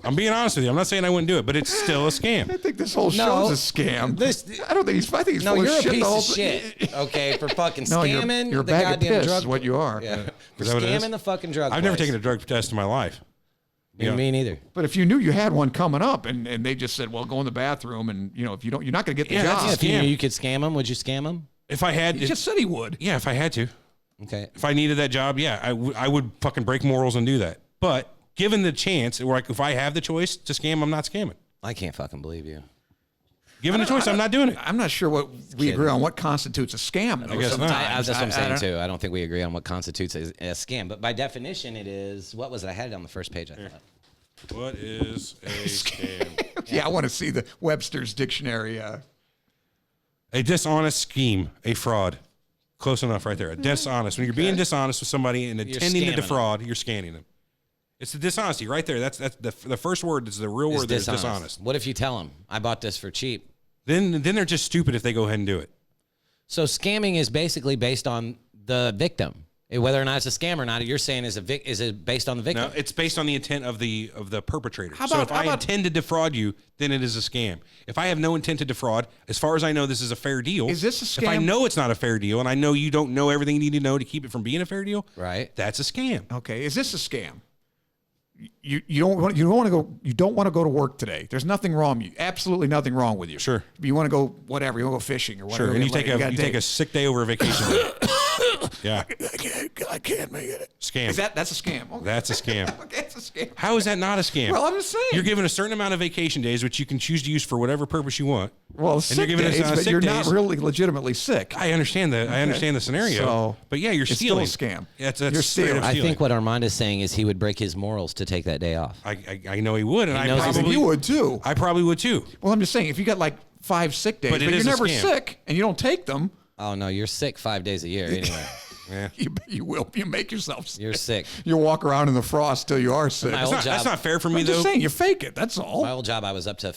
I'm being honest with you. I'm not saying I wouldn't do it, but it's still a scam. I think this whole show's a scam. I don't think he's. I think he's No, full of you're a shit. piece the whole of shit. Okay, for fucking No, scamming you're a the bag of goddamn piss drug. is what you are. Yeah. For Is that what it is? scamming the fucking drug. I've never place. taken a drug test in my life. Me neither. But if you knew you had one coming up, and they just said, "Well, go in the bathroom," and if you don't, you're not going to get the Yeah, job. that's If you scam. knew you could scam them, would you scam them? If I had, He just said he would. yeah, if I had to, Okay. if I needed that job, yeah, I would fucking break morals and do that. But given the chance, or like if I have the choice to scam, I'm not scamming. I can't fucking believe you. Given the choice, I'm not doing it. I'm not sure what we agree on what constitutes a scam. I guess not. That's what I'm saying don't- too. I don't think we agree on what constitutes a scam. But by definition, it is. What was it? I had it on the first page. I thought. What is a scam? Yeah, I want to see the Webster's dictionary. A dishonest scheme, a fraud. Close enough right there. A dishonest. When you're being dishonest with somebody and intending to scamming defraud, you're scanning them. It's the dishonesty right there. That's the first word. Is the real word that is dishonest. What if you tell them, I bought this for cheap? Then they're just stupid if they go ahead and do it. So scamming is basically based on the victim. Whether or not it's a scam or not, you're saying is it based on the victim? No, it's based on the intent of the perpetrator. How So about- if how I about- intend to defraud you, then it is a scam. If I have no intent to defraud, as far as I know, this is a fair deal. Is this a If I scam? know it's not a fair deal, and I know you don't know everything you need to know to keep it from being a fair deal, Right. That's a scam. Okay, is this a scam? You don't want to go to work today. There's nothing wrong. Absolutely nothing wrong with you. Sure. You want to go whatever. You want to go fishing or whatever. Sure, and you take got a sick day over a vacation. Yeah, I can't make it. scam. That's a scam? Okay. That's a scam. Okay, it's a scam. How is that not a scam? Well, I'm just saying. You're given a certain amount of vacation days, which you can choose to use for whatever purpose you want. Well, and sick you're giving days, us but sick you're days. not really legitimately sick. I understand that. I understand the scenario. So, but yeah, you're it's still a stealing. scam. Yeah, that's You're straight up stealing. I stealing. think what Armand is saying is he would break his morals to take that day off. I know he would, and He I knows he's- probably you would too. I probably would too. Well, I'm just saying, if you got like 5 sick days, But but, it you're is a never scam. sick and you don't take them, Oh no, you're sick 5 days a year anyway. Yeah. you will. You make yourself sick. You're sick. You walk around in the frost till you are sick. My I'm old That's job- not fair for me, just though. saying, you fake it. That's all. My old job, I was up to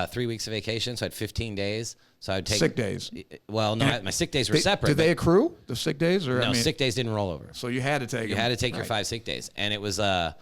3 weeks of vacation, so I had 15 days. So I would take Sick days. Well, no, my sick days were separate. Did they but- accrue the sick days, or No, sick days didn't roll over. So you had to take. You them. had to take your Right. 5 sick days, and it was I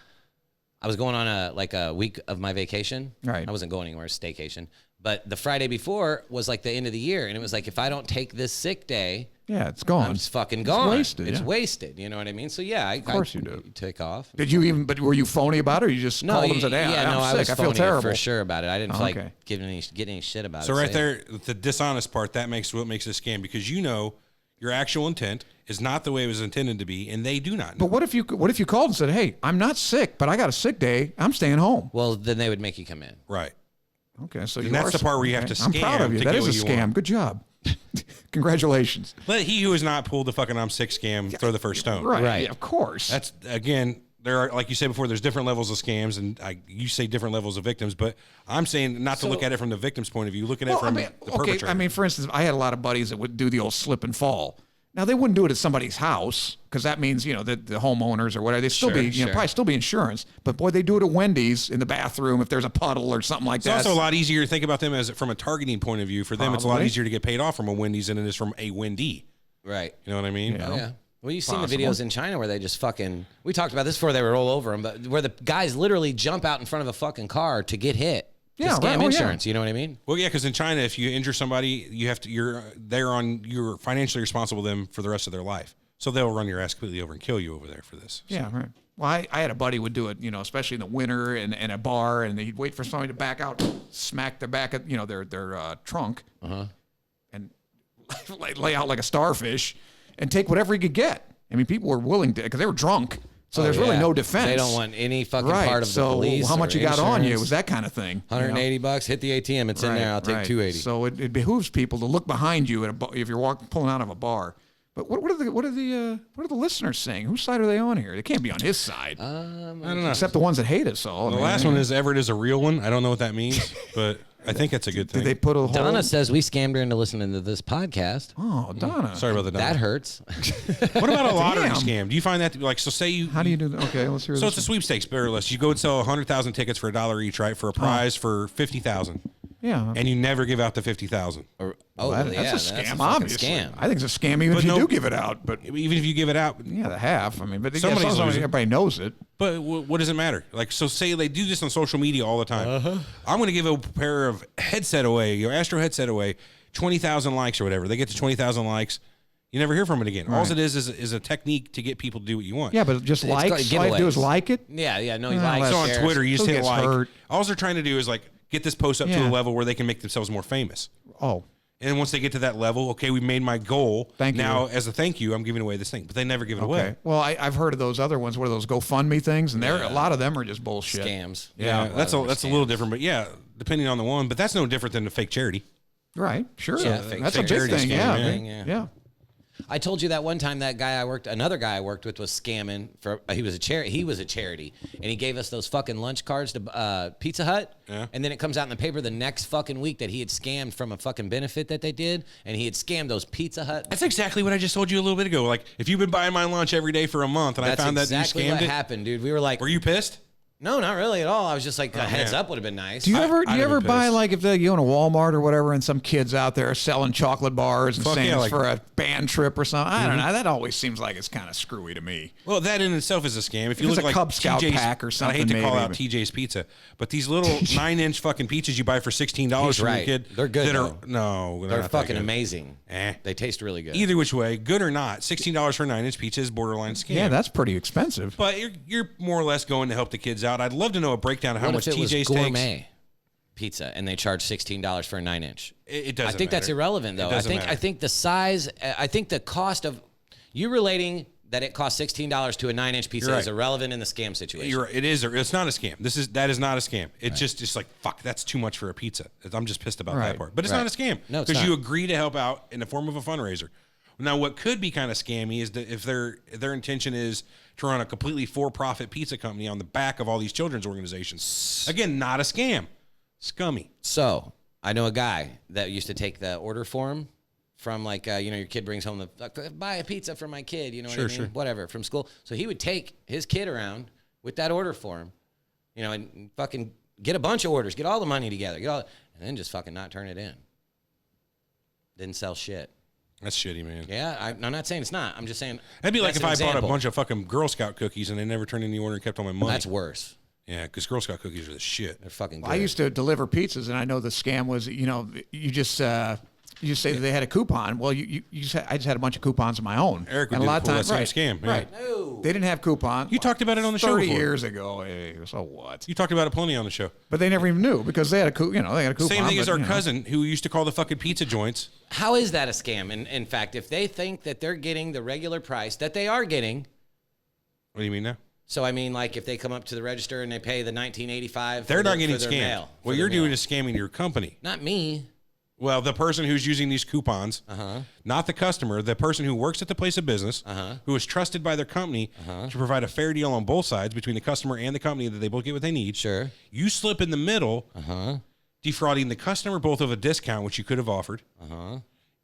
was going on a week of my vacation. Right. I wasn't going anywhere, staycation. But the Friday before was like the end of the year, and it was like if I don't take this sick day, Yeah, it's gone. I'm just fucking gone. wasted, It's yeah. wasted. You know what I mean? So yeah, of course you do. Take off. Did you even? But were you phony about it, or you just called them and said, "Hey, yeah, no, I'm I sick. was I feel phony terrible." for sure about it. I didn't feel okay. like getting any shit about it. So right yeah. there, the dishonest part, that makes what makes it a scam, because you know your actual intent is not the way it was intended to be, and they do not know. But what if you called and said, "Hey, I'm not sick, but I got a sick day. I'm staying home." Well, then they would make you come in. Right. Okay, so And you that's are the part where you have okay. to I'm proud scam of you. to That get is a what you scam. want. Good job. Congratulations. Let he who has not pulled the fucking I'm sick scam throw the first stone. Right. Right. Yeah, of course. That's, again, there are, like you said before, there's different levels of scams, and you say different levels of victims, but I'm saying not to look at it from the victim's point of view, looking at it from the perpetrator. I mean, for instance, I had a lot of buddies that would do the old slip and fall. Now they wouldn't do it at somebody's house because that means the homeowners or whatever, they still be probably still be insurance. But boy, they do it at Wendy's in the bathroom if there's a puddle or something like It's that. also a lot easier to think about them as from a targeting point of view. For them, it's a lot Probably. easier to get paid off from a Wendy's than it is from a Wendy. Right. You know what I mean? Yeah. Oh, yeah. Well, you've seen the Possible. videos in China where they just fucking. We talked about this before they were all over them, but where the guys literally jump out in front of a fucking car to get hit. To Yeah, scam right. Oh, yeah. insurance. You know what I mean? Well, yeah, because in China, if you injure somebody, you're financially responsible for them for the rest of their life. So they'll run your ass completely over and kill you over there for this. Yeah, right. Well, I had a buddy would do it, especially in the winter and a bar, and he'd wait for somebody to back out, smack their back at, their trunk, and lay out like a starfish, and take whatever he could get. I mean, people were willing to, because they were drunk. So there's really no defense. They don't want any fucking part of the police. So how much you got on you? It was that kind of thing. $180. Hit the ATM. It's in there. I'll take $280. So it behooves people to look behind you if you're pulling out of a bar. But what are the listeners saying? Whose side are they on here? They can't be on his side. I don't know. Except the ones that hate us all. The last one is Everett is a real one. I don't know what that means, but I think that's a good thing. Did they put a whole... Donna says we scammed her into listening to this podcast. Oh, Donna. Sorry about the Donna. That hurts. What about a lottery scam? Do you find that to be like, so say you... How do you do that? Okay, let's hear this. So it's a sweepstakes, better or less. You go and sell 100,000 tickets for $1 each, right? For a prize for 50,000. Yeah. And you never give out the 50,000. That's a scam, obviously. Scam. I think it's a scam even if you do give it out. But even if you give it out. Yeah, the half. I mean, but Somebody's losing. everybody knows it. But what does it matter? Like, so say they do this on social media all the time. I'm going to give a pair of headset away, your Astro headset away, 20,000 likes or whatever. They get to 20,000 likes. You never hear from it again. All it is a technique to get people to do what you want. Yeah, but just all you do is like it. Yeah, no, you like So on Twitter, you just hit like. Hurt? All they're trying to do is like get this post up to a level where they can make themselves more famous. Oh. And once they get to that level, okay, we made my goal. Thank you. Now, as a thank you, I'm giving away this thing. But they never give it away. Well, I've heard of those other ones. What are those GoFundMe things? And a lot of them are just bullshit. Scams. Yeah, that's a little different. But yeah, depending on the one. But that's no different than a fake charity. Right. Sure. Yeah, that's a big charity thing. scam, Yeah. I told you that one time another guy I worked with was scamming for. He was a charity, and he gave us those fucking lunch cards to Pizza Hut. Yeah. And then it comes out in the paper the next fucking week that he had scammed from a fucking benefit that they did, and he had scammed those Pizza Hut. That's exactly what I just told you a little bit ago. Like, if you've been buying my lunch every day for a month, and I found that you scammed what it, happened, dude. We were like, were you pissed? No, not really at all. I was just like, a heads man. up would have been nice. Do you ever been buy pissed. like if you own a Walmart or whatever, and some kids out there are selling chocolate bars and saying it's for a band trip or something? I don't know. That always seems like it's kind of screwy to me. Well, that in itself is a scam. If you It's look a like Cub Scout TJ's, pack or something, I hate to call out maybe. TJ's Pizza, but these little 9-inch fucking pizzas you buy for $16 He's from right. your kid, They're good, they're They're not that fucking good. amazing. They taste really good. Either which way, good or not, $16 for a 9-inch pizza is borderline scam. Yeah, that's pretty expensive. But you're more or less going to help the kids out. I'd love to know a breakdown of how What much if it was TJ's gourmet takes. pizza and they charge $16 for a 9-inch? It doesn't I think that's matter. irrelevant, though. It doesn't matter. I think the size. I think the cost of you relating that it costs $16 to a 9-inch pizza You're is right. irrelevant in the scam situation. You're right. It is. It's not a scam. That is not a scam. It's just like fuck. That's too much for a pizza. I'm just pissed about that part. But it's not a scam No, it's because not. you agree to help out in the form of a fundraiser. Now, what could be kind of scammy is that if their intention is to run a completely for-profit pizza company on the back of all these children's organizations. Again, not a scam. Scummy. So I know a guy that used to take the order form from like your kid brings home buy a pizza for my kid, what I mean? Sure. Whatever, from school. So he would take his kid around with that order form, and fucking get a bunch of orders, get all the money together, and then just fucking not turn it in. Didn't sell shit. That's shitty, man. Yeah, I'm not saying it's not. I'm just saying That'd be like that's if an I bought a example. bunch of fucking Girl Scout cookies and they never turned in the order and kept all my money. That's worse. Yeah, because Girl Scout cookies are the shit. They're fucking good. I used to deliver pizzas, and I know the scam was, you just say that they had a coupon. Well, I just had a bunch of coupons of my own. Eric would and do a lot of that times, same scam. Yeah. Right. No. They didn't have coupons. You talked about it on the show 30 before. years ago. Hey, so what? You talked about it plenty on the show. But they never even knew because they had a coupon. Same thing as but, our cousin who used to call the fucking pizza joints. How is that a scam? In fact, if they think that they're getting the regular price that they are getting, What do you mean now? so I mean, like if they come up to the register and they pay the $19.85, They're not getting for their scammed. mail, for What their you're doing meal. is scamming your company. Not me. Well, the person who's using these coupons, not the customer, the person who works at the place of business, who is trusted by their company to provide a fair deal on both sides between the customer and the company that they both get what they need. Sure. You slip in the middle, defrauding the customer both of a discount, which you could have offered,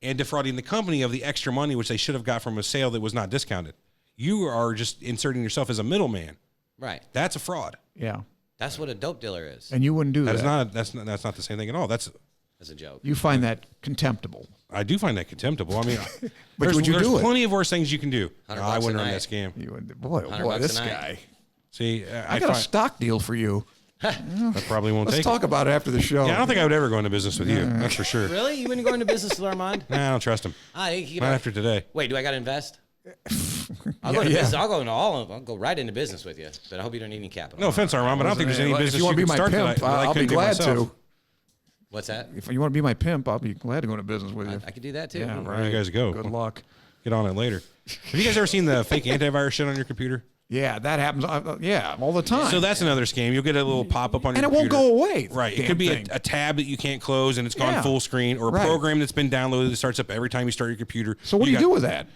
and defrauding the company of the extra money, which they should have got from a sale that was not discounted. You are just inserting yourself as a middleman. Right. That's a fraud. Yeah. That's what a dope dealer is. And you wouldn't do that. That's not the same thing at all. That's As a joke. You find that contemptible. I do find that contemptible. I mean, But would you there's do it? plenty of worse things you can do. No, I $100 wouldn't a run night. that scam. You would, boy, oh $100 boy, a this night. guy. See, I got a stock deal for you. I probably won't Let's take talk it. about it after the show. Yeah, I don't think I would ever go into business with you. That's for sure. Really? You wouldn't go into business with Armand? Nah, I don't trust him. You Not after today. Wait, do I got to invest? I'll go into business. I'll go right into business with you, but I hope you don't need any capital. No offense, Armand, but I don't think there's any If business you want to be can my start pimp, that I I'll be couldn't do glad myself. to. What's that? If you want to be my pimp, I'll be glad to go into business with you. I could do that too. Yeah, Where right. you guys go? Good luck. get on it later. Have you guys ever seen the fake antivirus shit on your computer? Yeah, that happens. Yeah, all the time. So that's another scam. You'll get a little pop-up on your and it computer. won't go away. Right. It could be a tab that you can't close and it's gone Yeah. full screen, or a Right. program that's been downloaded that starts up every time you start your computer. So what do you do with that?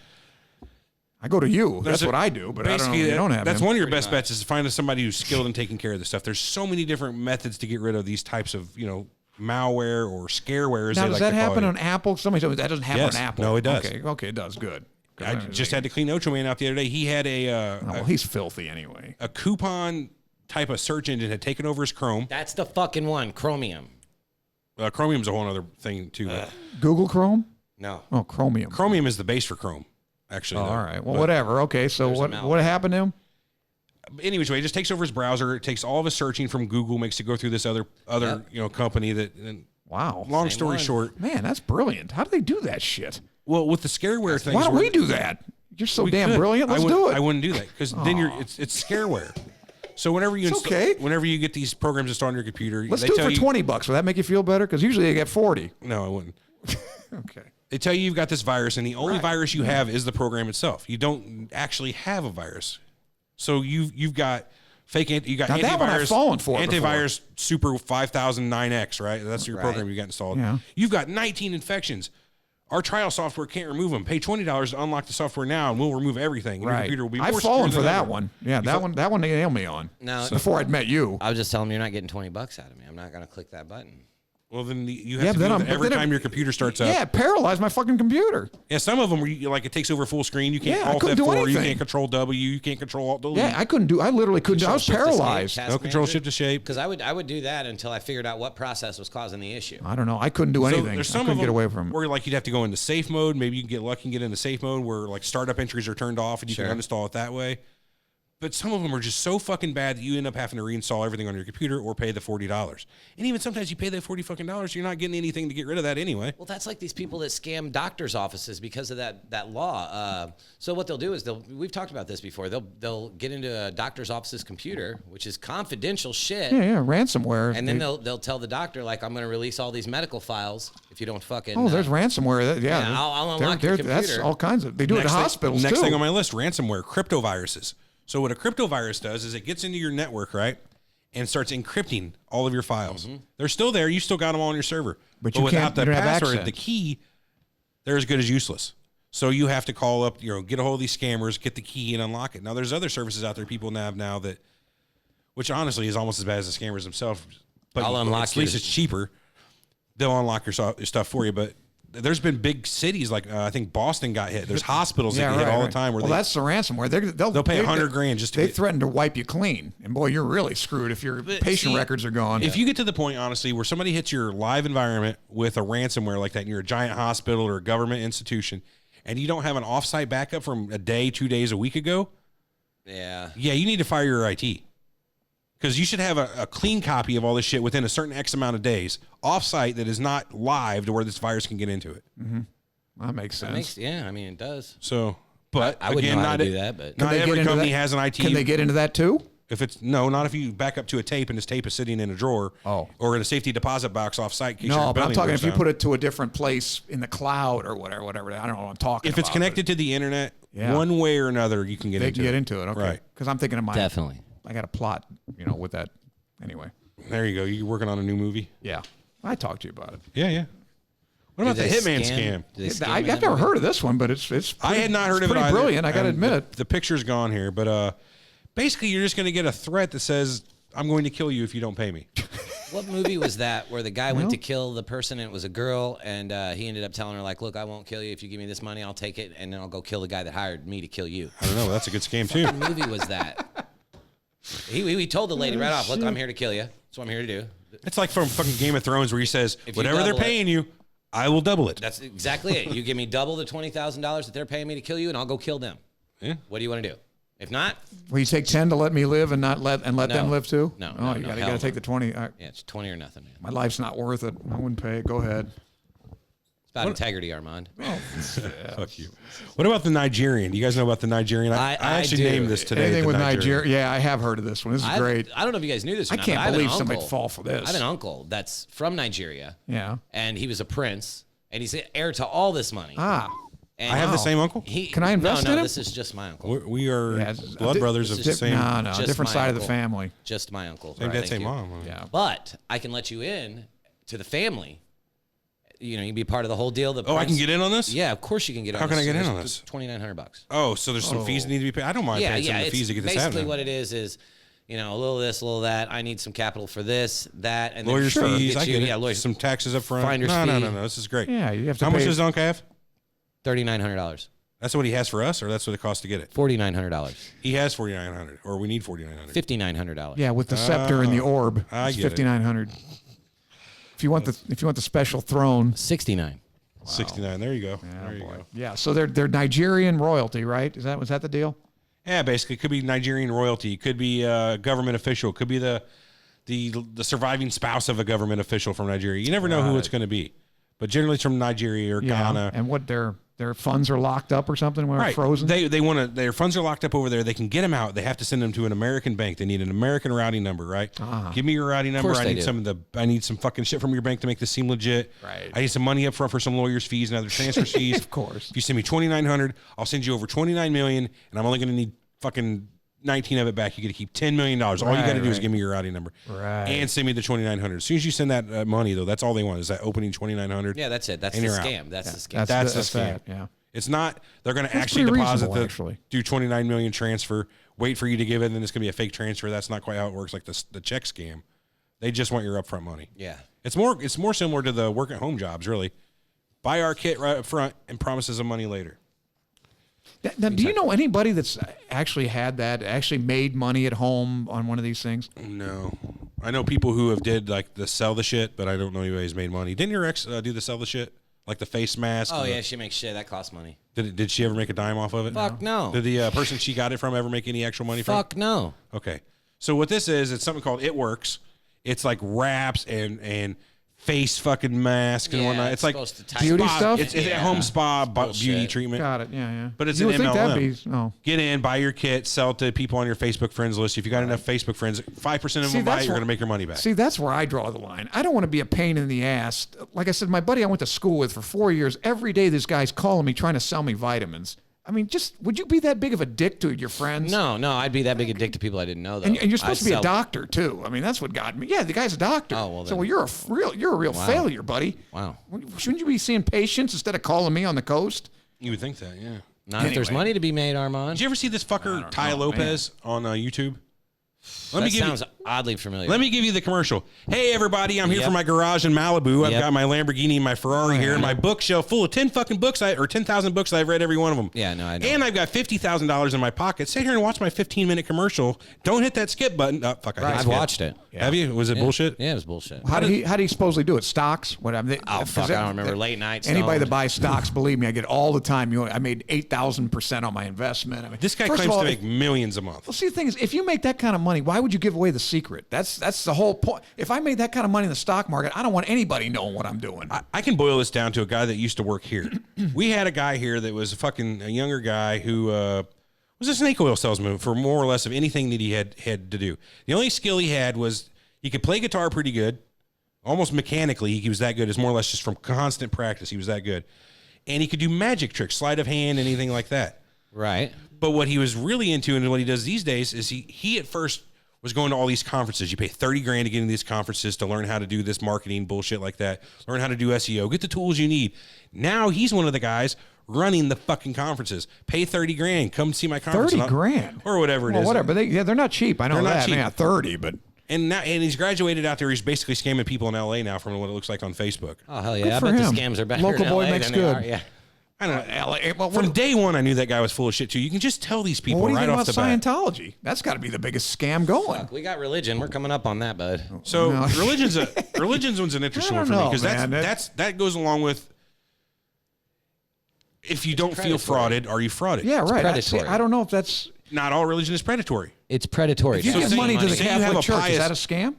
I go to you. That's what I do, but I don't know. Basically, You don't have that's him. one of your best bets is to find somebody who's skilled in taking care of this stuff. There's so many different methods to get rid of these types of, malware or scareware. Now, does that happen on Apple? Somebody told me that doesn't happen Yes. on Apple. No, it does. Okay, it does. Good. I just had to clean Ocho Man out the other day. He had well, he's filthy anyway. a coupon type of search engine had taken over his Chrome. That's the fucking one, Chromium. Chromium's a whole other thing too. Google Chrome? No. Oh, Chromium. Chromium is the base for Chrome, actually. Oh, though. all right. Well, But whatever. Okay, so what happened to him? anyways, it just takes over his browser. It takes all of his searching from Google, makes it go through this other company that. And Wow. long Same story one. short, Man, that's brilliant. How do they do that shit? well, with the scareware things, Why don't we do that? You're so damn could. brilliant. Let's do it. I wouldn't do that because then it's scareware. So whenever you whenever you get these programs installed on your computer, Let's they do it tell for you, $20. Will that make you feel better? Because usually they get 40. No, I wouldn't. Okay. They tell you you've got this virus, and the only virus you have is the program itself. You don't actually have a virus. So you've got you got Now, antivirus. that one I've fallen for Antivirus Super 5009X, right? That's your program you got installed. Yeah. You've got 19 infections. Our trial software can't remove them. Pay $20 to unlock the software now, and we'll remove everything. And your computer will be more I've secure fallen than for that ever. one. Yeah, that one they nailed me on. No, Before I'd met you. I was just telling them you're not getting $20 out of me. I'm not going to click that button. Well, then you have to do that every time your computer starts up. Yeah, it paralyzed my fucking computer. Yeah, some of them where it takes over full screen. You can't Yeah, I Alt couldn't do F4. You anything. can't control W. You can't control Alt Delete. Yeah, I literally couldn't do. I was paralyzed. No control shift to shape. Because I would do that until I figured out what process was causing the issue. I don't know. I couldn't do So anything. there's I some couldn't of them get away from it. where you'd have to go into safe mode. Maybe you can get lucky and get into safe mode where startup entries are turned off and you can uninstall it that way. But some of them are just so fucking bad that you end up having to reinstall everything on your computer or pay the $40. And even sometimes you pay that $40, you're not getting anything to get rid of that anyway. Well, that's like these people that scam doctors' offices because of that law. So what they'll do is we've talked about this before. They'll get into a doctor's office's computer, which is confidential shit. Yeah, ransomware. And then they'll tell the doctor, like, I'm going to release all these medical files if you don't fucking. Oh, there's ransomware. Yeah, I'll unlock your That's computer. all kinds of. They do it in hospitals Next too. thing on my list, ransomware, cryptoviruses. So what a cryptovirus does is it gets into your network, right, and starts encrypting all of your files. They're still there. You still got them all on your server. But you without can't- the you don't have password, access. the key, they're as good as useless. So you have to call up, get a hold of these scammers, get the key, and unlock it. Now, there's other services out there people have now that, which honestly is almost as bad as the scammers themselves. But I'll unlock at least it's cheaper. They'll unlock your stuff for you, but there's been big cities like I think Boston got hit. There's hospitals that get hit all the time. Where that's the ransomware. They'll pay $100,000 just to They get, threaten to wipe you clean, and boy, you're really screwed if your patient records are gone. If you get to the point, honestly, where somebody hits your live environment with a ransomware like that, and you're a giant hospital or a government institution, and you don't have an offsite backup from a day, 2 days, a week ago, Yeah. you need to fire your IT. Because you should have a clean copy of all this shit within a certain X amount of days, offsite that is not live to where this virus can get into it. That makes sense. I mean, it does. So, but I wouldn't again, know how not to do that, but not they get every into company that? has an IT. Can they get into that too? If it's not if you back up to a tape and this tape is sitting in a drawer, or in a safety deposit box offsite. No, but I'm talking if you put it to a different place in the cloud or whatever. I don't know what I'm talking about. If it's connected to the internet, Yeah. one way or another, you can get they into can it. get into it. Okay, Right. because I'm thinking of my Definitely. I got a plot, with that. Anyway, There you go. You're working on a new movie. yeah, I talked to you about it. Yeah. What about the Do they Hitman scam? Do they scam I've in that never movie? heard of this one, but it's I had not heard of it pretty either. brilliant. I got to And admit it. The picture's gone here, but basically, you're just going to get a threat that says, "I'm going to kill you if you don't pay me." What movie was that where the guy went to kill the person and it was a girl and he ended up telling her, like, look, I won't kill you. If you give me this money, I'll take it and then I'll go kill the guy that hired me to kill you. I don't know. That's a good scam too. What movie was that? He told the lady right off, look, I'm here to kill you. That's what I'm here to do. It's like from fucking Game of Thrones where he says, If you "Whatever they're double it- paying you, I will double it." That's exactly it. You give me double the $20,000 that they're paying me to kill you and I'll go kill them. Yeah. What do you want to do? If not, Will you take 10 to let me live and not let them live too? No, Oh, no, you no, got hell to take no. the 20. yeah, it's 20 or nothing, man. My life's not worth it. I wouldn't pay. Go ahead. It's about integrity, Armand. Fuck you. What about the Nigerian? Do you guys know about the Nigerian? I actually do. named this today. Anything the with Nigerian. Nigeria? Yeah, I have heard of this one. This is great. I don't know if you guys knew this or I not, can't but I have an believe somebody'd uncle- fall for this. I have an uncle that's from Nigeria. Yeah. And he was a prince, and he's heir to all this money. Ah. And I have the same uncle. Can I invest no, in him? This is just my uncle. We are blood brothers of the just- same. No, Just different my side of the uncle. family. Just my uncle. Same Right, dad, thank same you. mom. Yeah. But I can let you in to the family. You know, you can be part of the whole deal. I can get in on this? Yeah, of course you can get on. How can this. I get in There's on this? $2,900. Oh, so there's some fees that need to be paid. I don't mind paying some of the it's fees to get this basically happening. what it is, you know, a little of this, a little of that. I need some capital for this, that, and Lawyers' then fees. I get it. Yeah, lawyers. Some taxes up front. Finder's No. fee. This is great. Yeah, you have to How pay. much does Unc have? $3,900. That's what he has for us, or that's what it costs to get it? $4,900. He has $4,900, or we need $4,900. $5,900. Yeah, with the scepter and the orb, I it's get it. 5,900. If you want the special throne, 69. 69. There you go. There you go. yeah. So they're Nigerian royalty, right? Was that the deal? Yeah, basically, it could be Nigerian royalty. It could be a government official. It could be the surviving spouse of a government official from Nigeria. You never know who it's going to be, but generally it's from Nigeria or Ghana. And what their funds are locked up or something when they're frozen. They want to. Their funds are locked up over there. They can get them out. They have to send them to an American bank. They need an American routing number, right? Give me your routing number. course I they need do. I need some fucking shit from your bank to make this seem legit. Right. I need some money up front for some lawyers' fees and other transfer fees. Of course. If you send me $2,900, I'll send you over $29 million, and I'm only going to need fucking 19 of it back. You get to keep $10 million. All you got to do is give me your routing number, and send me the $2,900. As soon as you send that money, though, that's all they want is that opening $2,900. Yeah, that's it. That's And the you're out. scam. That's the scam. That's the scam. that, yeah. It's not. They're going to That's actually pretty deposit reasonable, the actually. do 29 million transfer. Wait for you to give it, and then it's going to be a fake transfer. That's not quite how it works. Like the check scam, they just want your upfront money. Yeah. It's more similar to the work at home jobs. Really, buy our kit right up front and promises of money later. Now, do you know anybody that's actually had that, actually made money at home on one of these things? No, I know people who have did like the sell the shit, but I don't know anybody who's made money. Didn't your ex do the sell the shit? Like the face mask? Oh, yeah, she makes shit. That costs money. Did she ever make a dime off of it? Fuck no. Did the person she got it from ever make any actual money from? Fuck no. Okay. So what this is, it's something called It Works. It's like wraps and face fucking masks and Yeah, whatnot. it's It's like supposed to tighten Beauty spa- stuff? It's Yeah. at home spa Bullshit. beauty treatment. Got it. Yeah. But it's you an would think MLM. that'd be, oh. Get in, buy your kit, sell it to people on your Facebook friends list. If you got enough Facebook friends, 5% of them buy it, you're going to make your money back. See, that's where I draw the line. I don't want to be a pain in the ass. Like I said, my buddy I went to school with for 4 years, every day this guy's calling me trying to sell me vitamins. I mean, would you be that big of a dick to your friends? No, I'd be that big a dick to people I didn't know, though. And you're supposed I'd to be a sell- doctor too. I mean, that's what got me. Yeah, the guy's a doctor. Oh, well, so then- you're a real failure, buddy. Wow. Shouldn't you be seeing patients instead of calling me on the coast? You would think that, yeah. Not if there's Anyway. money to be made, Armand. Did you ever see this fucker, Ty Lopez, on YouTube? That sounds oddly familiar. Let me give you the commercial. Hey, everybody, I'm here Yep. from my garage in Malibu. I've Yep. got my Lamborghini and my Ferrari here and my bookshelf full of 10 fucking books, or 10,000 books. I've read every one of them. Yeah, no, I know. And I've got $50,000 in my pocket. Sit here and watch my 15-minute commercial. Don't hit that skip button. Oh, fuck, I hit I've skip. watched it. Have you? Was it bullshit? Yeah, it was bullshit. How did he supposedly do it? Stocks? What? Oh, fuck, I don't remember. Late night Anybody that stoned. buys stocks, believe me, I get it all the time. I made 8,000% on my investment. I mean, This guy first of claims all, to make millions a month. Well, see, the thing is, if you make that kind of money, why would you give away the secret? That's the whole point. If I made that kind of money in the stock market, I don't want anybody knowing what I'm doing. I can boil this down to a guy that used to work here. We had a guy here that was a younger guy who was a snake oil salesman for more or less of anything that he had to do. The only skill he had was he could play guitar pretty good, almost mechanically. He was that good. It's more or less just from constant practice. He was that good. And he could do magic tricks, sleight of hand, anything like that. Right. But what he was really into and what he does these days is he at first was going to all these conferences. You pay $30,000 to get into these conferences to learn how to do this marketing bullshit like that, learn how to do SEO, get the tools you need. Now he's one of the guys running the fucking conferences. Pay $30,000, come see my conference. $30,000 or whatever it well, is. whatever. They're not cheap. I know They're not that. cheap. Yeah, 30, but And he's graduated out there. He's basically scamming people in LA now from what it looks like on Facebook. Oh, hell Good yeah. I for bet him. the scams are better Local in boy LA makes than they good. are. Yeah. I don't know. well, From day one, I knew that guy was full of shit too. You can just tell these people what do you right think off about the bat. Scientology? That's got to be the biggest scam going. Fuck, we got religion. We're coming up on that, bud. So No. religion's one's an interesting I one don't for me know, because man. that goes along with if you don't feel predatory. frauded, are you frauded? Yeah, right. predatory. I don't know if that's. Not all religion is predatory. It's predatory. If you So give say- money to the say you have Catholic a Church, pious- is that a scam?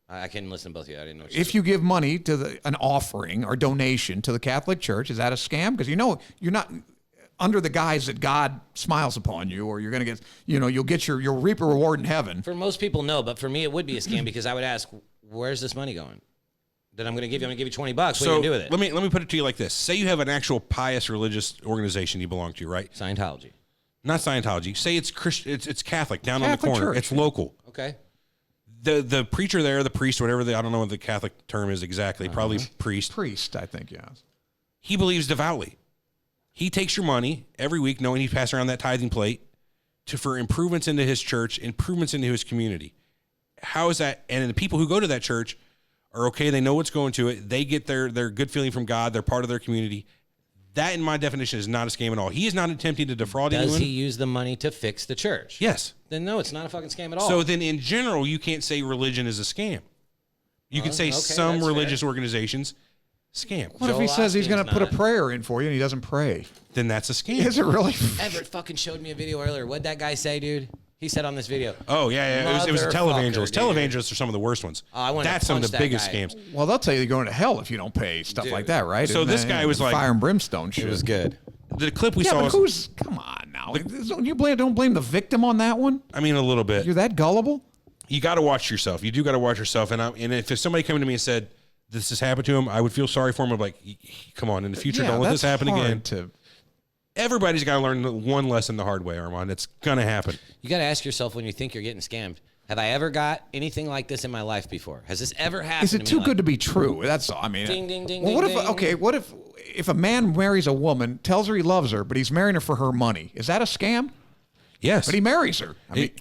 I can listen to both of you. I didn't know what you If said. you give money to an offering or donation to the Catholic Church, is that a scam? Because you're not under the guise that God smiles upon you, or you're going to get, you'll reap a reward in heaven. For most people, no. But for me, it would be a scam because I would ask, where's this money going? Then I'm going to give you $20. What are you So going to do with it? let me put it to you like this. Say you have an actual pious religious organization you belong to, right? Scientology. Not Scientology. Say it's Christian, it's Catholic down Catholic on the corner. church. It's local. Okay. The preacher there, the priest, whatever I don't know what the Catholic term is exactly. Probably priest. Priest, I think, yeah. He believes devoutly. He takes your money every week, knowing he's passing around that tithing plate for improvements into his church, improvements into his community. How is that? And the people who go to that church are okay. They know what's going to it. They get their good feeling from God. They're part of their community. That, in my definition, is not a scam at all. He is not attempting to defraud anyone. Does he use the money to fix the church? Yes. Then no, it's not a fucking scam at all. So then, in general, you can't say religion is a scam. You can say okay, some that's religious fair. organizations scam. What if he Joel says he's going to Osteen's put a not. prayer in for you and he doesn't pray? Then that's a scam. Is it really? Everett fucking showed me a video earlier. What'd that guy say, dude? He said on this video. Oh, yeah. It was a televangelist. Motherfucker, dude. Televangelists are some of the worst ones. Oh, I wanted to That's some of punch the that biggest guy. scams. Well, they'll tell you you're going to hell if you don't pay, stuff like that, right? So Isn't this that, guy was like- fire and brimstone shit. It was good. The clip we Yeah, saw but was, who's? Come on now. Don't blame the victim on that one. I mean, a little bit. You're that gullible? You got to watch yourself. You do got to watch yourself. And if somebody came to me and said this has happened to him, I would feel sorry for him. I'm like, come on, in the future, don't let this happen again. Everybody's got to learn one lesson the hard way, Armand. It's going to happen. You got to ask yourself when you think you're getting scammed, have I ever got anything like this in my life before? Has this ever happened Is it to too me? good to be true? That's all. I mean, Ding, ding, ding, well, what ding, if? ding. Okay, what if a man marries a woman, tells her he loves her, but he's marrying her for her money? Is that a scam? Yes. But he marries her. I mean,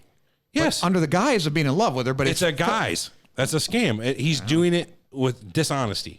yes. under the guise of being in love with her, but It's a guise. That's a scam. He's doing it with dishonesty.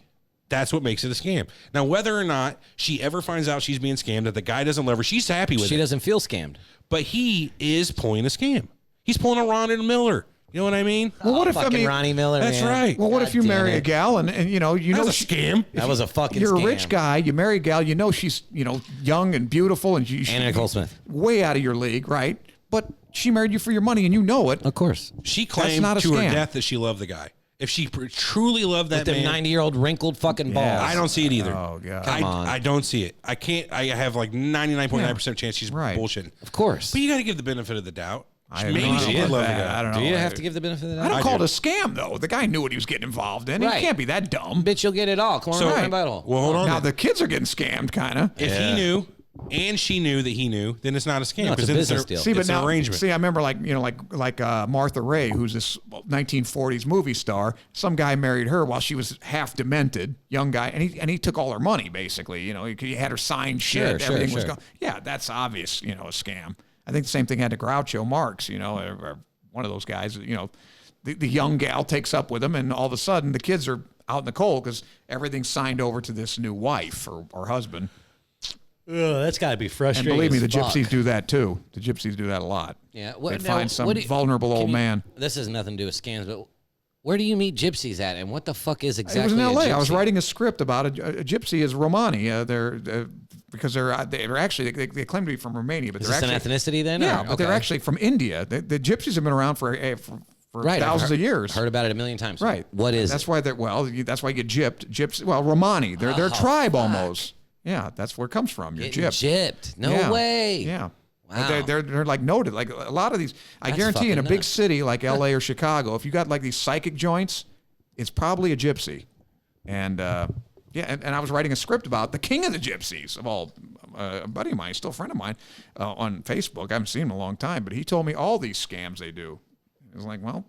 That's what makes it a scam. Now, whether or not she ever finds out she's being scammed, that the guy doesn't love her, she's happy with She it. doesn't feel scammed. But he is pulling a scam. He's pulling a Ron and Miller. You know what I mean? Well, what if Fucking Ronnie Miller, That's man. right. Well, what God if you damn marry it. a gal and you know That's a scam. That was a fucking you're scam. a rich guy, you marry a gal, you know she's young and beautiful and she's Anna Nicole Smith. way out of your league, right? But she married you for your money and you know it. Of course. She claimed not a to her scam. death that she loved the guy. If she truly loved that With them man, 90-year-old wrinkled fucking balls. I don't see it either. Oh, God. Come on. I don't see it. I can't. I have like 99.9% chance she's Right. bullshitting. Of course. But you got to give the benefit of the doubt. I have Maybe no she idea did love the about that. guy. I don't know. Do you have to give the benefit of the I doubt? don't I call do. it a scam, though. The guy knew what he was getting involved in. Right. He can't be that dumb. Bitch, you'll get it all. Come on, So- right. Right. Butthole. Well, hold on. Now, then. the kids are getting scammed, kind of. If he knew and she knew that he knew, then it's not a scam. No, it's a then business deal. See, It's but an now, arrangement. see, I remember like Martha Ray, who's this 1940s movie star. Some guy married her while she was half demented, young guy, and he took all her money basically. You know, he had her sign shit. Sure, Everything was sure. going. Yeah, that's obvious. A scam. I think the same thing happened to Groucho Marx. Or one of those guys. The young gal takes up with him, and all of a sudden the kids are out in the cold because everything's signed over to this new wife or husband. That's got to be And frustrating. believe me, the as fuck. gypsies do that too. The gypsies do that a lot. Yeah. They find some vulnerable can old man. This has nothing to do with scams, but where do you meet gypsies at, and what the fuck is It exactly was in a L.A. I was gypsy? writing a script about a gypsy is Romani. Because they're actually they claim to be from Romania, but Is they're this actually an ethnicity then? yeah, or? but they're Okay. actually from India. The gypsies have been around for Right, I've thousands of years. Heard about it a million times. Right. What is that's it? why that's why you get gypped. Gypsy. Well, Romani. They're a tribe almost. Yeah, that's where it comes from. You're Getting gypped. gypped. No Yeah. way. Yeah. Wow. They're like noted. Like a lot of these, I That's guarantee in a fucking big nuts. city like LA or Chicago, if you got like these psychic joints, it's probably a gypsy. And and I was writing a script about the king of the gypsies of all, a buddy of mine, still a friend of mine, on Facebook. I haven't seen him in a long time, but he told me all these scams they do. I was like, well,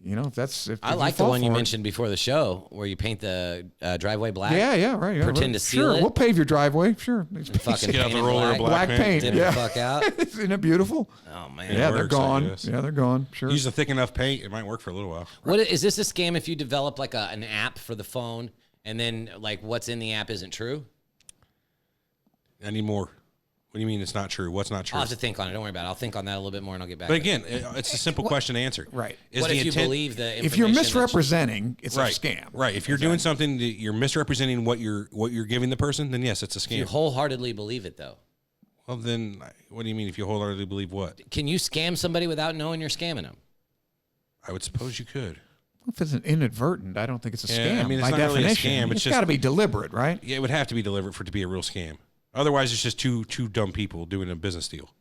if I you like the fall one you for it- mentioned before the show where you paint the driveway black. Yeah, right. Yeah, Pretend to seal sure, it. we'll pave your driveway. Sure. Fucking Get out paint the it roller of black paint. Dip Yeah. the fuck out. Isn't it beautiful? Oh man. Yeah, they're works, I gone. guess. Yeah, they're gone. Sure. Use a thick enough paint, it might work for a little while. What is this a scam if you develop like an app for the phone and then like what's in the app isn't true? I need more. What do you mean it's not true? What's not true? I'll have to think on it. Don't worry about it. I'll think on that a little bit more and I'll get back. But to it. again, it's a simple question to answer. Right. Is What the if you intent- believe the if you're information that you- misrepresenting, it's right. a scam. Right. If you're doing something that you're misrepresenting what you're giving the person, then yes, it's a you scam. wholeheartedly believe it though. Well, then what do you mean if you wholeheartedly believe what? Can you scam somebody without knowing you're scamming them? I would suppose you could. If it's an inadvertent, I don't think it's a Yeah, scam. I mean, it's by not really a definition, scam, it's it's just- got to be deliberate, right? Yeah, it would have to be deliberate for it to be a real scam. Otherwise, it's just two dumb people doing a business deal.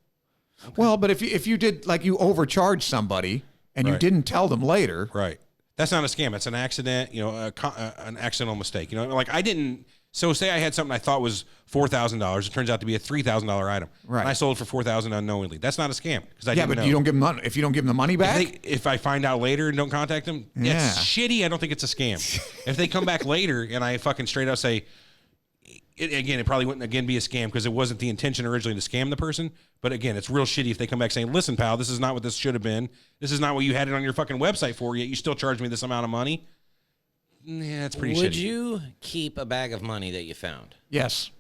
Well, but if you did like you overcharged somebody and you Right. didn't tell them later, Right. That's not a scam. That's an accident, an accidental mistake. Like I didn't. So say I had something I thought was $4,000. It turns out to be a $3,000 item. Right. And I sold it for $4,000 unknowingly. That's not a scam because I didn't know. You don't give them money. If you don't give them the money back, if I find out later and don't contact them, it's shitty. I don't think it's a scam. If they come back later and I fucking straight up say, it probably wouldn't again be a scam because it wasn't the intention originally to scam the person. But again, it's real shitty if they come back saying, listen, pal, this is not what this should have been. This is not what you had it on your fucking website for, yet you still charge me this amount of money. Yeah, that's pretty shitty. Would you keep a bag of money that you found? yes.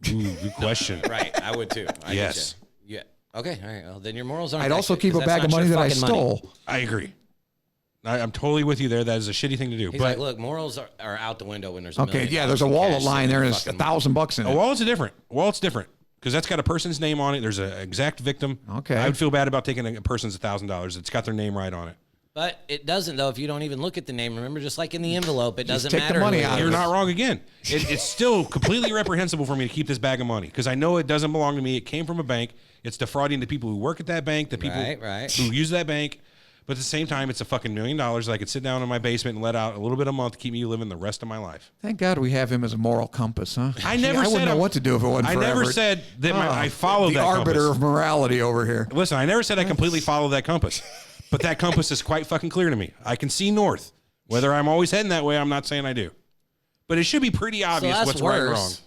Ooh, good question. Right, I would too. Yes. Yeah. Okay, all right. Well, then your morals aren't. I'd that also good, keep a 'cause that's bag of not money your that I fucking money. stole. I agree. I'm totally with you there. That is a shitty thing to do. He's but like, look, morals are out the window when there's a Okay, million yeah, there's a dollars in wallet cash line sitting there in and your there's fucking- $1,000 in a it. wallet's different. A wallet's different because that's got a person's name on it. There's an exact victim. Okay. I would feel bad about taking a person's $1,000. It's got their name right on it. But it doesn't, though, if you don't even look at the name. Remember, just like in the envelope, it doesn't take the matter. money who it out of You're is. not wrong again. It's still completely reprehensible for me to keep this bag of money because I know it doesn't belong to me. It came from a bank. It's defrauding the people who work at that bank, the people Right. who use that bank. But at the same time, it's a fucking $1 million that I could sit down in my basement and let out a little bit a month to keep me living the rest of my life. Thank God we have him as a moral compass, huh? I never I said wouldn't know I'm- what to do if it wasn't I for never Everett. said that I followed the that arbiter compass. of morality over here. Listen, I never said I completely follow that compass, but that compass is quite fucking clear to me. I can see north. Whether I'm always heading that way, I'm not saying I do. But it should be pretty So obvious that's what's right and wrong. worse.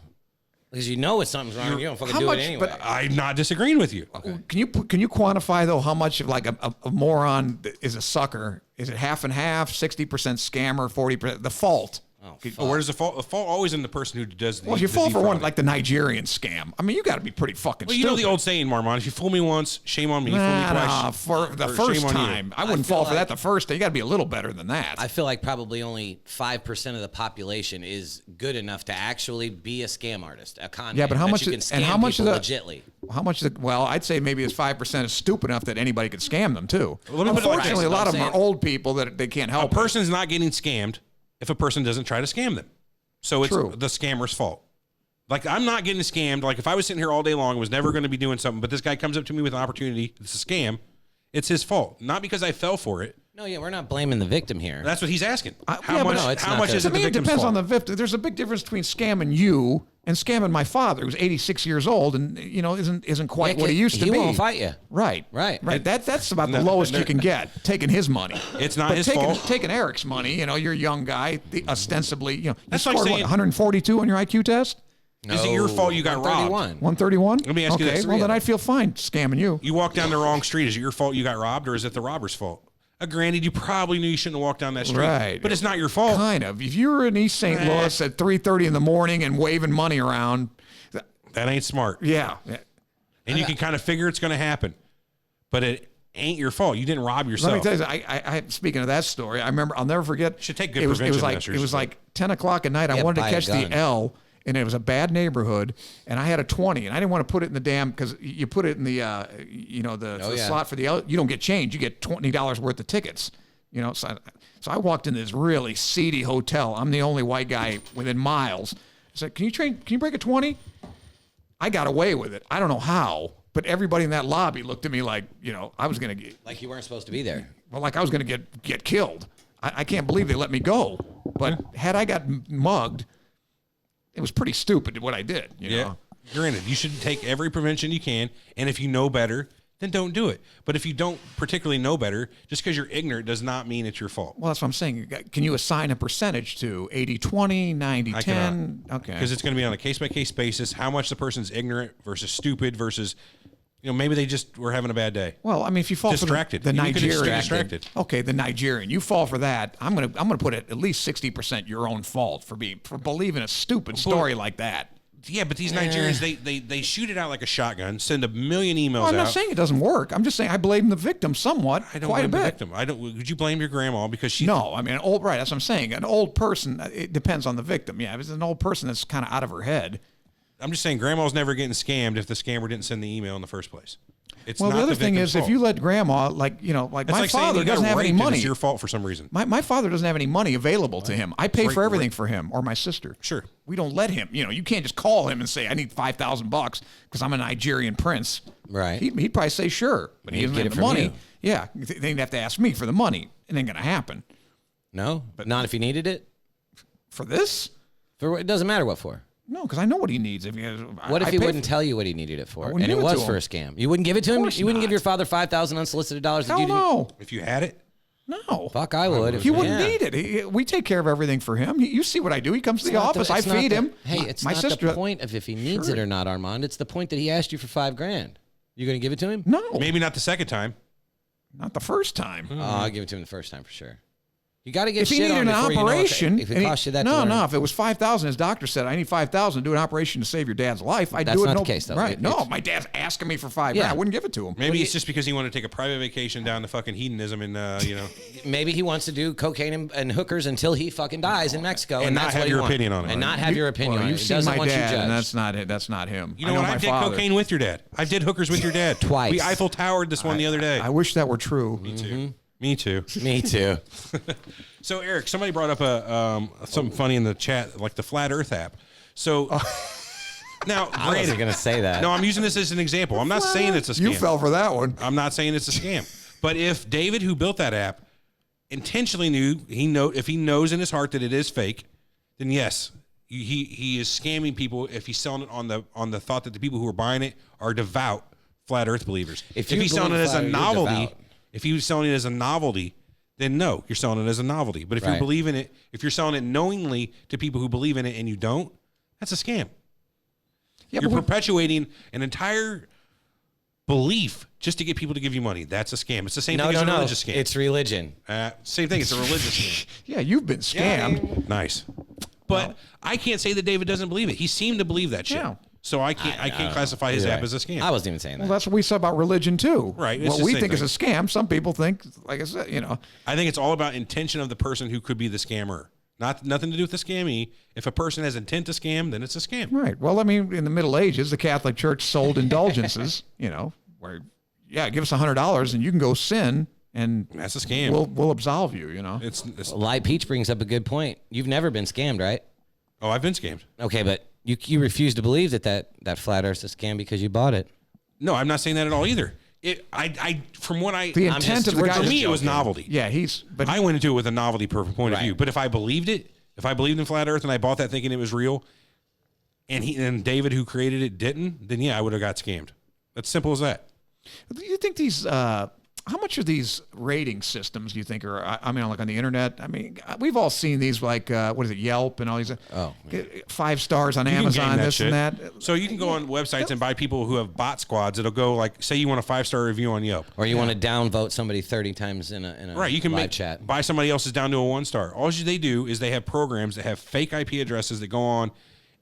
Because you know something's wrong. You don't fucking How do much- it anyway. but I'm not disagreeing with you. Can you quantify though how much of like a moron is a sucker? Is it half and half, 60% scammer, 40% the fault? But where does the fault? The fault always in the person who does the Well, if you fall for one defrauding. like the Nigerian scam, I mean, you got to be pretty fucking Well, stupid. you know the old saying, Marmon, if you fool me once, shame on me. You fool me Nah, twice, for the or first shame on you. time. I wouldn't feel fall for like- that the first day. You got to be a little better than that. I feel like probably only 5% of the population is good enough to actually be a scam artist, a con man, but how that much you is- can and scam how much people is that- legitly. How much? Well, I'd say maybe it's 5% is stupid enough that anybody could scam them too. Let me put it like Unfortunately, this. a lot of them I'm are old people that they can't A help. person's not getting scammed if a person doesn't try to scam them. So it's True. the scammer's fault. Like, I'm not getting scammed. Like, if I was sitting here all day long and was never going to be doing something, but this guy comes up to me with an opportunity, it's a scam, it's his fault. Not because I fell for it. No, yeah, we're not blaming the victim here. That's what he's asking. Yeah, How but much, no, it's how not much that. is To it the me, it victim's depends fault? on the victim. There's a big difference between scamming you and scamming my father, who's 86 years old and isn't quite Yeah, what he used to he be. won't fight you. Right. Right. That's about the lowest you can get, taking his money. It's not But his taking, fault. Taking Eric's money, you're a young guy, ostensibly, you That's scored like what, saying- 142 on your IQ test? Is it your fault you got robbed? 131. 131? Let me ask you okay, this. well, then I'd feel fine scamming you. You walk down the wrong street. Is it your fault you got robbed, or is it the robber's fault? Granted, you probably knew you shouldn't have walked down that street. Right. But it's not your fault. Kind of. If you were in East St. Louis at 3:30 in the morning and waving money around, That ain't smart. yeah. And you can kind of figure it's going to happen. But it ain't your fault. You didn't rob yourself. Let me tell you, I speaking of that story, I remember, I'll never forget. Should take good it was prevention like measures. it was like 10 o'clock at night. I Yeah, wanted to buy a catch the gun. L, and it was a bad neighborhood, and I had a 20, and I didn't want to put it in the damn because you put it in the the yeah. slot for the L. You don't get change. You get $20 worth of tickets. So I walked in this really seedy hotel. I'm the only white guy within miles. I said, "Can you break a 20?" I got away with it. I don't know how, but everybody in that lobby looked at me like, I was going to get, Like you weren't supposed to be there. well, like I was going to get killed. I can't believe they let me go. But had I got mugged, it was pretty stupid what I did. You know? Granted, you should take every prevention you can, and if you know better, then don't do it. But if you don't particularly know better, just because you're ignorant does not mean it's your fault. Well, that's what I'm saying. Can you assign a percentage to 80-20, 90-10? Okay. Because it's going to be on a case-by-case basis, how much the person's ignorant versus stupid versus, maybe they just were having a bad day. Well, I mean, if you fall Distracted. for the You could just Nigerian, be distracted. Okay, the Nigerian, you fall for that. I'm gonna put it at least 60% your own fault for believing a stupid story like that. Yeah, but these Nigerians, they shoot it out like a shotgun, send a million emails Well, I'm out. not saying it doesn't work. I'm just saying I blame the victim somewhat, I don't quite a blame the bit. victim. Would you blame your grandma because she? No, I mean, that's what I'm saying. An old person, it depends on the victim. Yeah, if it's an old person that's kind of out of her head. I'm just saying, grandma's never getting scammed if the scammer didn't send the email in the first place. It's Well, not the other thing victim's is, if fault. you let grandma, like It's my like saying father you got doesn't have any raped and money. It's your fault for some reason. My father doesn't have any money available to him. I pay Right, for everything right. for him or my sister. Sure. We don't let him. You can't just call him and say, I need $5,000 because I'm a Nigerian prince. Right. He'd probably say sure, but he He'd doesn't get have it the from money. you. Yeah. They'd have to ask me for the money. It ain't going to happen. No, but not if he needed it. For this? For it doesn't matter what for. No, because I know what he needs. If he has, what if he wouldn't tell you what he needed it for, and it was for a scam? You wouldn't give it to him. You wouldn't give your father $5,000 unsolicited dollars. Hell no. If you had it. No. Fuck, I would. He wouldn't need it. We take care of everything for him. You see what I do. He comes to the office. I feed him. Hey, it's not the point of if he needs it or not, Armand. It's the point that he asked you for $5,000. You going to give it to him? No. Maybe not the second time. Not the first time. I'll give it to him the first time for sure. You got to get if he shit needed on an operation, if it cost you that. No. If it was $5,000, his doctor said I need $5,000 to do an operation to save your dad's life. I'd do it. That's not the case, though. Right? No, my dad's asking me for $5,000. I wouldn't give it to him. Maybe it's just because he wanted to take a private vacation down to fucking hedonism and Maybe he wants to do cocaine and hookers until he fucking dies in Mexico, and not have your opinion on it, and not have your opinion on it. You've seen my dad, and that's not it. That's not him. You know what? I did cocaine with your dad. I did hookers with your dad twice. We Eiffel Towered this one the other day. I wish that were true. Me too. Me too. Me too. So Eric, somebody brought up something funny in the chat, like the Flat Earth app. So now, I wasn't going to say that. No, I'm using this as an example. I'm not saying it's a scam. You fell for that one. I'm not saying it's a scam. But if David, who built that app, intentionally if he knows in his heart that it is fake, then yes, he is scamming people if he's selling it on the thought that the people who are buying it are devout Flat Earth believers. If he's selling it as a novelty, then no, you're selling it as a novelty. But if you're believing it, if you're selling it knowingly to people who believe in it and you don't, that's a scam. Yeah, you're perpetuating an entire belief just to get people to give you money. That's a scam. It's the same thing as a religious scam. It's religion. Same thing. It's a religious scam. Yeah, you've been scammed. Yeah. Nice. But I can't say that David doesn't believe it. He seemed to believe that shit. Yeah. So I can't classify his app as a scam. I wasn't even saying that. Well, that's what we said about religion too. Right. What we think is a scam, some people think, like I said, I think it's all about intention of the person who could be the scammer. Nothing to do with the scammy. If a person has intent to scam, then it's a scam. Right. Well, I mean, in the Middle Ages, the Catholic Church sold indulgences, where, give us $100 and you can go sin, and that's a scam. We'll absolve you. It's Light Peach brings up a good point. You've never been scammed, right? Oh, I've been scammed. Okay, but you refuse to believe that Flat Earth's a scam because you bought it. No, I'm not saying that at all either. The intent of the guy, for me, it was novelty. Yeah, but I went into it with a novelty point of view. But if I believed it, if I believed in Flat Earth and I bought that thinking it was real, and David, who created it, didn't, then yeah, I would have got scammed. That's simple as that. Do you think these? How much of these rating systems do you think are? I mean, like on the internet. I mean, we've all seen these, like what is it, Yelp and all these. 5 stars on Amazon, this and that. So you can go on websites and buy people who have bot squads. It'll go like, say you want a 5-star review on Yelp, or you want to downvote somebody 30 times in a right. You can live chat. Buy somebody else's down to a 1-star. All they do is they have programs that have fake IP addresses that go on.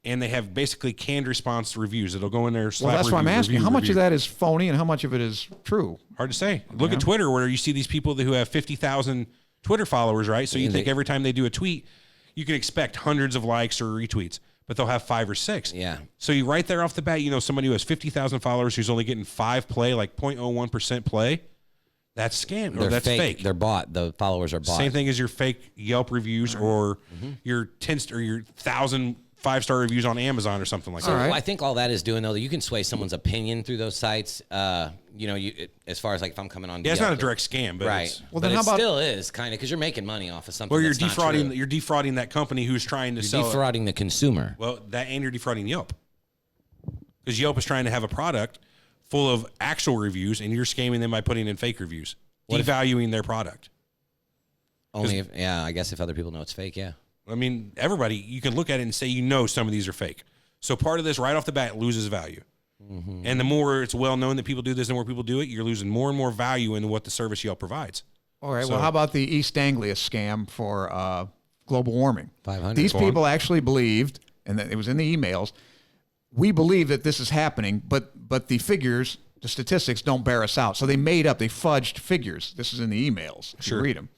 And they have basically canned response reviews. It'll go in there. Well, that's why I'm asking. How much of that is phony and how much of it is true? Hard to say. Look at Twitter, where you see these people who have 50,000 Twitter followers, right? So you think every time they do a tweet, you can expect hundreds of likes or retweets, but they'll have 5 or 6. Yeah. So you right there off the bat, somebody who has 50,000 followers who's only getting 5 play, like 0.01% play. That's scam. Or that's fake. They're bought. The followers are bought. Same thing as your fake Yelp reviews or your 1,000 5-star reviews on Amazon or something like that. I think all that is doing, though, that you can sway someone's opinion through those sites. As far as like if I'm coming on, it's not a direct scam, but right. Well, then then it still is kind of because you're making money off of something. Well, you're that's defrauding. Not true. You're defrauding that company who's trying to sell. You're defrauding the consumer. Well, and you're defrauding Yelp because Yelp is trying to have a product full of actual reviews, and you're scamming them by putting in fake reviews, devaluing their product. I guess if other people know it's fake, yeah. I mean, everybody, you can look at it and say, some of these are fake. So part of this right off the bat loses value. Mm-hmm. And the more it's well known that people do this, the more people do it, you're losing more and more value in what the service Yelp provides. All right. Well, how about the East Anglia scam for global warming? 500. These people actually believed, and it was in the emails, we believe that this is happening, but the figures, the statistics don't bear us out. So they fudged figures. This is in the emails. Sure. You read them.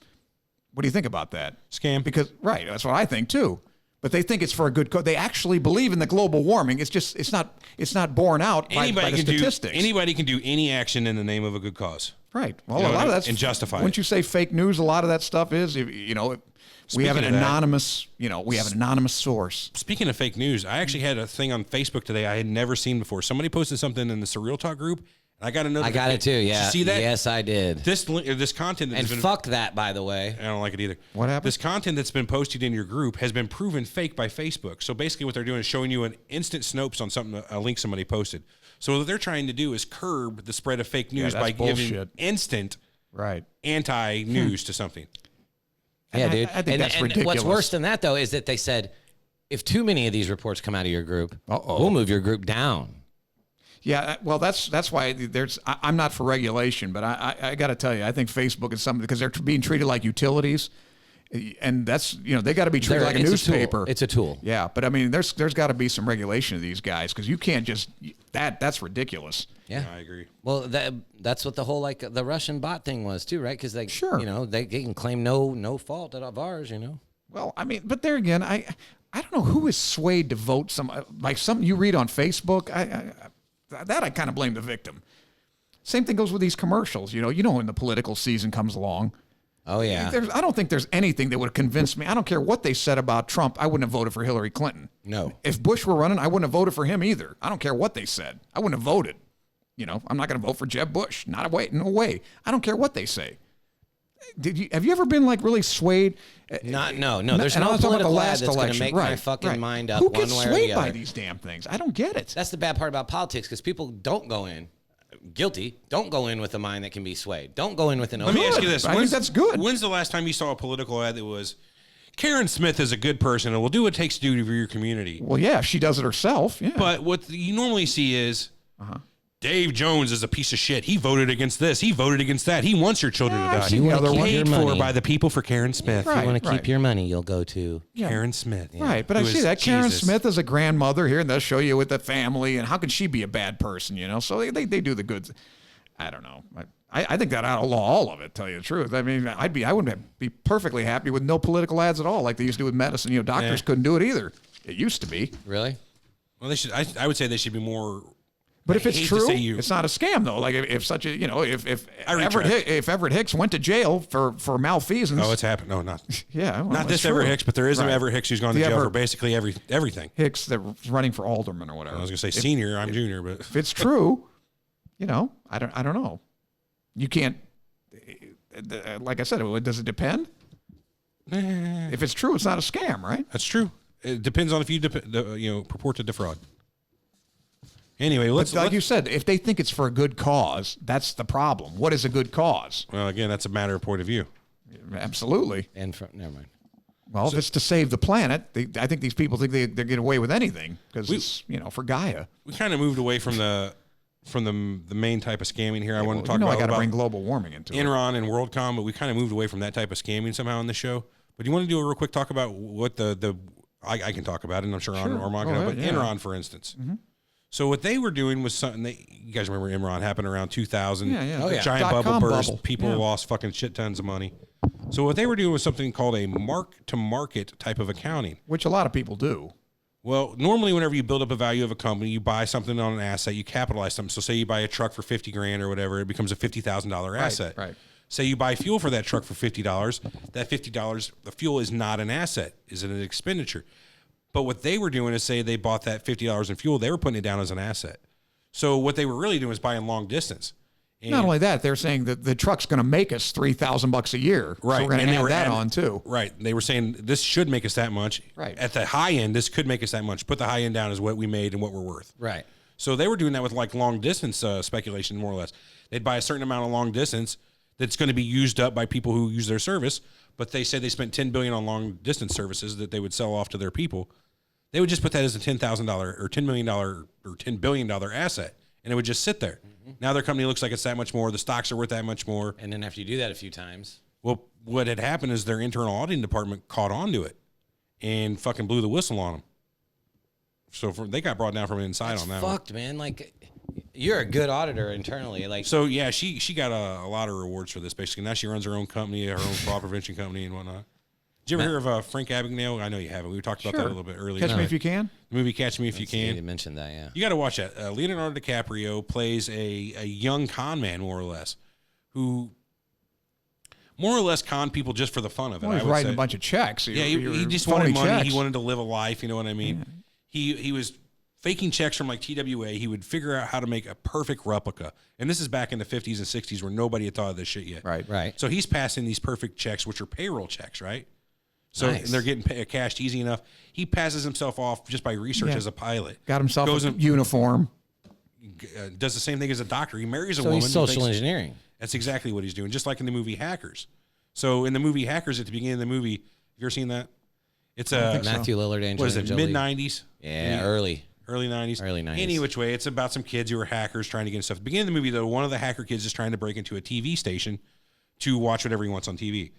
What do you think about that? Scam. Because, right, that's what I think too. But they think it's for a good cause. They actually believe in the global warming. It's not borne out by the statistics. Anybody can do any action in the name of a good cause. Right. Well, a lot of that's and justify. Wouldn't you say fake news? A lot of that stuff is, we have an anonymous, source. Speaking of fake news, I actually had a thing on Facebook today I had never seen before. Somebody posted something in the Surreal Talk group, I got a notification. I got it too. Yeah. Did you see that? Yes, I did. This content And fuck that, by the way. I don't like it either. What happened? This content that's been posted in your group has been proven fake by Facebook. So basically what they're doing is showing you an instant snopes on something, a link somebody posted. So what they're trying to do is curb the spread of fake news by giving instant anti-news to something. Yeah, dude. I think that's ridiculous. What's worse than that, though, is that they said, if too many of these reports come out of your group, we'll move your group down. Yeah, well, that's why I'm not for regulation, but I got to tell you, I think Facebook is something because they're being treated like utilities, and that's they got to be treated like a newspaper. It's a tool. Yeah, but I mean, there's got to be some regulation of these guys because you can't just that's ridiculous. Yeah, I agree. Well, that's what the whole the Russian bot thing was too, right? Because they they can claim no fault of ours, Well, I mean, but there again, I don't know who is swayed to vote something you read on Facebook. I kind of blame the victim. Same thing goes with these commercials. When the political season comes along. Oh, yeah. I don't think there's anything that would have convinced me. I don't care what they said about Trump. I wouldn't have voted for Hillary Clinton. No. If Bush were running, I wouldn't have voted for him either. I don't care what they said. I wouldn't have voted. I'm not going to vote for Jeb Bush. No way. I don't care what they say. Have you ever been really swayed? No. There's no political ad that's going to make my fucking mind up Who one gets way or swayed the by other. these damn things? I don't get it. That's the bad part about politics because people don't go in guilty. Don't go in with a mind that can be swayed. Don't go in with an. Let me ask you this: I think that's good. When's the last time you saw a political ad that was Karen Smith is a good person and will do what it takes to do for your community? Well, yeah, she does it herself. Yeah. But what you normally see is. Dave Jones is a piece of shit. He voted against this. He voted against that. He wants your children to die. You want to keep paid for by the people for Karen Smith. If you want to keep your money, you'll go to Karen Smith. Yeah. Right, but I see that Karen Smith is a grandmother here, and they'll show you with the family, and how can she be a bad person? So they do the good. I don't know. I think that outlaw all of it. Tell you the truth. I mean, I wouldn't be perfectly happy with no political ads at all, like they used to do with medicine. Doctors couldn't do it either. It used to be. Really? Well, they should. I would say they should be more. But if it's true, it's not a scam though. Like if such a if Everett Hicks went to jail for malfeasance. Oh, it's happened. No, not well, not this Everett Hicks, but there is an Everett Hicks who's gone to jail for basically everything. Hicks that's running for alderman or whatever. I was gonna say senior. I'm junior, but if it's true, I don't know. You can't. Like I said, does it depend? If it's true, it's not a scam, right? That's true. It depends on if you purport to defraud. Anyway, you said, if they think it's for a good cause, that's the problem. What is a good cause? Well, again, that's a matter of point of view. Absolutely. Never mind. Well, if it's to save the planet, I think these people think they get away with anything because it's for Gaia. We kind of moved away from the main type of scamming here. I want to talk about. I got to bring global warming into Enron and WorldCom, but we kind of moved away from that type of scamming somehow in the show. But do you want to do a real quick talk about what I can talk about it, and I'm sure Armand can. But Enron, for instance. Mm-hmm. So what they were doing was something you guys remember Enron happened around 2000. Yeah. Giant bubble burst. People lost fucking shit tons of money. So what they were doing was something called a mark-to-market type of accounting. Which a lot of people do. Well, normally whenever you build up a value of a company, you buy something on an asset, you capitalize something. So say you buy a truck for $50,000 or whatever, it becomes a $50,000 asset. Right. Say you buy fuel for that truck for $50. That $50, the fuel is not an asset, is an expenditure. But what they were doing is say they bought that $50 in fuel, they were putting it down as an asset. So what they were really doing was buying long distance. And not only that, they're saying that the truck's going to make us $3,000 a year. Right. So we're going to add that on too. Right. They were saying this should make us that much. Right. At the high end, this could make us that much. Put the high end down as what we made and what we're worth. Right. So they were doing that with like long distance speculation, more or less. They'd buy a certain amount of long distance that's going to be used up by people who use their service. But they said they spent $10 billion on long distance services that they would sell off to their people. They would just put that as a $10,000 or $10 million or $10 billion asset, and it would just sit there. Mm-hmm. Now their company looks like it's that much more. The stocks are worth that much more. And then after you do that a few times. Well, what had happened is their internal auditing department caught on to it and fucking blew the whistle on them. So they got brought down from inside on that. Fucked, man. Like, you're a good auditor internally. Like, so yeah, she got a lot of rewards for this. Basically, now she runs her own company, her own fraud prevention company, and whatnot. Did you ever hear of Frank Abagnale? I know you haven't. We talked about that a little bit earlier. Catch Me If You Can? The movie Catch Me If You Can. You mentioned that, yeah. You got to watch that. Leonardo DiCaprio plays a young con man, more or less, who more or less conned people just for the fun of it. Well, he's writing a bunch of checks. Yeah, he just wanted money. Checks. He wanted to live a life. You know what I mean? Yeah. He was faking checks from like TWA. He would figure out how to make a perfect replica. And this is back in the 50s and 60s where nobody had thought of this shit yet. Right. So he's passing these perfect checks, which are payroll checks, right? So Nice. they're getting cashed easy enough. He passes himself off just by research as a pilot. Got himself Goes a in- uniform. Does the same thing as a doctor. He marries a So woman. he's who social thinks- engineering. That's exactly what he's doing, just like in the movie Hackers. So in the movie Hackers, at the beginning of the movie, have you ever seen that? It's a Matthew Lillard, Angelina what is it? Jolie. Mid-90s? Yeah, early 90s. Early 90s. Any which way, it's about some kids who are hackers trying to get stuff. At the beginning of the movie, though, one of the hacker kids is trying to break into a TV station to watch whatever he wants on TV.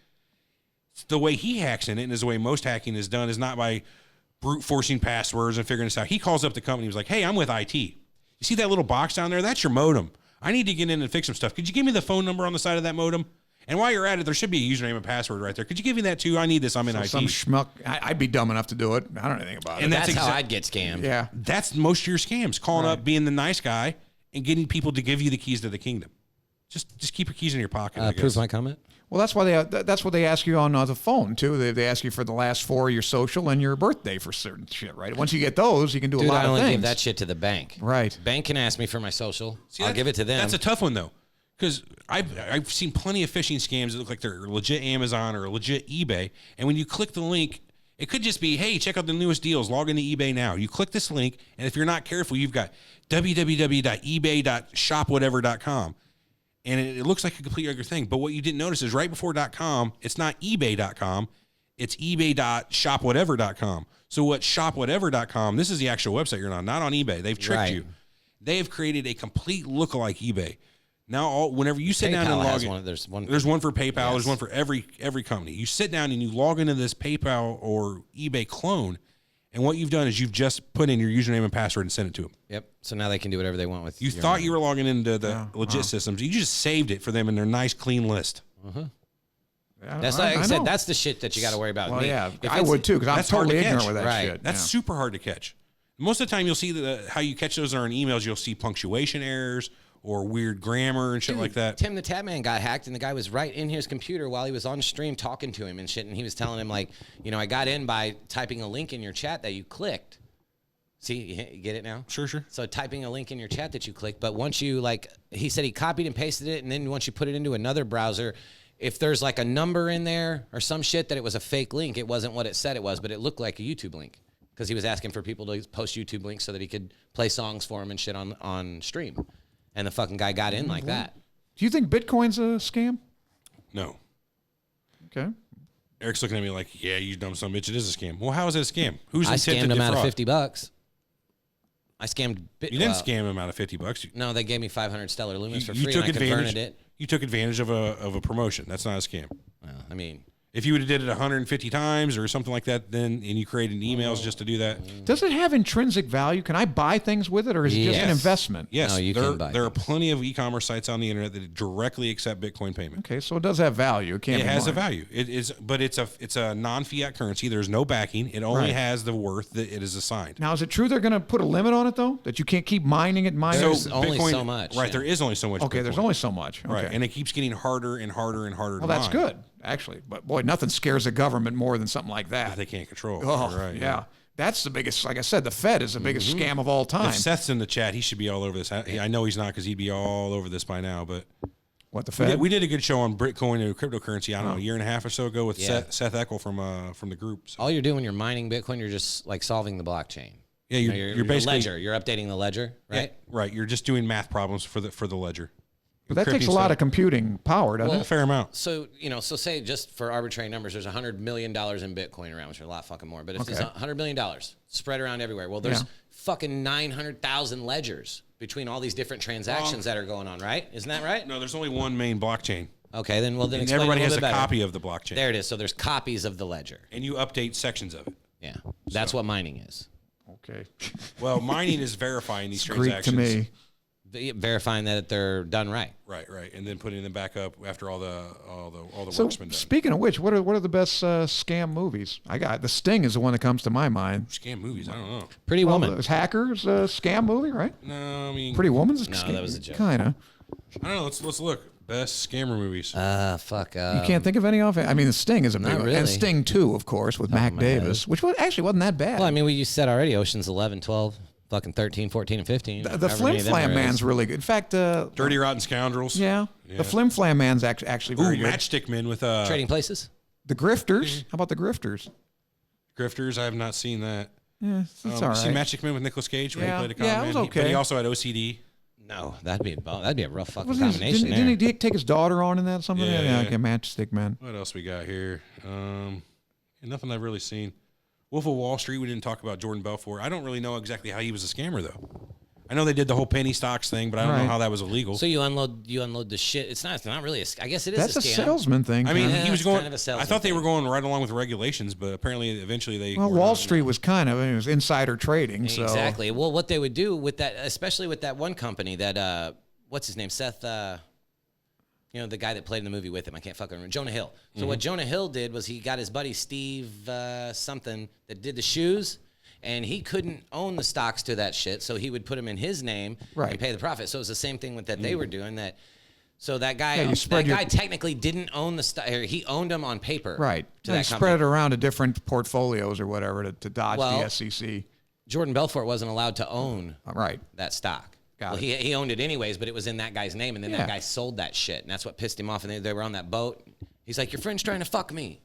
The way he hacks in it, and is the way most hacking is done, is not by brute forcing passwords and figuring this out. He calls up the company. He's like, "Hey, I'm with IT. You see that little box down there? That's your modem. I need to get in and fix some stuff. Could you give me the phone number on the side of that modem? And while you're at it, there should be a username and password right there. Could you give me that too? I need this. I'm in IT." Some schmuck. I'd be dumb enough to do it. I don't know anything about And it. that's That's how exact- I'd get scammed. Yeah. That's most of your scams. Calling up, being the nice guy, and getting people to give you the keys to the kingdom. Just keep your keys in your pocket. I guess. Prove my comment. Well, that's why that's what they ask you on the phone too. They ask you for the last 4 of your social and your birthday for certain shit, right? Once you get those, you can do Dude, a lot I of only things. give that shit to the bank. Right. Bank can ask me for my social. See, I'll give it to them. That's a tough one though, because I've seen plenty of phishing scams that look like they're legit Amazon or legit eBay, and when you click the link, it could just be, "Hey, check out the newest deals. Log into eBay now." You click this link, and if you're not careful, you've got www.ebay.shopwhatever.com. And it looks like a completely other thing. But what you didn't notice is right before .com, it's not ebay.com. It's ebay.shopwhatever.com. So what shopwhatever.com, this is the actual website you're on, not on eBay. They've tricked Right. you. They have created a complete lookalike eBay. Now, whenever you sit down and PayPal log has in, one. There's one for PayPal. Yes. There's one for every company. You sit down and you log into this PayPal or eBay clone, and what you've done is you've just put in your username and password and sent it to them. Yep. So now they can do whatever they want with You your thought money. you were logging into the legit systems. You just saved it for them in their nice, clean list. That's like I said. know. That's the shit that you got to worry about. Well, with me. yeah, If I it's- would too because I'm that's hard to totally ignorant catch. with that Right. shit. That's super hard to catch. Most of the time, you'll see how you catch those are in emails. You'll see punctuation errors or weird grammar and shit like that. Tim the Tap Man got hacked, and the guy was right in his computer while he was on stream talking to him and shit. And he was telling him like, I got in by typing a link in your chat that you clicked. See, you get it now? Sure. So typing a link in your chat that you clicked, but once you he said he copied and pasted it, and then once you put it into another browser, if there's like a number in there or some shit that it was a fake link, it wasn't what it said it was, but it looked like a YouTube link because he was asking for people to post YouTube links so that he could play songs for him and shit on stream, and the fucking guy got in like that. Do you think Bitcoin's a scam? No. Okay. Eric's looking at me like, "Yeah, you dumb son of a bitch. It is a scam." Well, how is it a scam? Who's I intent scammed to him out of defraud? $50. I scammed. You didn't scam him out of $50. No, they gave me 500 stellar lumens for You free, took and I advantage. converted it. You took advantage of a promotion. That's not a scam. Well, I mean, If you would have did it 150 times or something like that, then and you created emails just to do that. Does it have intrinsic value? Can I buy things with it, or is it just an Yes. investment? Yes, No, you there, can buy there are things. plenty of e-commerce sites on the internet that directly accept Bitcoin payment. Okay, so it does have value. It can't. It be has a mine. value. It is, but it's a non-fiat currency. There's no backing. It only Right. has the worth that it is assigned. Now, is it true they're going to put a limit on it though? That you can't keep mining it, mining There's it? only so much, Right, yeah. there is only so much. Okay, there's Bitcoin. only so much. Okay. Right, and it keeps getting harder and harder and harder. Well, to that's mine good, actually. But boy, nothing scares the government more than something like that that. they can't control. Oh, You're right, yeah. That's the biggest. Like I said, the Fed is the biggest scam of all time. If Seth's in the chat, he should be all over this. I know he's not because he'd be all over this by now. But What the we Fed? did, we did a good show on Bitcoin and cryptocurrency. I don't know, a year and a half or so ago with Yeah. Seth Eckel from the group. So, all you're doing when you're mining Bitcoin, you're just like solving the blockchain. yeah, You're, you're your basically ledger. You're updating the ledger, right? Yeah, right. You're just doing math problems for the ledger. but that takes a encrypting lot stuff. of computing power, doesn't A it? fair amount. So, so say just for arbitrary numbers, there's $100 million in Bitcoin around, which are a lot fucking more. But if there's $100 million spread around everywhere, well, there's Yeah. fucking 900,000 ledgers between all these different transactions that are going on, right? Isn't that right? No, there's only one main blockchain. Okay, then And explain everybody a has little a bit better. copy of the blockchain. There it is. So there's copies of the ledger. And you update sections of it. Yeah, that's what mining is. Okay. Well, mining is verifying these Greek to transactions. me. Verifying that they're done right. Right, and then putting them back up after all the So work's been done. speaking of which, what are the best scam movies? I got The Sting is the one that comes to my mind. Scam movies, I don't know. Pretty Woman. Well, Hackers scam movie, right? No, I mean, Pretty Woman's a No, scam. that was a joke. Kinda. I don't know. Let's look. Best scammer movies. Fuck. You can't think of any off. I mean, The Sting is a big Not one, really. and Sting 2, of course, with Mac my head. Davis, which actually wasn't that bad. Well, I mean, you said already Ocean's 11, 12, fucking 13, 14, and 15. The however Flim many of them Flam there is. man's really good. In fact, Dirty Rotten Scoundrels. yeah, the Flim Flam man's actually Ooh, very good. Matchstick Men with Trading Places. The Grifters. How about the Grifters? Grifters. I have not seen that. Yeah, that's all You seen right. Matchstick Men with Nicolas Cage where Yeah. he played a con Yeah, it man? was But okay. he also had OCD. No, that'd be a rough fucking Wasn't he- combination didn't he take his daughter on in that? Something? Yeah, Yeah, yeah. okay, Matchstick Man. What else we got here? Nothing I've really seen. Wolf of Wall Street. We didn't talk about Jordan Belfort. I don't really know exactly how he was a scammer though. I know they did the whole penny stocks thing, but I don't know Right. how that was illegal. So you unload the shit. It's not really. I guess it is That's a a scam. salesman thing. I mean, kinda. he was it's going. kind of a salesman I thought they thing. were going right along with regulations, but apparently, eventually they. Well, were Wall not. Street was kind of, it was insider trading. So Exactly. Well, what they would do with that, especially with that one company that, what's his name, Seth, you know, the guy that played in the movie with him. I can't fucking remember. Jonah Hill. So what Jonah Hill did was he got his buddy Steve something that did the shoes, and he couldn't own the stocks to that shit, so he would put them in his name Right. and pay the profit. So it was the same thing with that they were doing that. So that guy, Yeah, you spread that your- guy technically didn't own the stock. He owned them on paper. right. To They that spread company. it around to different portfolios or whatever to dodge Well, the SEC. Jordan Belfort wasn't allowed to own Right. that stock. Got it. He owned it anyways, but it was in that guy's name, and then Yeah. that guy sold that shit, and that's what pissed him off. And they were on that boat. He's like, "Your friend's trying to fuck me,"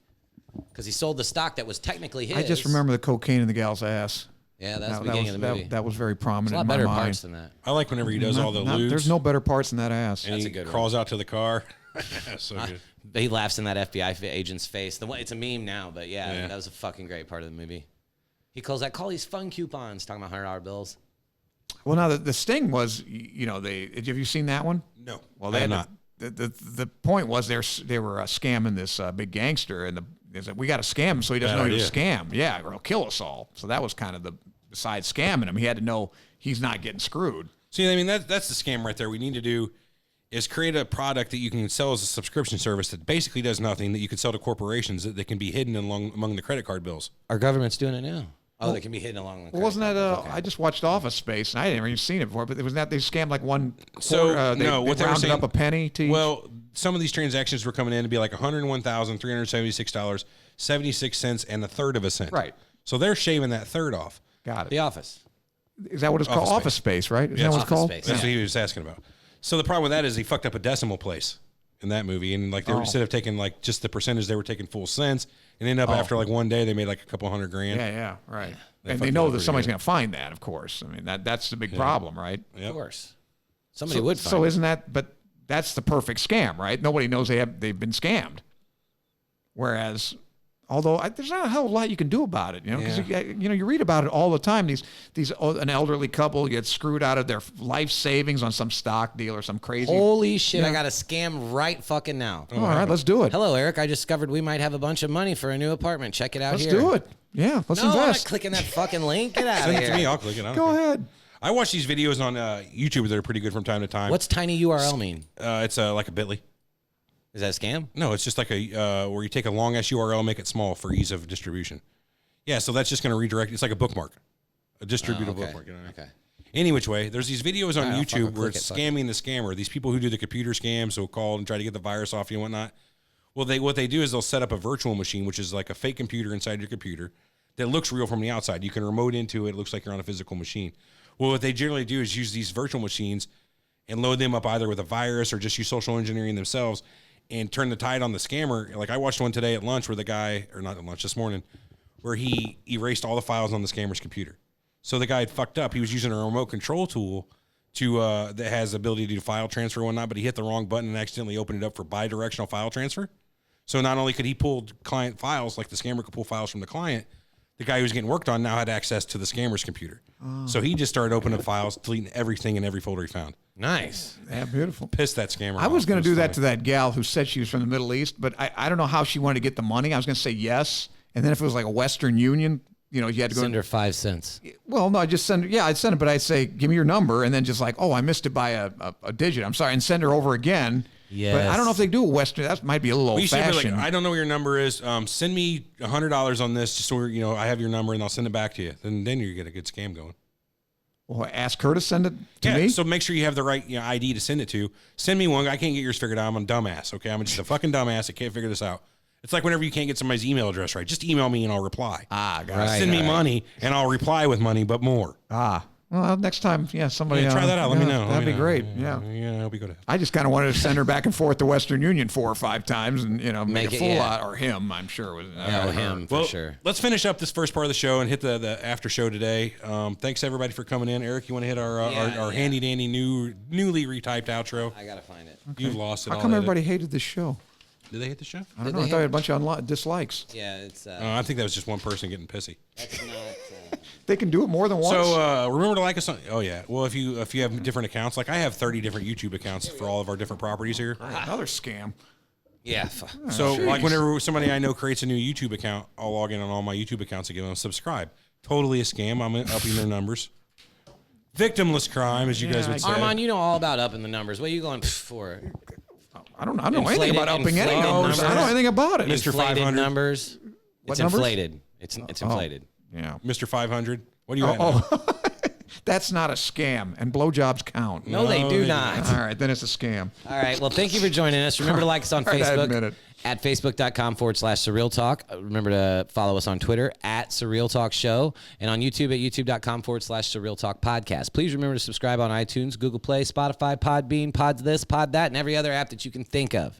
because he sold the stock that was technically his. I just remember the cocaine in the gal's ass. Yeah, that's the That beginning was, of the movie. that was very prominent There's a lot in my better mind. parts than that. I like whenever he does all the lewds. There's no better parts than that ass. and That's he a good one. crawls out to the car. So good. He laughs in that FBI agent's face. It's a meme now, but Yeah. that was a fucking great part of the movie. He calls that, call these fun coupons, talking about $100 bills. Well, now the sting was, you know, have you seen that one? No, Well, I they have had not. The point was they were scamming this big gangster, and they said, we got to scam him so he doesn't Bad know he was idea. scammed. Yeah, or he'll kill us all. So that was kind of besides scamming him, he had to know he's not getting screwed. See, I mean, that's the scam right there. We need to do is create a product that you can sell as a subscription service that basically does nothing, that you can sell to corporations that can be hidden among the credit card bills. Our government's doing it now. Oh, they can be hidden along the Well, wasn't that? credit card. Okay. I just watched Office Space, and I hadn't even seen it before. But it was that they scammed like one. So, quarter, no, what they were rounded saying- up a penny to. Well, some of these transactions were coming in to be like $101,376.76 and a third of a cent. Right. So they're shaving that third off. got The it. Office. Is that what it's called? Office Office Space, right? Is Yeah, that what it's it's called? Office Space. That's what he was asking about. So the problem with that is he fucked up a decimal place in that movie, and like they were, instead of taking like just the percentage, they were taking full cents, and ended up after like one day they made like a couple $100,000. Yeah, right. They And fucked they it know up that pretty somebody's good. going to find that, of course. I mean, that's the big problem, right? Yep. Of course. Somebody would find So it. isn't that? But that's the perfect scam, right? Nobody knows they've been scammed. Whereas, although there's not a hell of a lot you can do about it, you know, because you read about it all the time. An elderly couple gets screwed out of their life savings on some stock deal or some crazy. Holy shit, I got a scam right fucking now. All right, let's do it. Hello, Eric. I discovered we might have a bunch of money for a new apartment. Check it out Let's here. do it. Yeah, let's No, I'm not invest. clicking that fucking link. Get out of Send it here. to me. I'll click it. I don't Go care. ahead. I watch these videos on YouTube that are pretty good from time to time. What's tiny URL mean? It's like a Bitly. Is that a scam? No, it's just like a where you take a long ass URL, make it small for ease of distribution. Yeah, so that's just going to redirect. It's like a bookmark, a distributable okay. bookmark. You know? Okay. Any which way, there's these videos on I'll YouTube fucking where click it's it, fuck scamming the scammer. These people who do the computer scams will call and try to get the virus off you and whatnot. Well, what they do is they'll set up a virtual machine, which is like a fake computer inside your computer that looks real from the outside. You can remote into it. It looks like you're on a physical machine. Well, what they generally do is use these virtual machines and load them up either with a virus or just use social engineering themselves and turn the tide on the scammer. Like I watched one today at lunch where the guy, or not at lunch, this morning, where he erased all the files on the scammer's computer. So the guy had fucked up. He was using a remote control tool that has the ability to do file transfer and whatnot, but he hit the wrong button and accidentally opened it up for bidirectional file transfer. So not only could he pull client files, like the scammer could pull files from the client, the guy who was getting worked on now had access to the scammer's computer. So he just started opening up files, deleting everything in every folder he found. Nice. Yeah, beautiful. Pissed that scammer I was off. going It to do that funny. to that gal who said she was from the Middle East, but I don't know how she wanted to get the money. I was going to say yes, and then if it was like a Western Union, you know, you had to go. Send her 5 cents. Well, no, I just send. Yeah, I'd send it, but I'd say, give me your number, and then just like, oh, I missed it by a digit. I'm sorry, and send her over again. Yes. But I don't know if they do a Western. That might be a little Well, old you should be like, fashioned. I don't know what your number is. Send me $100 on this, just so I have your number, and I'll send it back to you. Then you get a good scam going. Well, ask her to send it to me. So make sure you have the right ID to send it to. Send me one. I can't get yours figured out. I'm a dumbass. Okay, I'm just a fucking dumbass. I can't figure this out. It's like whenever you can't get somebody's email address right, just email me and I'll reply. Got it. Send me money and I'll reply with money, but more. Well, Well, next time, somebody try that out. Let me know. That'd be great. Yeah. I hope you go to. I just kind of wanted to send her back and forth to Western Union 4 or 5 times and, make a fool out, or him, I'm sure. Him, for sure. Let's finish up this first part of the show and hit the after show today. Thanks, everybody, for coming in. Eric, you want to hit our handy-dandy newly retyped outro? I got to find it. Okay. You've lost it. How come everybody hated this show? Did they hit the show? I don't know. I thought I had a bunch of dislikes. Yeah, it's... I think that was just one person getting pissy. That's not... They can do it more than once. So remember to like us on. Oh yeah. Well, if you have different accounts, like I have 30 different YouTube accounts for all of our different properties here. Another scam. Yeah. So like whenever somebody I know creates a new YouTube account, I'll log in on all my YouTube accounts and give them a subscribe. Totally a scam. I'm upping their numbers. Victimless crime, as you guys would say. Armand, you know all about upping the numbers. What are you going for? I don't know anything about upping any numbers. numbers. I don't know anything about it. Mr. Inflated 500. numbers. What It's numbers? inflated. It's inflated. Yeah. Mr. 500. What are you at? now? That's not a scam, and blowjobs count. No, they do not. All right, then it's a scam. All right. Well, thank you for joining us. Remember to like us on I admit Facebook it. at facebook.com/Surreal Talk. Remember to follow us on Twitter at Surreal Talk Show and on YouTube at youtube.com/Surreal Talk Podcast. Please remember to subscribe on iTunes, Google Play, Spotify, Podbean, Pods this, Pod that, and every other app that you can think of.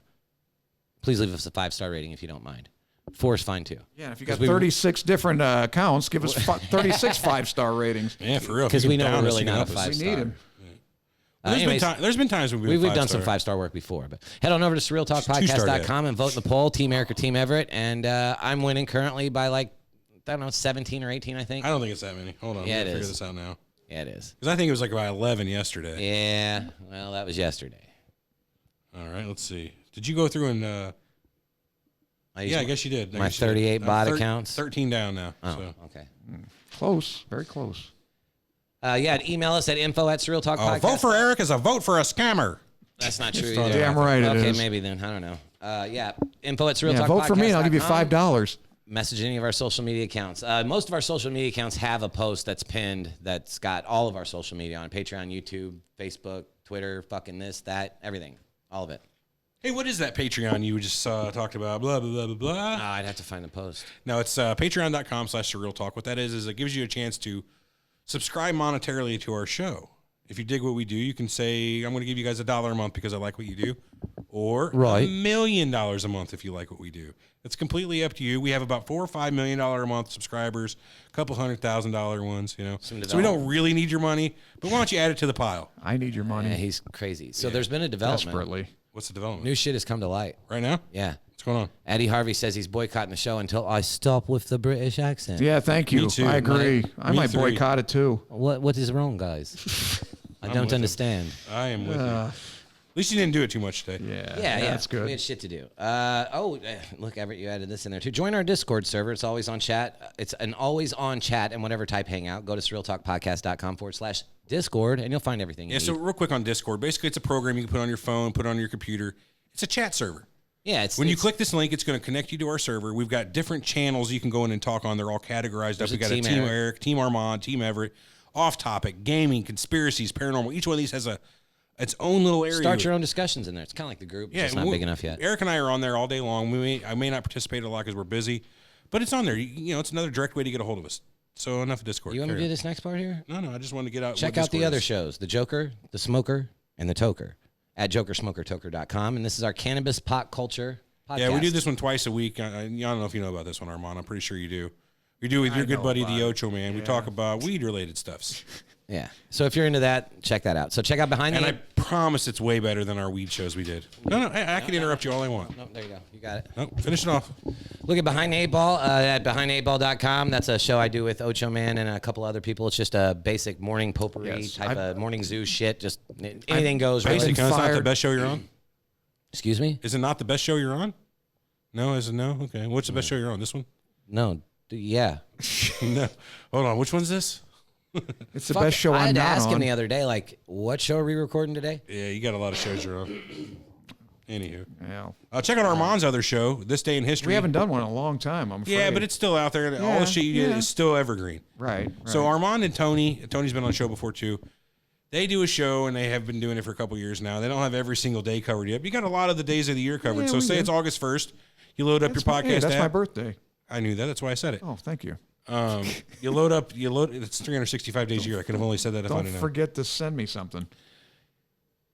Please leave us a 5-star rating if you don't mind. 4 is fine too. Yeah, if you got 36 different accounts, give us 36 5-star ratings. Yeah, for real. Because we know we're really not a We 5-star. need them. There's been times when We've done some five-star. 5-star work before, but head on over to surrealtalkpodcast.com and vote in the poll. Team Eric or Team Everett, and I'm winning currently by 17 or 18, I think. I don't think it's that many. Hold on. Yeah, I'm it gonna figure is. this out now. Yeah, it is. Because I think it was like about 11 yesterday. Yeah, well, that was yesterday. All right, let's see. Did you go through and? I guess you did. My 38 bot accounts. 13 down now. Oh, So. okay. Close, very close. Email us at info@surrealtalkpodcast. Vote for Eric is a vote for a scammer. That's not true throw either. that Damn right it Okay, is. maybe then. I don't know. Info@surrealtalkpodcast.com. Vote for me and I'll give you $5. Message any of our social media accounts. Most of our social media accounts have a post that's pinned that's got all of our social media on Patreon, YouTube, Facebook, Twitter, fucking this, that, everything. All of it. Hey, what is that Patreon you just talked about? Blah, blah, blah, blah, blah. I'd have to find the post. No, it's patreon.com/Surreal Talk. What that is it gives you a chance to subscribe monetarily to our show. If you dig what we do, you can say, I'm going to give you guys $1 a month because I like what you do. Or Right. $1 million a month if you like what we do. It's completely up to you. We have about $4 or $5 million a month subscribers, a couple $100,000 ones, So we don't really need your money, but why don't you add it to the pile? I need your money Yeah, he's crazy. So there's been a development. desperately. What's the development? New shit has come to light. Right now? Yeah. What's going on? Eddie Harvey says he's boycotting the show until I stop with the British accent. Yeah, thank you. Me too. I agree. I Me might three. boycott it too. What is wrong, guys? I I'm don't with him. understand. I am with you. At least you didn't do it too much today. Yeah, That's good. We had shit to do. Look, Everett, you added this in there too. Join our Discord server. It's always on chat. It's an always on chat, and whenever type hangout, go to surrealtalkpodcast.com/Discord, and you'll find everything you Yeah, need. so real quick on Discord. Basically, it's a program you can put on your phone, put on your computer. It's a chat server. Yeah, it's When you it's- click this link, it's going to connect you to our server. We've got different channels you can go in and talk on. They're all categorized up. There's We a got Team a Team Eric. Eric, Team Armand, Team Everett, off topic, gaming, conspiracies, paranormal. Each one of these has its own little area. start your own discussions in there. It's kind of like the group. Yeah, it's not big enough yet. Eric and I are on there all day long. I may not participate a lot because we're busy, but it's on there. It's another direct way to get a hold of us. So enough of Discord. You want me to Carry do this next part here? on. No, I just wanted to get out. Check what out the Discord other is. shows, The Joker, The Smoker, and The Toker at jokersmokertoker.com. And this is our cannabis pot culture podcast. Yeah, we do this one twice a week. I don't know if you know about this one, Armand. I'm pretty sure you do. You do with your good buddy, the Ocho Man. We talk about weed-related stuffs. Yeah. So if you're into that, check that out. So check out Behind And the I promise it's way better than our weed shows we did. No, I can interrupt you all I want. No, there you go. You got it. No, finish it off. Look at Behind the 8 Ball at behindtheeightball.com. That's a show I do with Ocho Man and a couple other people. It's just a basic morning potpourri type of morning zoo shit. Just anything goes. Basic, Really. huh? It's not the best show you're on? Excuse me? Is it not the best show you're on? No, is it no? Okay. What's the best show you're on? This one? No. Yeah. No. Hold on. Which one's this? It's the best show I I'm had to not ask on. him the other day, what show are we recording today? Yeah, you got a lot of shows you're on. Anywho. Yeah. Check out Armand's other show, This Day in History. We haven't done one in a long time, I'm afraid. Yeah, but it's still out there. And all the shit you did is still evergreen. Right. So Armand and Tony's been on the show before too. They do a show, and they have been doing it for a couple years now. They don't have every single day covered yet. But you got a lot of the days of the year covered. Yeah, so we say do. it's August 1st. You load up your podcast That's app. my birthday. I knew that. That's why I said it. Oh, thank you. You load. It's 365 days a year. I could have only said that if I Don't didn't know. forget to send me something.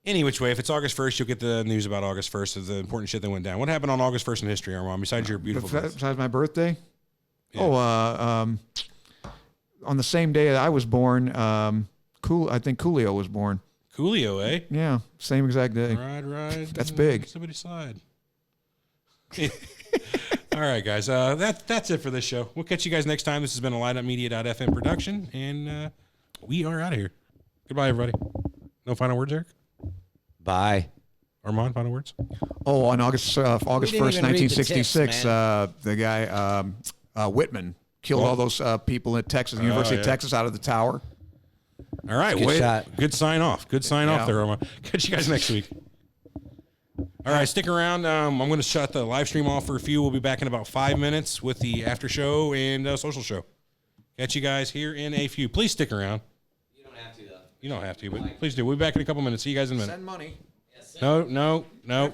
Any which way, if it's August 1st, you'll get the news about August 1st of the important shit that went down. What happened on August 1st in history, Armand, besides your beautiful birth? Besides my birthday? Yeah. On the same day that I was born, I think Coolio was born. Coolio, eh? Yeah, same exact day. Ride. That's big. Somebody slide. All right, guys. That's it for this show. We'll catch you guys next time. This has been a lineupmedia.fm production, and we are out of here. Goodbye, everybody. No final words, Eric? Bye. Armand, final words? Oh, on August 1st, even read the 1966, tips, the guy Whitman killed all those people at Texas, University of Texas, out of the tower. All right, Good shot. Good sign off. Good sign Yeah. off there, Armand. Catch you guys next week. All right, stick around. I'm going to shut the live stream off for a few. We'll be back in about 5 minutes with the after show and social show. Catch you guys here in a few. Please stick around. You don't have to, though. You don't have to, but please do. We'll be back in a couple minutes. See you guys in a minute. Send money. No.